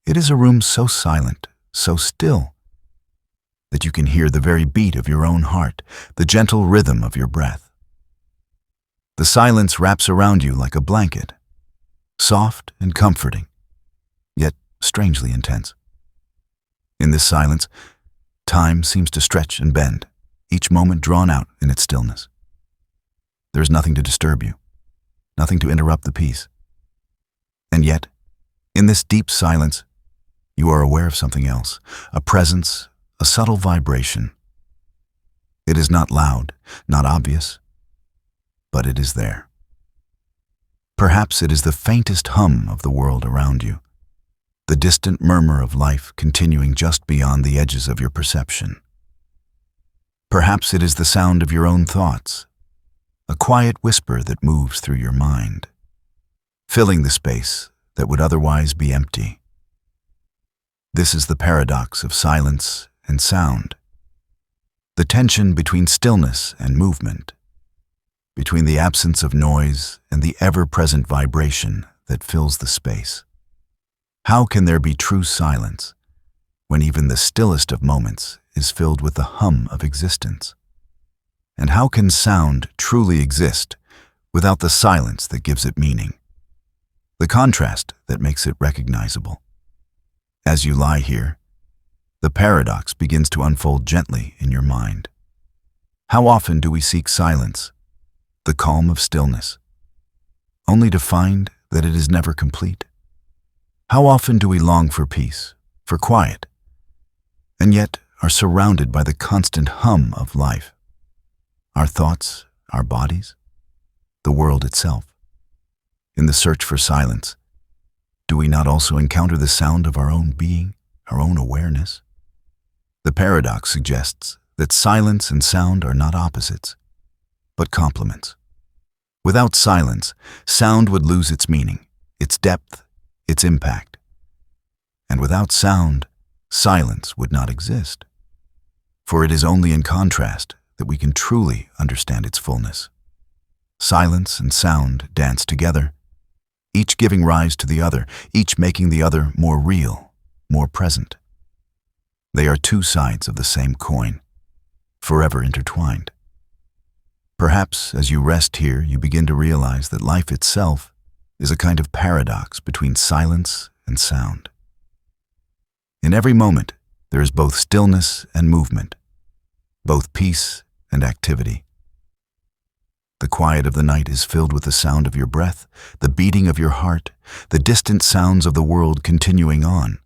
It is a room so silent, so still, that you can hear the very beat of your own heart, the gentle rhythm of your breath. The silence wraps around you like a blanket, soft and comforting, yet strangely intense. In this silence, time seems to stretch and bend, each moment drawn out in its stillness. There is nothing to disturb you, nothing to interrupt the peace. And yet, in this deep silence, you are aware of something else, a presence, a subtle vibration. It is not loud, not obvious, but it is there. Perhaps it is the faintest hum of the world around you, the distant murmur of life continuing just beyond the edges of your perception. Perhaps it is the sound of your own thoughts, a quiet whisper that moves through your mind, filling the space that would otherwise be empty. This is the paradox of silence and sound, the tension between stillness and movement, between the absence of noise and the ever-present vibration that fills the space. How can there be true silence when even the stillest of moments is filled with the hum of existence? And how can sound truly exist without the silence that gives it meaning, the contrast that makes it recognizable? As you lie here, the paradox begins to unfold gently in your mind. How often do we seek silence, the calm of stillness, only to find that it is never complete? How often do we long for peace, for quiet, and yet are surrounded by the constant hum of life? Our thoughts, our bodies, the world itself. In the search for silence, do we not also encounter the sound of our own being, our own awareness? The paradox suggests that silence and sound are not opposites, but complements. Without silence, sound would lose its meaning, its depth, its impact. And without sound, silence would not exist. For it is only in contrast that we can truly understand its fullness. Silence and sound dance together, each giving rise to the other, each making the other more real, more present. They are two sides of the same coin, forever intertwined. Perhaps as you rest here, you begin to realize that life itself is a kind of paradox between silence and sound. In every moment, there is both stillness and movement, both peace and activity. The quiet of the night is filled with the sound of your breath, the beating of your heart, the distant sounds of the world continuing on.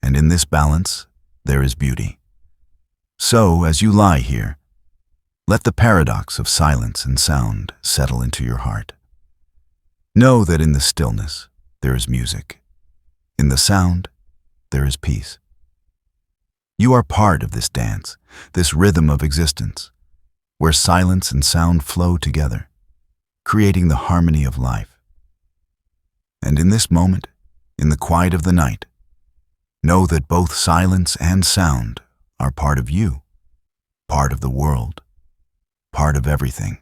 And in this balance, there is beauty. So, as you lie here, let the paradox of silence and sound settle into your heart. Know that in the stillness, there is music. In the sound, there is peace. You are part of this dance, this rhythm of existence, where silence and sound flow together, creating the harmony of life. And in this moment, in the quiet of the night, know that both silence and sound are part of you, part of the world, part of everything.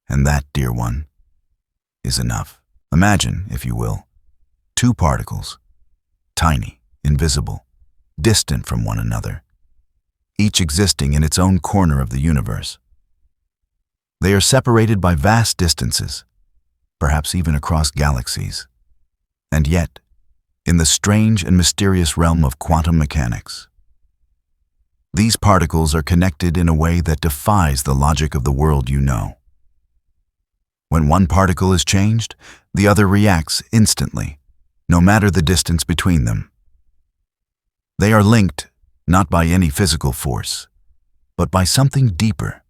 And that, dear one, is enough. Imagine, if you will, two particles, tiny, invisible, distant from one another, each existing in its own corner of the universe. They are separated by vast distances, perhaps even across galaxies. And yet, in the strange and mysterious realm of quantum mechanics, these particles are connected in a way that defies the logic of the world you know. When one particle is changed, the other reacts instantly, no matter the distance between them. They are linked not by any physical force, but by something deeper,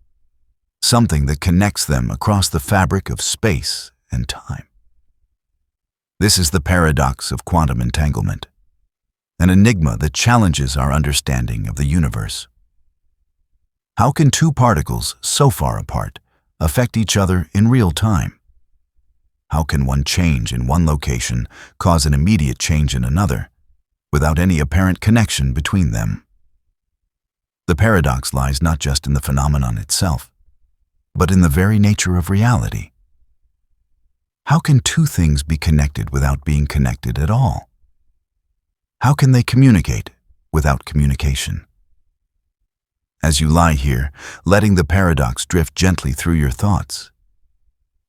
something that connects them across the fabric of space and time. This is the paradox of quantum entanglement, an enigma that challenges our understanding of the universe. How can two particles so far apart affect each other in real time? How can one change in one location cause an immediate change in another, without any apparent connection between them? The paradox lies not just in the phenomenon itself, but in the very nature of reality. How can two things be connected without being connected at all? How can they communicate without communication? As you lie here, letting the paradox drift gently through your thoughts,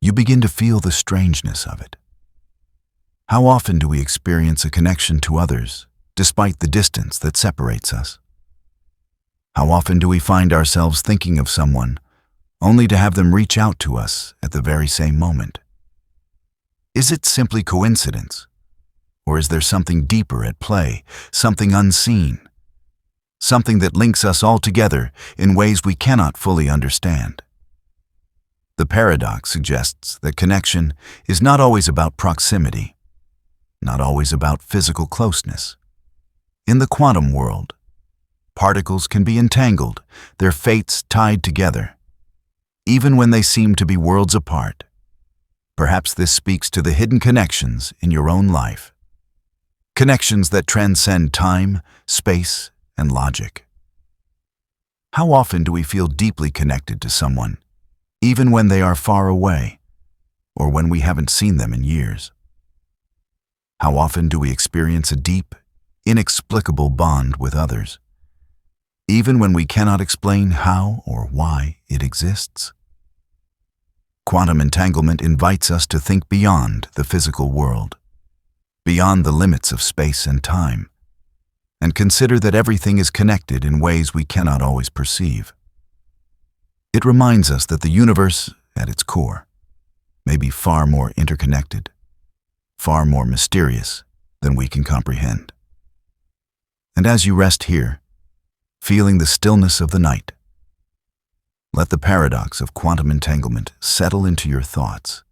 you begin to feel the strangeness of it. How often do we experience a connection to others, despite the distance that separates us? How often do we find ourselves thinking of someone, only to have them reach out to us at the very same moment? Is it simply coincidence? Or is there something deeper at play, something unseen, something that links us all together in ways we cannot fully understand? The paradox suggests that connection is not always about proximity, not always about physical closeness. In the quantum world, particles can be entangled, their fates tied together, even when they seem to be worlds apart. Perhaps this speaks to the hidden connections in your own life. Connections that transcend time, space, and logic. How often do we feel deeply connected to someone, even when they are far away, or when we haven't seen them in years? How often do we experience a deep, inexplicable bond with others, even when we cannot explain how or why it exists? Quantum entanglement invites us to think beyond the physical world, beyond the limits of space and time, and consider that everything is connected in ways we cannot always perceive. It reminds us that the universe, at its core, may be far more interconnected, far more mysterious than we can comprehend. And as you rest here, feeling the stillness of the night, let the paradox of quantum entanglement settle into your thoughts.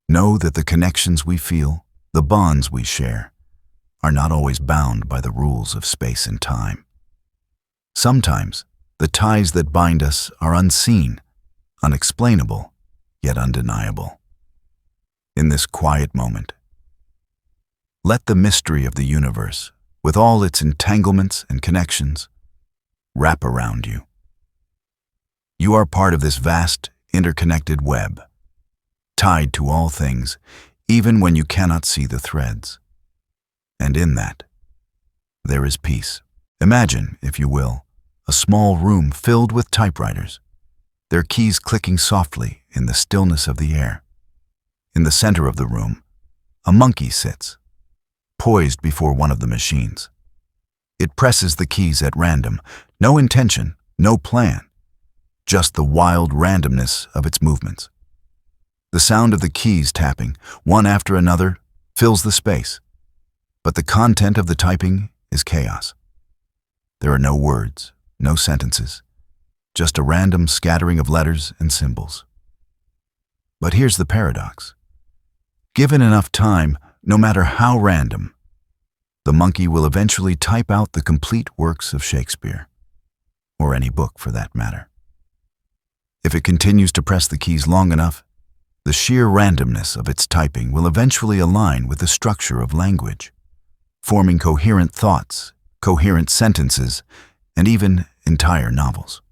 Know that the connections we feel, the bonds we share, are not always bound by the rules of space and time. Sometimes, the ties that bind us are unseen, unexplainable, yet undeniable. In this quiet moment, let the mystery of the universe, with all its entanglements and connections, wrap around you. You are part of this vast, interconnected web, tied to all things, even when you cannot see the threads. And in that, there is peace. Imagine, if you will, a small room filled with typewriters, their keys clicking softly in the stillness of the air. In the center of the room, a monkey sits, poised before one of the machines. It presses the keys at random, no intention, no plan, just the wild randomness of its movements. The sound of the keys tapping, one after another, fills the space, but the content of the typing is chaos. There are no words, no sentences, just a random scattering of letters and symbols. But here's the paradox. Given enough time, no matter how random, the monkey will eventually type out the complete works of Shakespeare, or any book for that matter. If it continues to press the keys long enough, the sheer randomness of its typing will eventually align with the structure of language, forming coherent thoughts, coherent sentences, and even entire novels.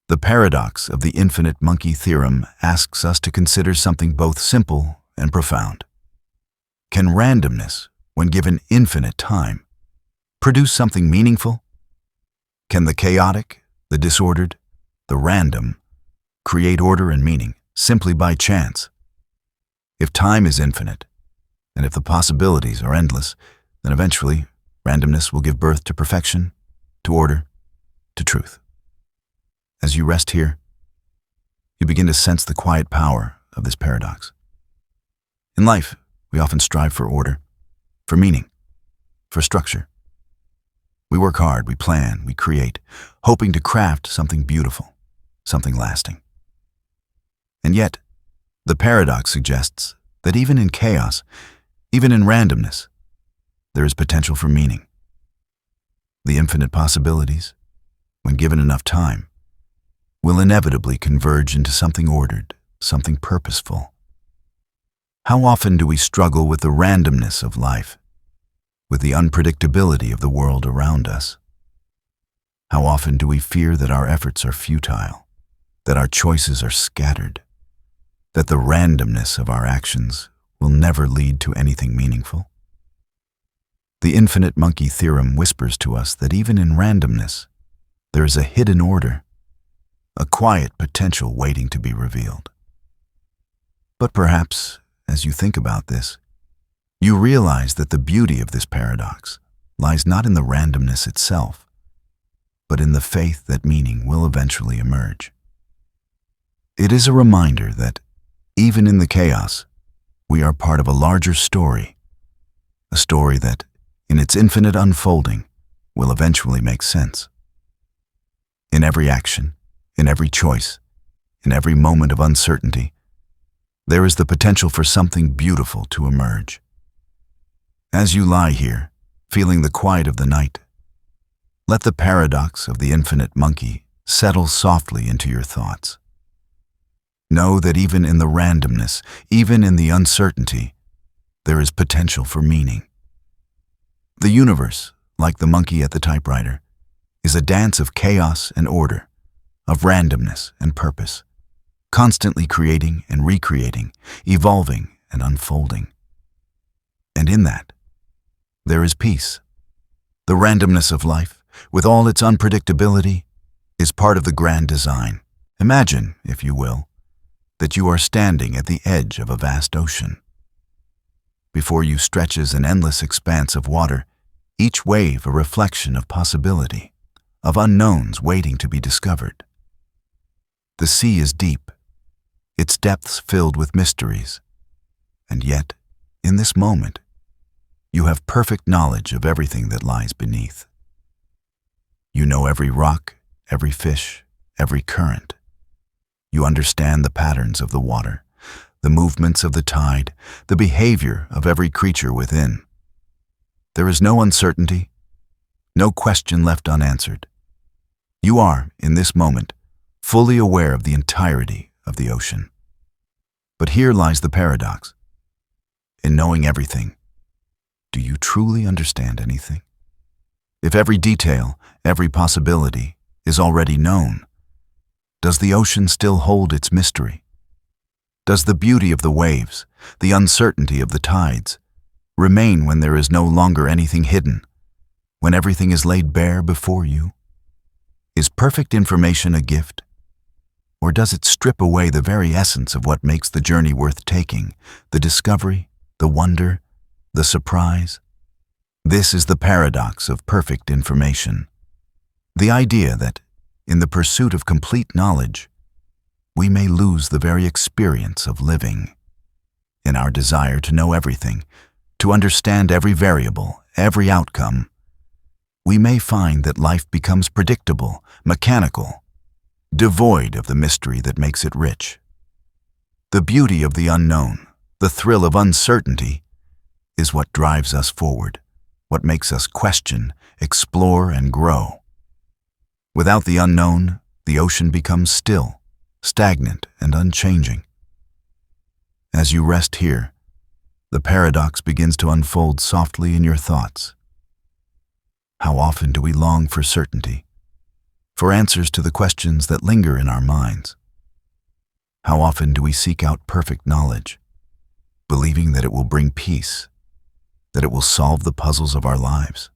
The paradox of the infinite monkey theorem asks us to consider something both simple and profound. Can randomness, when given infinite time, produce something meaningful? Can the chaotic, the disordered, the random, create order and meaning simply by chance? If time is infinite, and if the possibilities are endless, then eventually randomness will give birth to perfection, to order, to truth. As you rest here, you begin to sense the quiet power of this paradox. In life, we often strive for order, for meaning, for structure. We work hard, we plan, we create, hoping to craft something beautiful, something lasting. And yet, the paradox suggests that even in chaos, even in randomness, there is potential for meaning. The infinite possibilities, when given enough time, will inevitably converge into something ordered, something purposeful. How often do we struggle with the randomness of life, with the unpredictability of the world around us? How often do we fear that our efforts are futile, that our choices are scattered, that the randomness of our actions will never lead to anything meaningful? The infinite monkey theorem whispers to us that even in randomness, there is a hidden order, a quiet potential waiting to be revealed. But perhaps, as you think about this, you realize that the beauty of this paradox lies not in the randomness itself, but in the faith that meaning will eventually emerge. It is a reminder that, even in the chaos, we are part of a larger story, a story that, in its infinite unfolding, will eventually make sense. In every action, in every choice, in every moment of uncertainty, there is the potential for something beautiful to emerge. As you lie here, feeling the quiet of the night, let the paradox of the infinite monkey settle softly into your thoughts. Know that even in the randomness, even in the uncertainty, there is potential for meaning. The universe, like the monkey at the typewriter, is a dance of chaos and order, of randomness and purpose, constantly creating and recreating, evolving and unfolding. And in that, there is peace. The randomness of life, with all its unpredictability, is part of the grand design. Imagine, if you will, that you are standing at the edge of a vast ocean. Before you stretches an endless expanse of water, each wave a reflection of possibility, of unknowns waiting to be discovered. The sea is deep, its depths filled with mysteries, and yet In this moment, you have perfect knowledge of everything that lies beneath. You know every rock, every fish, every current. You understand the patterns of the water, the movements of the tide, the behavior of every creature within. There is no uncertainty, no question left unanswered. You are, in this moment, fully aware of the entirety of the ocean. But here lies the paradox. In knowing everything, do you truly understand anything? If every detail, every possibility is already known, does the ocean still hold its mystery? Does the beauty of the waves, the uncertainty of the tides, remain when there is no longer anything hidden, when everything is laid bare before you? Is perfect information a gift? Or does it strip away the very essence of what makes the journey worth taking, the discovery, the wonder, the surprise? This is the paradox of perfect information. The idea that, in the pursuit of complete knowledge, we may lose the very experience of living. In our desire to know everything, to understand every variable, every outcome, we may find that life becomes predictable, mechanical, devoid of the mystery that makes it rich. The beauty of the unknown, the thrill of uncertainty, is what drives us forward, what makes us question, explore, and grow. Without the unknown, the ocean becomes still, stagnant, and unchanging. As you rest here, the paradox begins to unfold softly in your thoughts. How often do we long for certainty, for answers to the questions that linger in our minds? How often do we seek out perfect knowledge, believing that it will bring peace, that it will solve the puzzles of our lives?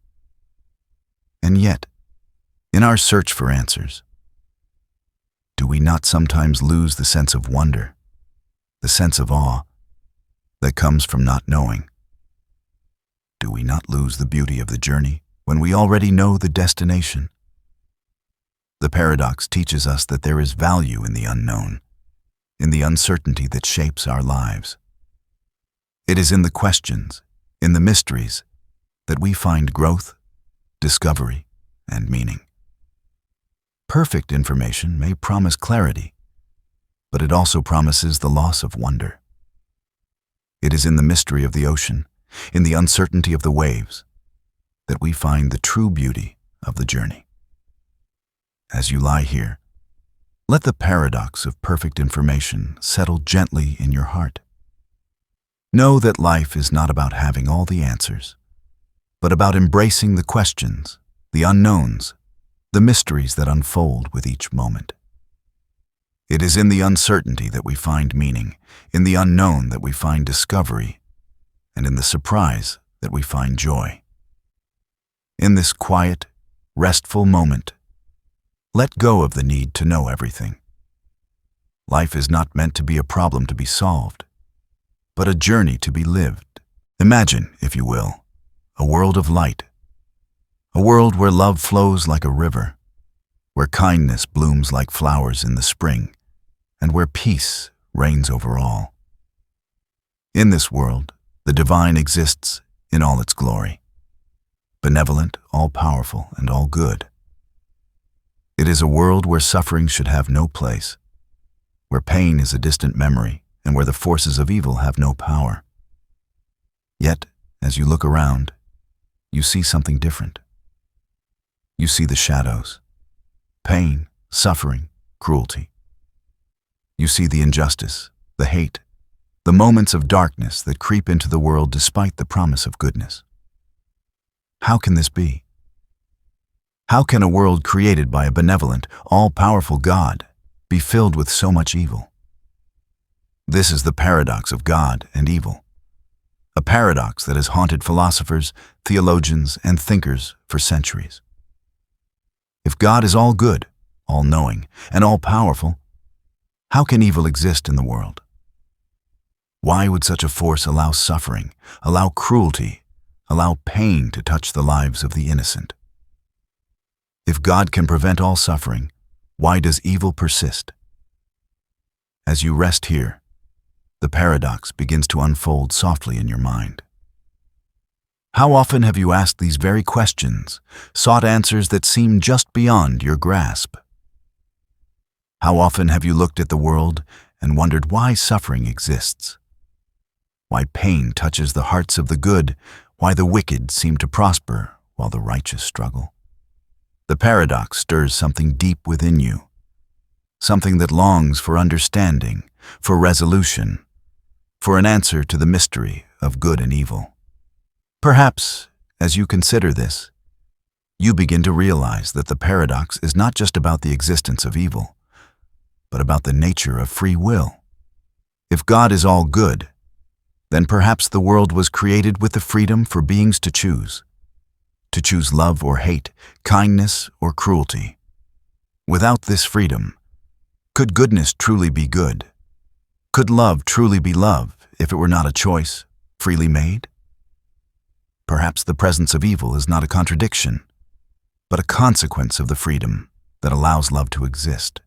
And yet, in our search for answers, do we not sometimes lose the sense of wonder, the sense of awe that comes from not knowing? Do we not lose the beauty of the journey when we already know the destination? The paradox teaches us that there is value in the unknown, in the uncertainty that shapes our lives. It is in the questions, in the mysteries, that we find growth, discovery, and meaning. Perfect information may promise clarity, but it also promises the loss of wonder. It is in the mystery of the ocean, in the uncertainty of the waves, that we find the true beauty of the journey. As you lie here, let the paradox of perfect information settle gently in your heart. Know that life is not about having all the answers, but about embracing the questions, the unknowns, the mysteries that unfold with each moment. It is in the uncertainty that we find meaning, in the unknown that we find discovery, and in the surprise that we find joy. In this quiet, restful moment, let go of the need to know everything. Life is not meant to be a problem to be solved, but a journey to be lived. Imagine, if you will, a world of light, a world where love flows like a river, where kindness blooms like flowers in the spring, and where peace reigns over all. In this world, the divine exists in all its glory, benevolent, all-powerful, and all-good. It is a world where suffering should have no place, where pain is a distant memory, and where the forces of evil have no power. Yet, as you look around, you see something different. You see the shadows, pain, suffering, cruelty. You see the injustice, the hate, the moments of darkness that creep into the world despite the promise of goodness. How can this be? How can a world created by a benevolent, all-powerful God be filled with so much evil? This is the paradox of God and evil, a paradox that has haunted philosophers, theologians, and thinkers for centuries. If God is all good, all-knowing, and all-powerful, how can evil exist in the world? Why would such a force allow suffering, allow cruelty, allow pain to touch the lives of the innocent? If God can prevent all suffering, why does evil persist? As you rest here, the paradox begins to unfold softly in your mind. How often have you asked these very questions, sought answers that seem just beyond your grasp? How often have you looked at the world and wondered why suffering exists? Why pain touches the hearts of the good, why the wicked seem to prosper while the righteous struggle? The paradox stirs something deep within you, something that longs for understanding, for resolution, for an answer to the mystery of good and evil. Perhaps, as you consider this, you begin to realize that the paradox is not just about the existence of evil, but about the nature of free will. If God is all good, then perhaps the world was created with the freedom for beings to choose love or hate, kindness or cruelty. Without this freedom, could goodness truly be good? Could love truly be love if it were not a choice freely made? Perhaps the presence of evil is not a contradiction, but a consequence of the freedom that allows love to exist.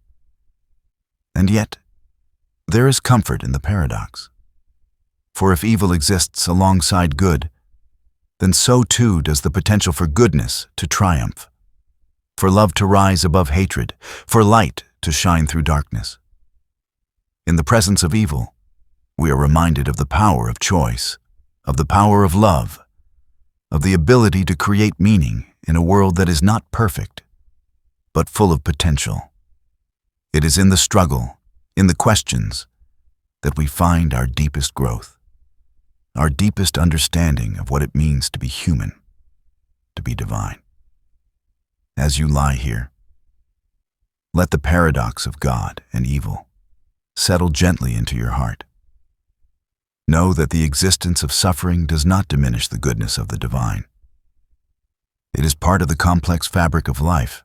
And yet, there is comfort in the paradox. For if evil exists alongside good, then so too does the potential for goodness to triumph, for love to rise above hatred, for light to shine through darkness. In the presence of evil, we are reminded of the power of choice, of the power of love, of the ability to create meaning in a world that is not perfect, but full of potential. It is in the struggle, in the questions, that we find our deepest growth, our deepest understanding of what it means to be human, to be divine. As you lie here, let the paradox of God and evil settle gently into your heart. Know that the existence of suffering does not diminish the goodness of the divine. It is part of the complex fabric of life,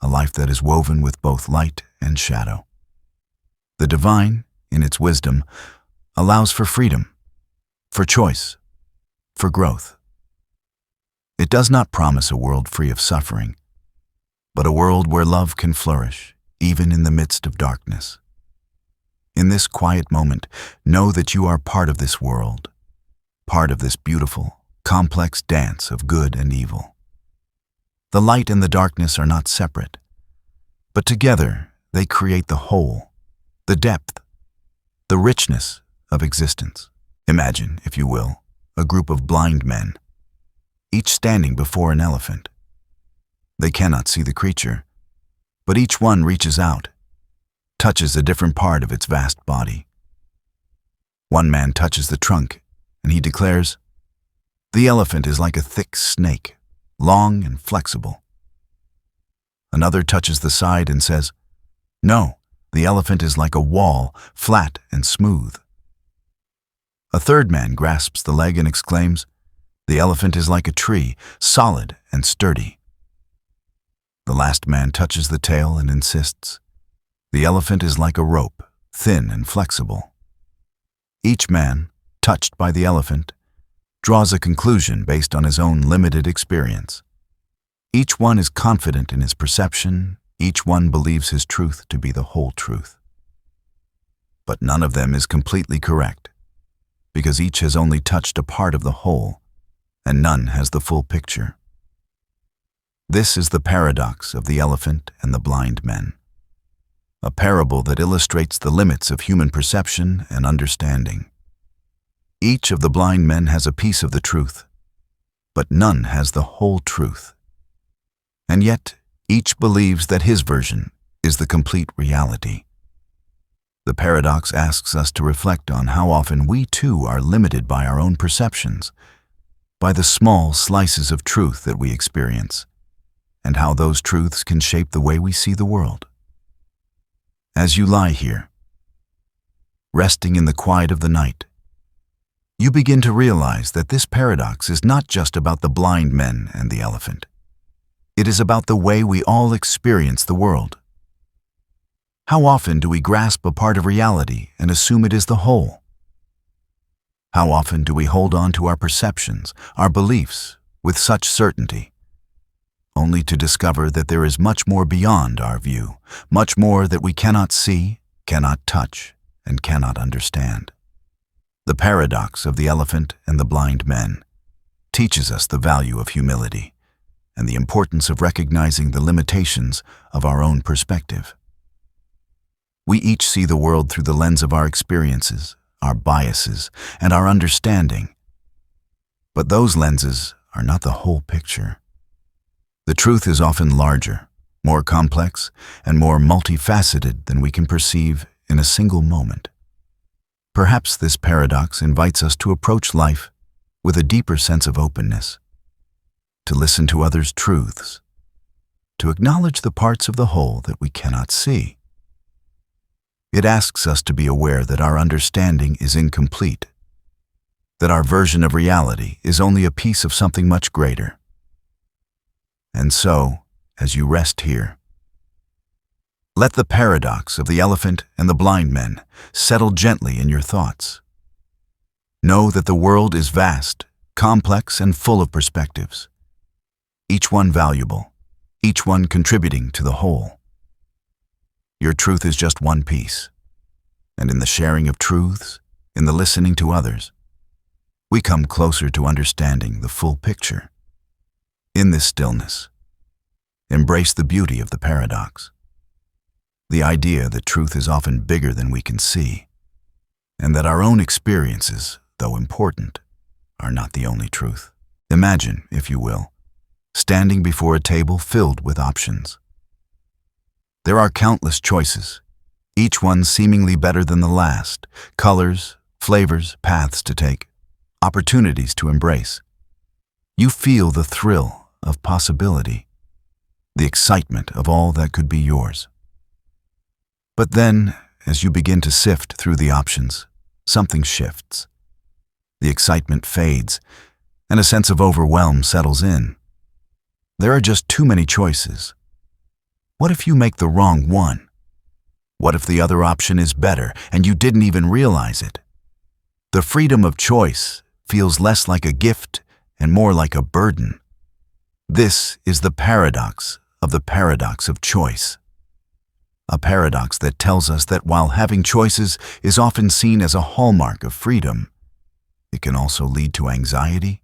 a life that is woven with both light and shadow. The divine, in its wisdom, allows for freedom, for choice, for growth. It does not promise a world free of suffering, but a world where love can flourish, even in the midst of darkness. In this quiet moment, know that you are part of this world, part of this beautiful, complex dance of good and evil. The light and the darkness are not separate, but together they create the whole, the depth, the richness of existence. Imagine, if you will, a group of blind men, each standing before an elephant. They cannot see the creature, but each one reaches out, touches a different part of its vast body. One man touches the trunk, and he declares, "The elephant is like a thick snake, long and flexible." Another touches the side and says, "No, the elephant is like a wall, flat and smooth." A third man grasps the leg and exclaims, "The elephant is like a tree, solid and sturdy." The last man touches the tail and insists, "The elephant is like a rope, thin and flexible." Each man, touched by the elephant, draws a conclusion based on his own limited experience. Each one is confident in his perception, each one believes his truth to be the whole truth. But none of them is completely correct, because each has only touched a part of the whole, and none has the full picture. This is the paradox of the elephant and the blind men, a parable that illustrates the limits of human perception and understanding. Each of the blind men has a piece of the truth, but none has the whole truth. And yet, each believes that his version is the complete reality. The paradox asks us to reflect on how often we too are limited by our own perceptions, by the small slices of truth that we experience, and how those truths can shape the way we see the world. As you lie here, resting in the quiet of the night, you begin to realize that this paradox is not just about the blind men and the elephant. It is about the way we all experience the world. How often do we grasp a part of reality and assume it is the whole? How often do we hold on to our perceptions, our beliefs, with such certainty, only to discover that there is much more beyond our view, much more that we cannot see, cannot touch, and cannot understand. The paradox of the elephant and the blind men teaches us the value of humility and the importance of recognizing the limitations of our own perspective. We each see the world through the lens of our experiences, our biases, and our understanding. But those lenses are not the whole picture. The truth is often larger, more complex, and more multifaceted than we can perceive in a single moment. Perhaps this paradox invites us to approach life with a deeper sense of openness, to listen to others' truths, to acknowledge the parts of the whole that we cannot see. It asks us to be aware that our understanding is incomplete, that our version of reality is only a piece of something much greater. And so, as you rest here, let the paradox of the elephant and the blind men settle gently in your thoughts. Know that the world is vast, complex, and full of perspectives, each one valuable, each one contributing to the whole. Your truth is just one piece, and in the sharing of truths, in the listening to others, we come closer to understanding the full picture. In this stillness, embrace the beauty of the paradox, the idea that truth is often bigger than we can see, and that our own experiences, though important, are not the only truth. Imagine, if you will, standing before a table filled with options. There are countless choices, each one seemingly better than the last, colors, flavors, paths to take, opportunities to embrace. You feel the thrill of possibility, the excitement of all that could be yours. But then, as you begin to sift through the options, something shifts. The excitement fades, and a sense of overwhelm settles in. There are just too many choices. What if you make the wrong one? What if the other option is better and you didn't even realize it? The freedom of choice feels less like a gift and more like a burden. This is the paradox of choice. A paradox that tells us that while having choices is often seen as a hallmark of freedom, it can also lead to anxiety,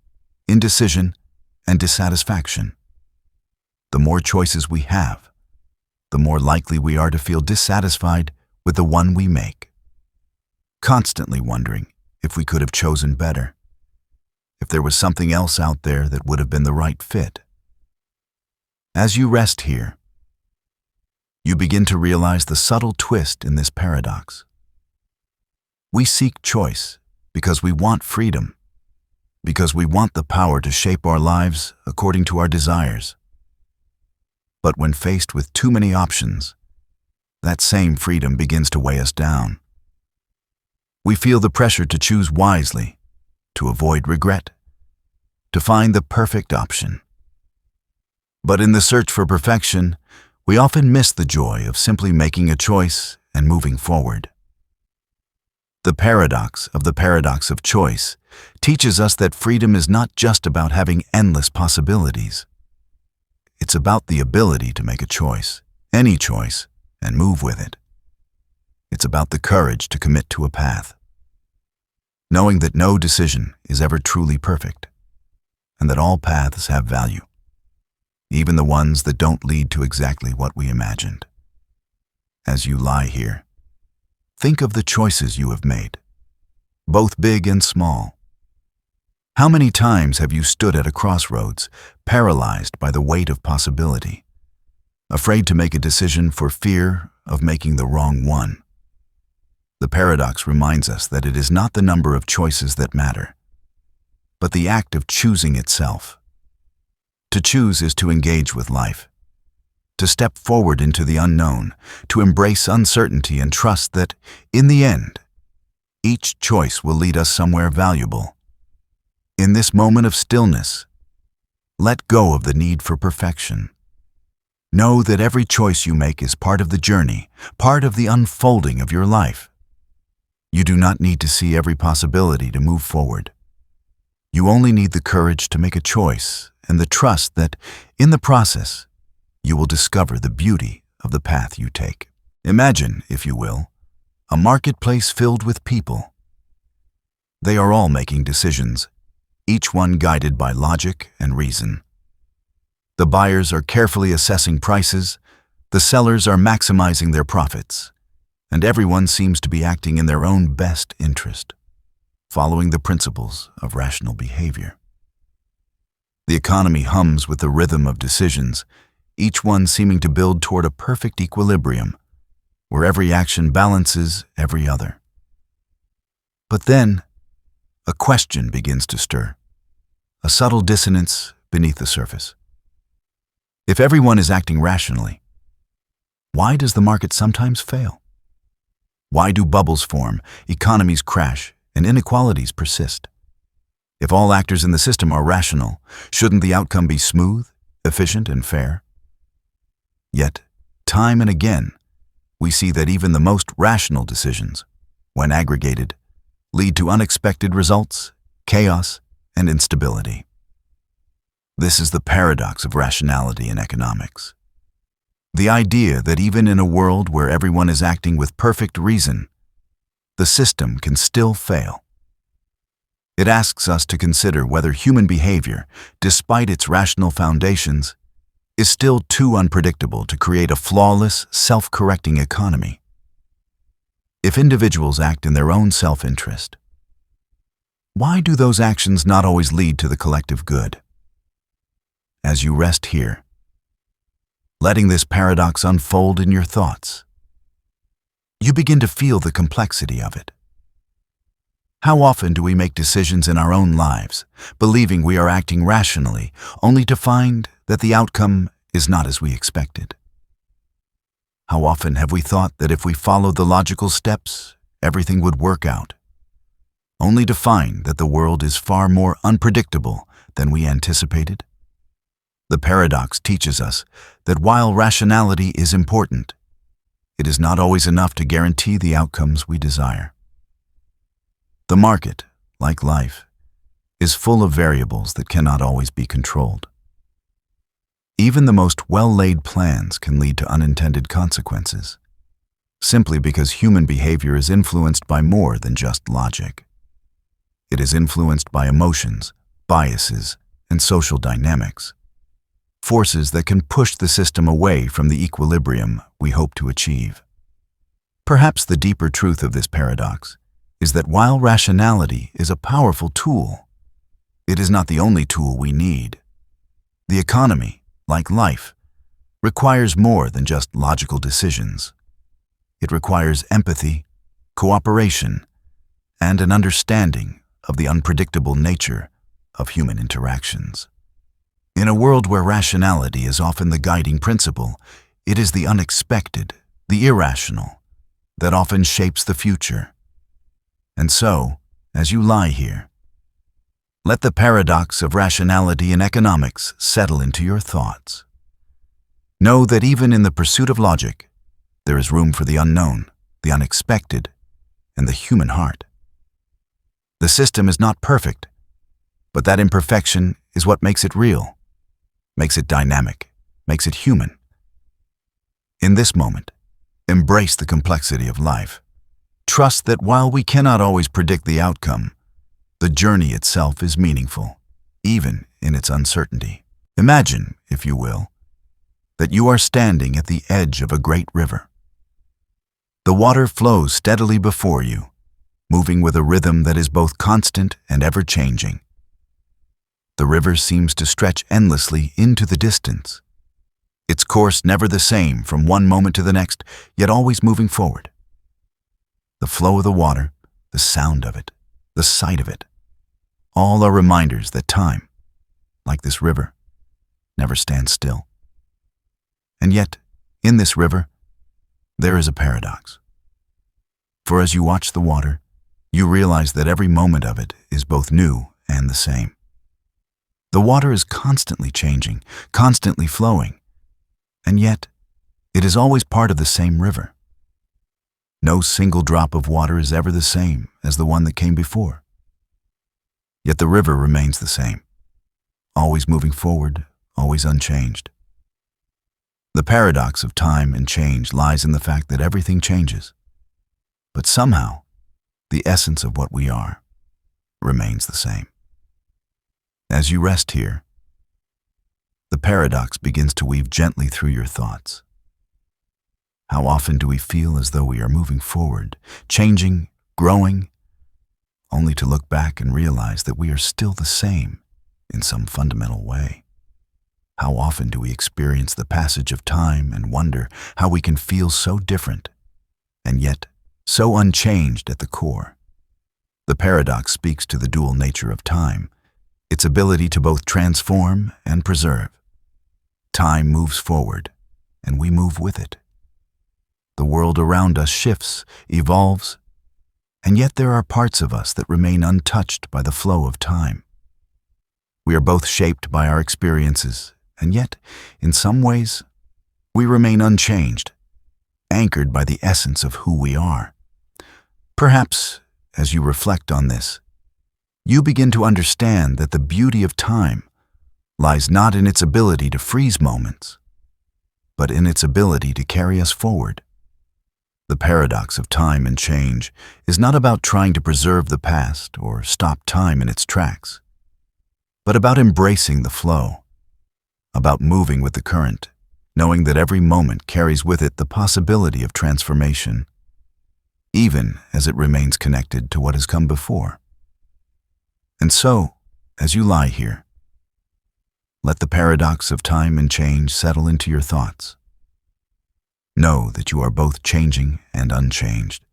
indecision, and dissatisfaction. The more choices we have, the more likely we are to feel dissatisfied with the one we make, constantly wondering if we could have chosen better, if there was something else out there that would have been the right fit. As you rest here, you begin to realize the subtle twist in this paradox. We seek choice because we want freedom, because we want the power to shape our lives according to our desires. But when faced with too many options, that same freedom begins to weigh us down. We feel the pressure to choose wisely, to avoid regret, to find the perfect option. But in the search for perfection, we often miss the joy of simply making a choice and moving forward. The paradox of choice teaches us that freedom is not just about having endless possibilities. It's about the ability to make a choice, any choice, and move with it. It's about the courage to commit to a path, knowing that no decision is ever truly perfect, and that all paths have value, even the ones that don't lead to exactly what we imagined. As you lie here, think of the choices you have made, both big and small. How many times have you stood at a crossroads, paralyzed by the weight of possibility, afraid to make a decision for fear of making the wrong one? The paradox reminds us that it is not the number of choices that matter, but the act of choosing itself. To choose is to engage with life, to step forward into the unknown, to embrace uncertainty and trust that, in the end, each choice will lead us somewhere valuable. In this moment of stillness, let go of the need for perfection. Know that every choice you make is part of the journey, part of the unfolding of your life. You do not need to see every possibility to move forward. You only need the courage to make a choice and the trust that, in the process, you will discover the beauty of the path you take. Imagine, if you will, a marketplace filled with people. They are all making decisions, each one guided by logic and reason. The buyers are carefully assessing prices, the sellers are maximizing their profits, and everyone seems to be acting in their own best interest, following the principles of rational behavior. The economy hums with the rhythm of decisions, each one seeming to build toward a perfect equilibrium, where every action balances every other. But then, a question begins to stir, a subtle dissonance beneath the surface. If everyone is acting rationally, why does the market sometimes fail? Why do bubbles form, economies crash, and inequalities persist? If all actors in the system are rational, shouldn't the outcome be smooth, efficient, and fair? Yet, time and again, we see that even the most rational decisions, when aggregated, lead to unexpected results, chaos, and instability. This is the paradox of rationality in economics. The idea that even in a world where everyone is acting with perfect reason, the system can still fail. It asks us to consider whether human behavior, despite its rational foundations, is still too unpredictable to create a flawless, self-correcting economy. If individuals act in their own self-interest, why do those actions not always lead to the collective good? As you rest here, letting this paradox unfold in your thoughts, you begin to feel the complexity of it. How often do we make decisions in our own lives, believing we are acting rationally, only to find that the outcome is not as we expected? How often have we thought that if we followed the logical steps, everything would work out, only to find that the world is far more unpredictable than we anticipated? The paradox teaches us that while rationality is important, it is not always enough to guarantee the outcomes we desire. The market, like life, is full of variables that cannot always be controlled. Even the most well-laid plans can lead to unintended consequences, simply because human behavior is influenced by more than just logic. It is influenced by emotions, biases, and social dynamics, forces that can push the system away from the equilibrium we hope to achieve. Perhaps the deeper truth of this paradox is that while rationality is a powerful tool, it is not the only tool we need. The economy, like life, requires more than just logical decisions. It requires empathy, cooperation, and an understanding of the unpredictable nature of human interactions. In a world where rationality is often the guiding principle, it is the unexpected, the irrational, that often shapes the future. And so, as you lie here, let the paradox of rationality in economics settle into your thoughts. Know that even in the pursuit of logic, there is room for the unknown, the unexpected, and the human heart. The system is not perfect, but that imperfection is what makes it real, makes it dynamic, makes it human. In this moment, embrace the complexity of life. Trust that while we cannot always predict the outcome, the journey itself is meaningful, even in its uncertainty. Imagine, if you will, that you are standing at the edge of a great river. The water flows steadily before you, moving with a rhythm that is both constant and ever-changing. The river seems to stretch endlessly into the distance, its course never the same from one moment to the next, yet always moving forward. The flow of the water, the sound of it, the sight of it, all are reminders that time, like this river, never stands still. And yet, in this river, there is a paradox. For as you watch the water, you realize that every moment of it is both new and the same. The water is constantly changing, constantly flowing, and yet it is always part of the same river. No single drop of water is ever the same as the one that came before. Yet the river remains the same, always moving forward, always unchanged. The paradox of time and change lies in the fact that everything changes. but somehow the essence of what we are remains the same. As you rest here, the paradox begins to weave gently through your thoughts. How often do we feel as though we are moving forward, changing, growing, only to look back and realize that we are still the same in some fundamental way? How often do we experience the passage of time and wonder how we can feel so different and yet so unchanged at the core? The paradox speaks to the dual nature of time, its ability to both transform and preserve. Time moves forward, and we move with it. The world around us shifts, evolves, and yet there are parts of us that remain untouched by the flow of time. We are both shaped by our experiences, and yet, in some ways, we remain unchanged, anchored by the essence of who we are. Perhaps, as you reflect on this, you begin to understand that the beauty of time lies not in its ability to freeze moments, but in its ability to carry us forward. The paradox of time and change is not about trying to preserve the past or stop time in its tracks, but about embracing the flow, about moving with the current, knowing that every moment carries with it the possibility of transformation, even as it remains connected to what has come before. And so, as you lie here, let the paradox of time and change settle into your thoughts. Know that you are both changing and unchanged,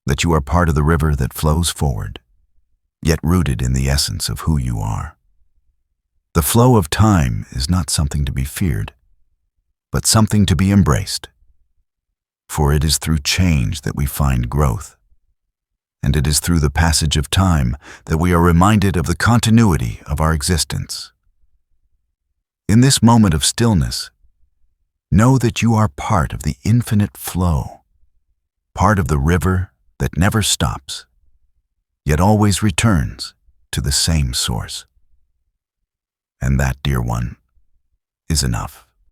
that you are part of the river that flows forward, yet rooted in the essence of who you are. The flow of time is not something to be feared, but something to be embraced, for it is through change that we find growth, and it is through the passage of time that we are reminded of the continuity of our existence. In this moment of stillness, know that you are part of the infinite flow, part of the river that never stops, yet always returns to the same source. And that, dear one, is enough.